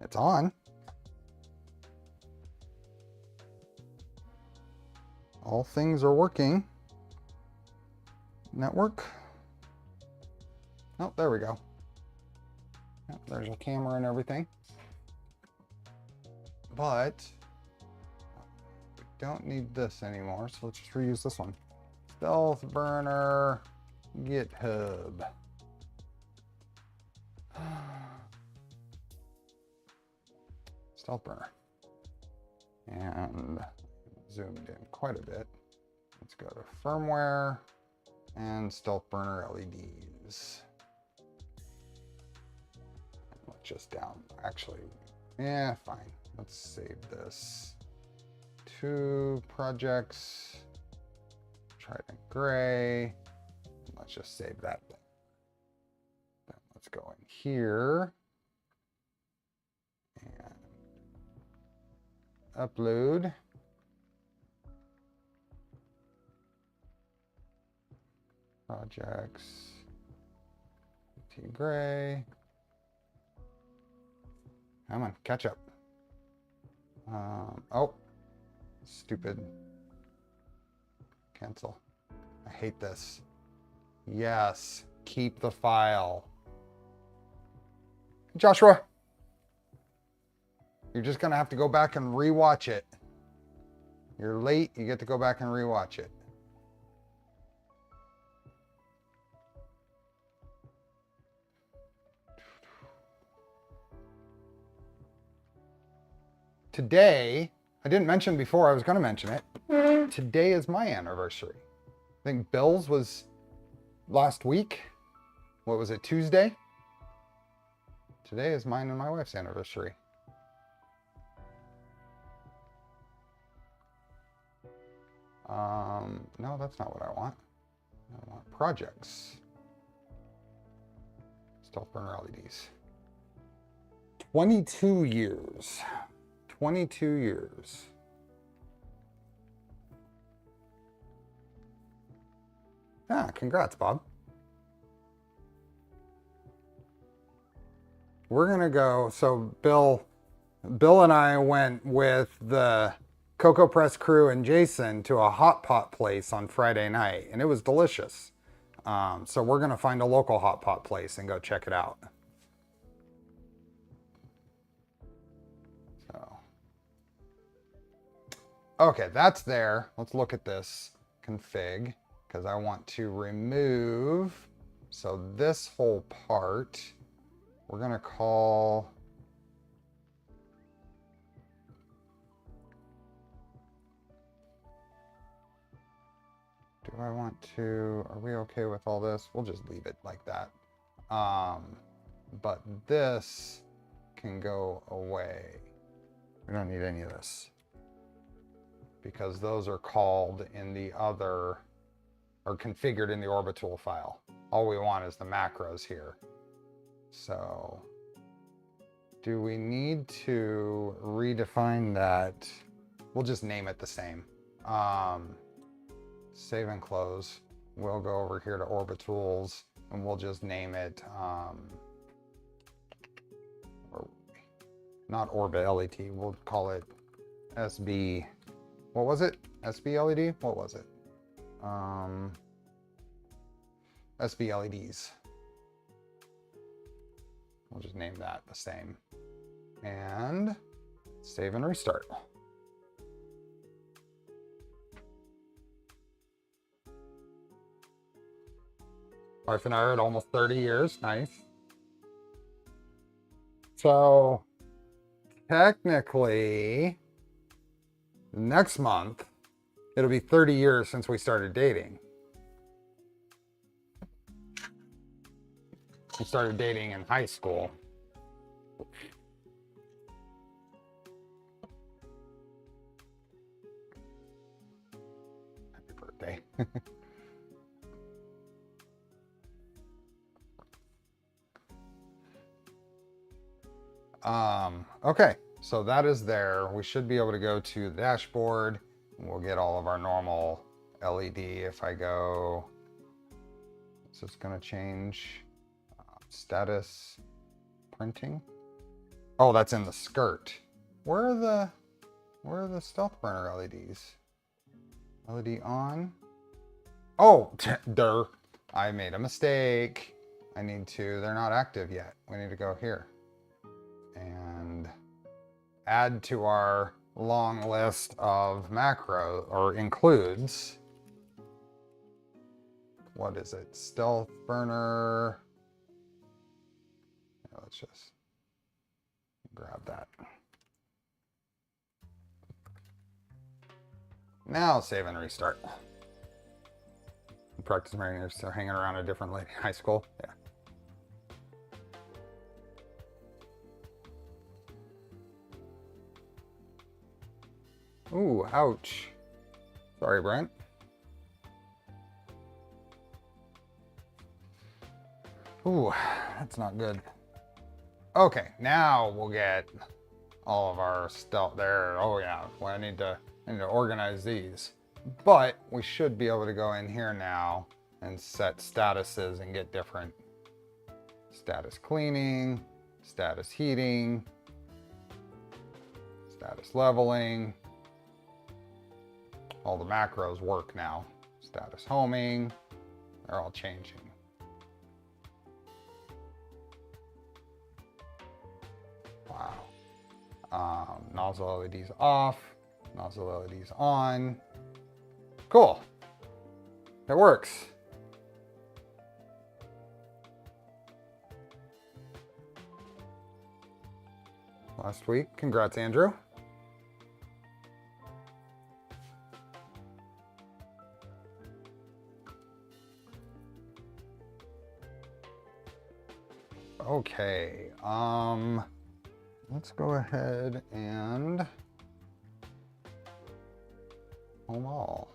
It's on. All things are working. Network. Oh, there we go. Yep, there's a camera and everything. But we don't need this anymore, so let's just reuse this one. Stealth burner, GitHub. Stealth burner. And zoomed in quite a bit. Let's go to firmware and stealth burner LEDs. Let's just down, actually, yeah, fine. Let's save this. 2 projects, Trident gray. Let's just save that thing. Then let's go in here and upload. Projects, T gray. Come on, catch up. Oh, stupid. Cancel. I hate this. Yes, keep the file. Joshua, you're just gonna have to go back and rewatch it. You're late, you get to go back and rewatch it. Today, I didn't mention before, I was going to mention it. Today is my anniversary. I think Bill's was last week. What was it, Tuesday? Today is mine and my wife's anniversary. No, that's not what I want. I want projects. Stealth burner LEDs. 22 years. 22 years. Ah, congrats, Bob. We're gonna go, so Bill and I went with the Cocoa Press crew and Jason to a hot pot place on Friday night, and it was delicious. So we're gonna find a local hot pot place and go check it out. Okay, that's there. Let's look at this config because I want to remove. So this whole part, we're going to call. Do I want to, are we okay with all this? We'll just leave it like that. But this can go away. We don't need any of this, because those are called in the other, or configured in the Orbitool file. All we want is the macros here. So do we need to redefine that? We'll just name it the same. Save and close. We'll go over here to Orbitools and we'll just name it, not Orbit LED, we'll call it SB. What was it? SB LED? What was it? SB LEDs. We'll just name that the same. And save and restart. Wife and I are at almost 30 years. Nice. So technically, next month, it'll be 30 years since we started dating. We started dating in high school. Happy birthday. Okay, so that is there. We should be able to go to the dashboard. We'll get all of our normal LED. If I go, is this going to change? Status printing. Oh, that's in the skirt. Where are the stealth burner LEDs? LED on. Oh, duh. I made a mistake. they're not active yet. We need to go here and add to our long list of macro, or includes, what is it? Stealth burner. Yeah, let's just grab that. Now save and restart. Practice mariners are hanging around a different lady high school. Yeah. Ooh, ouch. Sorry, Brent. Ooh, that's not good. Okay, now we'll get all of our stuff there. Oh yeah, well, I need to organize these. But we should be able to go in here now and set statuses and get different status cleaning, status heating, status leveling. All the macros work now. Status homing, they're all changing. Wow. Nozzle LEDs off, nozzle LEDs on. Cool. It works. Last week. Congrats, Andrew. Okay. Let's go ahead and home all.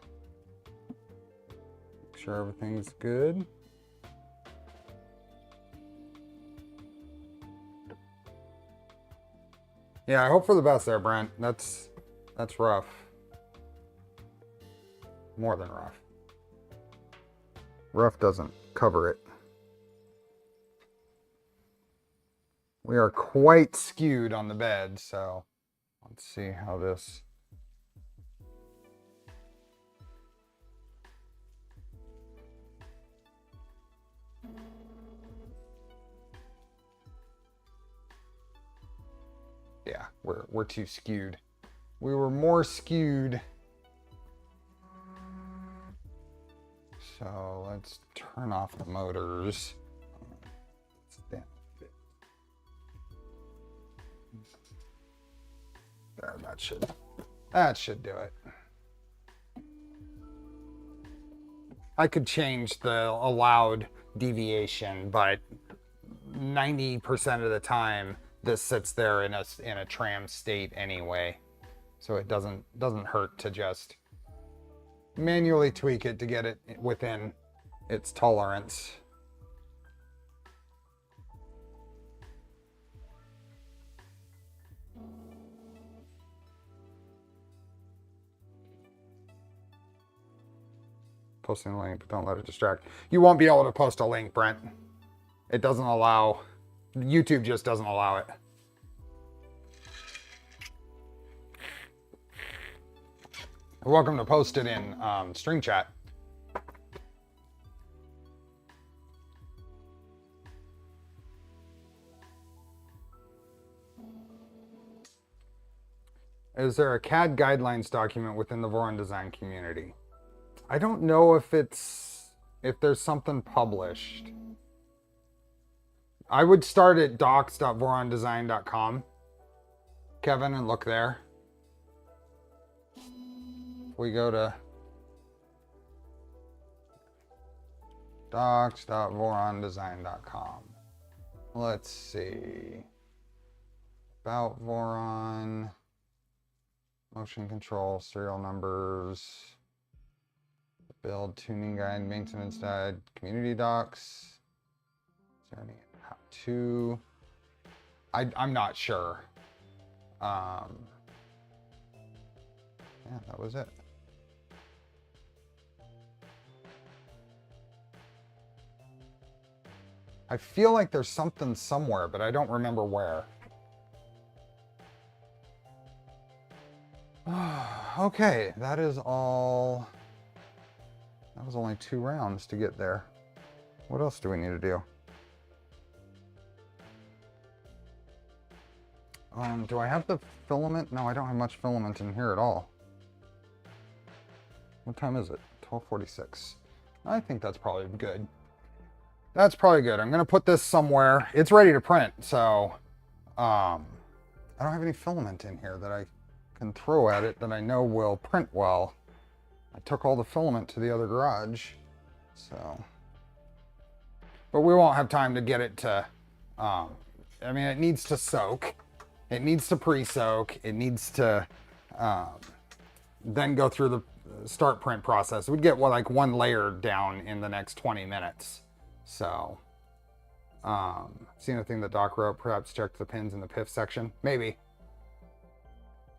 Make sure everything's good. Yeah, I hope for the best there, Brent. That's rough. More than rough. Rough doesn't cover it. We are quite skewed on the bed, so let's see how this... Yeah, we're too skewed. We were more skewed. So let's turn off the motors. There, that should do it. I could change the allowed deviation, but 90% of the time this sits there in a tram state anyway. So it doesn't hurt to just manually tweak it to get it within its tolerance. Posting a link, but don't let it distract. You won't be able to post a link, Brent. It doesn't allow, YouTube just doesn't allow it. You're welcome to post it in stream chat. Is there a CAD guidelines document within the Voron design community? I don't know if there's something published. I would start at docs.vorondesign.com, Kevin, and look there. We go to docs.vorondesign.com. Let's see. About Voron, motion control, serial numbers, build, tuning guide, maintenance guide, community docs. Is there any how-to? I'm not sure. Yeah, that was it. I feel like there's something somewhere, but I don't remember where. Okay, that is all. That was only 2 rounds to get there. What else do we need to do? Do I have the filament? No, I don't have much filament in here at all. What time is it? 12:46. I think that's probably good. That's probably good. I'm gonna put this somewhere. It's ready to print, so I don't have any filament in here that I can throw at it that I know will print well. I took all the filament to the other garage, so. But we won't have time to get it to, I mean, it needs to soak. It needs to pre-soak. It needs to then go through the start print process. We'd get like one layer down in the next 20 minutes. So, see anything the doc wrote? Perhaps check the pins in the PIF section? Maybe.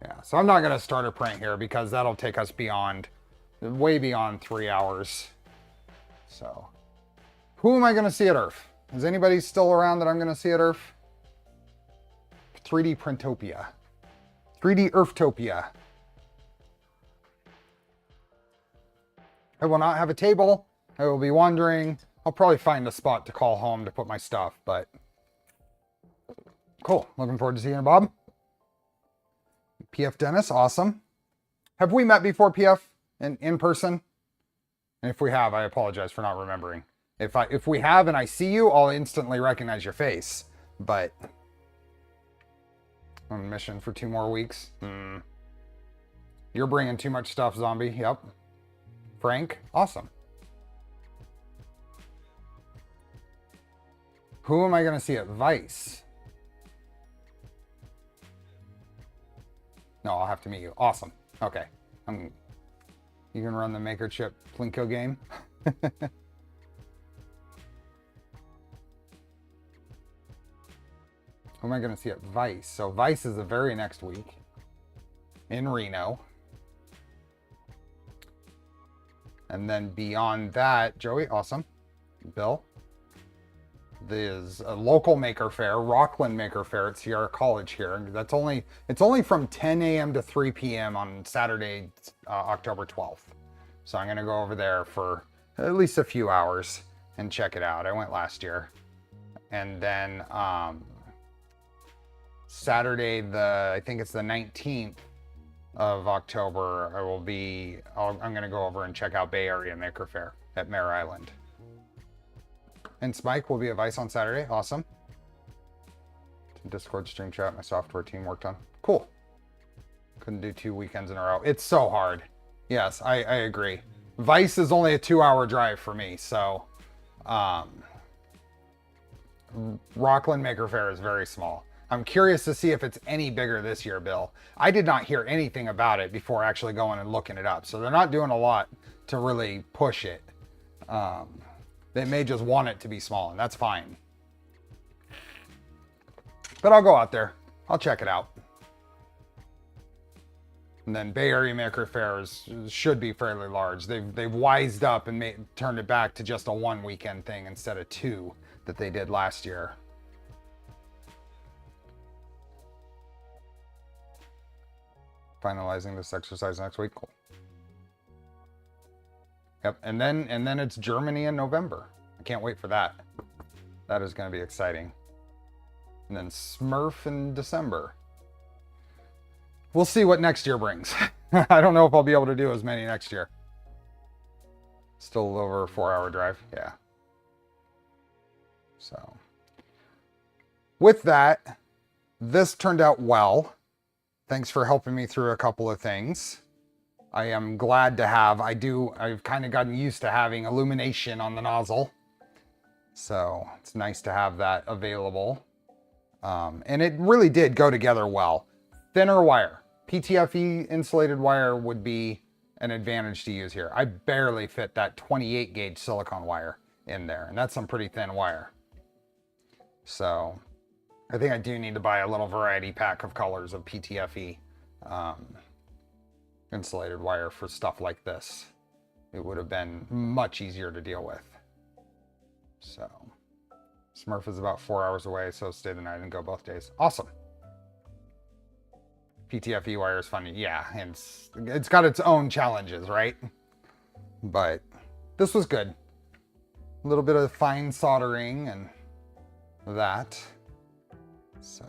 Yeah, so I'm not going to start a print here because that'll take us way beyond 3 hours. So, who am I going to see at IRF? Is anybody still around that I'm going to see at IRF? 3D Printopia. 3D IRFtopia. I will not have a table. I will be wandering. I'll probably find a spot to call home to put my stuff, but cool. Looking forward to seeing you, Bob. PF Dennis, awesome. Have we met before, PF, in person? And if we have, I apologize for not remembering. If we have and I see you, I'll instantly recognize your face. But on a mission for 2 more weeks. You're bringing too much stuff, zombie. Yep. Frank, awesome. Who am I going to see at Vice? No, I'll have to meet you. Awesome. Okay. You can run the Maker Chip Plinko game. Who am I going to see at Vice? So Vice is the very next week in Reno. And then beyond that, Joey, awesome. Bill. There's a local Maker Faire, Rockland Maker Faire at Sierra College here. It's only from 10 a.m. to 3 p.m. on Saturday, October 12th. So I'm going to go over there for at least a few hours and check it out. I went last year. And then Saturday, I think it's the 19th of October, I'm going to go over and check out Bay Area Maker Faire at Mare Island. And Spike will be at Vice on Saturday. Awesome. Discord stream chat my software team worked on. Cool. Couldn't do 2 weekends in a row. It's so hard. Yes, I agree. Vice is only a 2-hour drive for me, so Rockland Maker Faire is very small. I'm curious to see if it's any bigger this year, Bill. I did not hear anything about it before actually going and looking it up, so they're not doing a lot to really push it. They may just want it to be small, and that's fine. But I'll go out there. I'll check it out. And then Bay Area Maker Fairs should be fairly large. They've wised up and turned it back to just a 1 weekend thing instead of 2 that they did last year. Finalizing this exercise next week. Cool. Yep, and then it's Germany in November. I can't wait for that. That is going to be exciting. And then Smurf in December. We'll see what next year brings. I don't know if I'll be able to do as many next year. Still over a 4-hour drive. Yeah. So, with that, this turned out well. Thanks for helping me through a couple of things. I am glad to have, I've kind of gotten used to having illumination on the nozzle. So it's nice to have that available. And it really did go together well. Thinner wire. PTFE insulated wire would be an advantage to use here. I barely fit that 28 gauge silicone wire in there, and that's some pretty thin wire. So I think I do need to buy a little variety pack of colors of PTFE insulated wire for stuff like this. It would have been much easier to deal with. So Smurf is about 4 hours away, so stay the night and go both days. Awesome. PTFE wire is funny. Yeah, and it's got its own challenges, right? But this was good. A little bit of fine soldering and that. So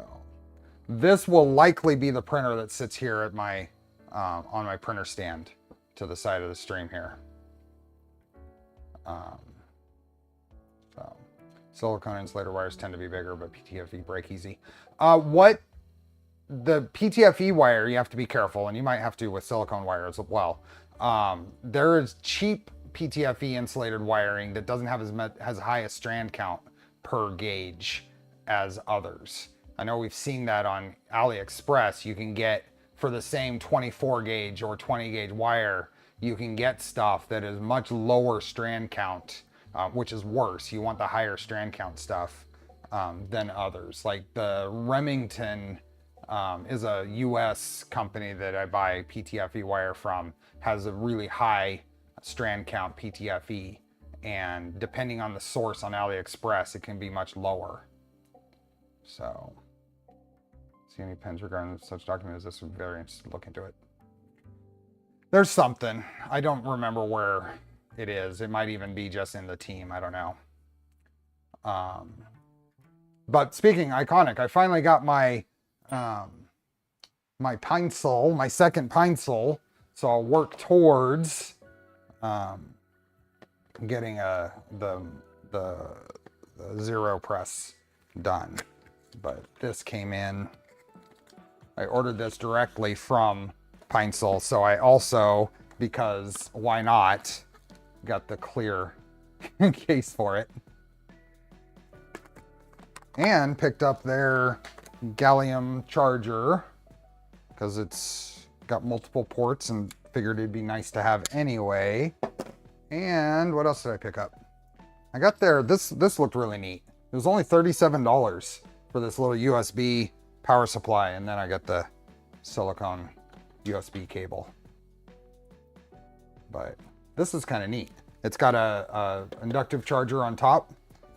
This will likely be the printer that sits here at my on my printer stand to the side of the stream here. So silicone insulator wires tend to be bigger, but PTFE break easy. What the PTFE wire, you have to be careful, and you might have to with silicone wires as well. There is cheap PTFE insulated wiring that doesn't have as high a strand count per gauge as others. I know we've seen that on AliExpress. You can get, for the same 24 gauge or 20 gauge wire, you can get stuff that is much lower strand count, which is worse. You want the higher strand count stuff than others. Like the Remington is a US company that I buy PTFE wire from, has a really high strand count PTFE, and depending on the source on AliExpress, it can be much lower. So, see any pens regarding such document as this? Would be very interested to look into it. There's something. I don't remember where it is. It might even be just in the team. I don't know. But speaking iconic, I finally got my my pencil, my second pencil. So I'll work towards getting the zero press done. But this came in. I ordered this directly from Pencil, so I also, because why not, got the clear case for it. And picked up their gallium charger, because it's got multiple ports and figured it'd be nice to have anyway. And what else did I pick up? I got there, this looked really neat. It was only $37 for this little USB power supply, and then I got the silicone USB cable. But this is kind of neat. It's got a inductive charger on top.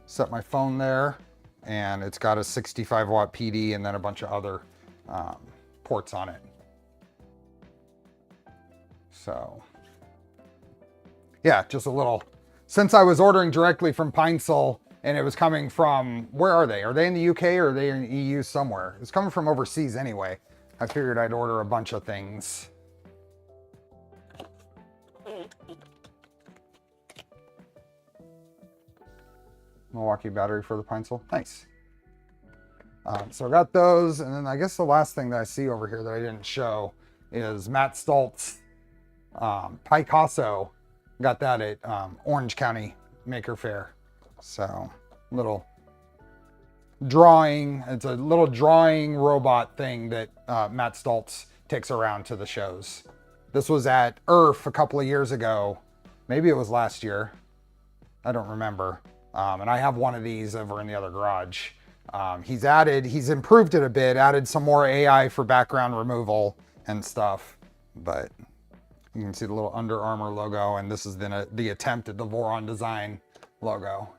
Set my phone there, and it's got a 65 watt PD and then a bunch of other ports on it. So yeah, just a little, since I was ordering directly from Pencil and it was coming from, where are they? Are they in the UK or are they in the EU somewhere? It's coming from overseas anyway. I figured I'd order a bunch of things. Milwaukee battery for the Pencil. Nice. So I got those, and then I guess the last thing that I see over here that I didn't show is Matt Stoltz Picasso. Got that at Orange County Maker Faire. So little drawing. It's a little drawing robot thing that Matt Stoltz takes around to the shows. This was at ERF a couple of years ago. Maybe it was last year. I don't remember. And I have one of these over in the other garage. He's improved it a bit, added some more AI for background removal and stuff. But you can see the little Under Armour logo, and this is the attempt at the Voron Design logo.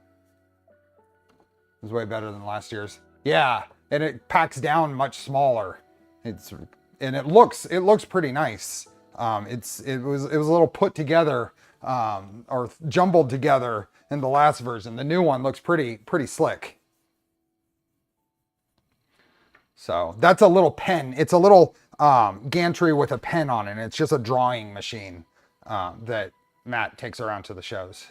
It was way better than last year's. Yeah, and it packs down much smaller. It looks pretty nice. It was a little put together or jumbled together in the last version. The new one looks pretty slick. So that's a little pen. It's a little gantry with a pen on it. And it's just a drawing machine that Matt takes around to the shows.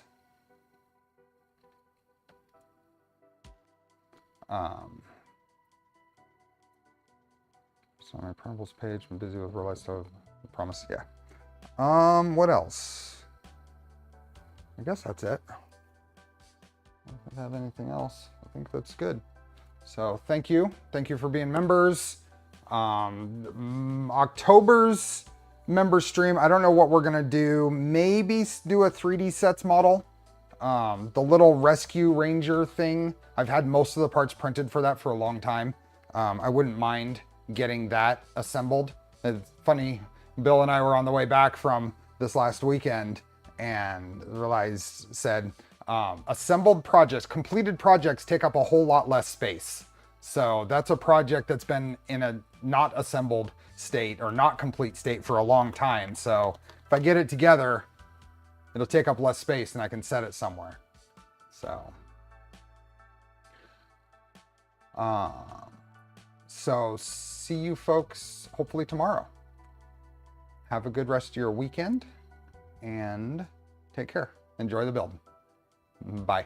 So my printables page, I'm busy with real life stuff. I promise, yeah. What else? I guess that's it. I don't have anything else. I think that's good. So thank you for being members. October's member stream, I don't know what we're gonna do. Maybe do a 3D sets model. The little Rescue Ranger thing, I've had most of the parts printed for that for a long time. I wouldn't mind getting that assembled. It's funny, Bill and I were on the way back from this last weekend and said, assembled projects, completed projects take up a whole lot less space. So that's a project that's been in a not assembled state or not complete state for a long time. So if I get it together, it'll take up less space and I can set it somewhere. So see you folks hopefully tomorrow. Have a good rest of your weekend and take care. Enjoy the build. Bye.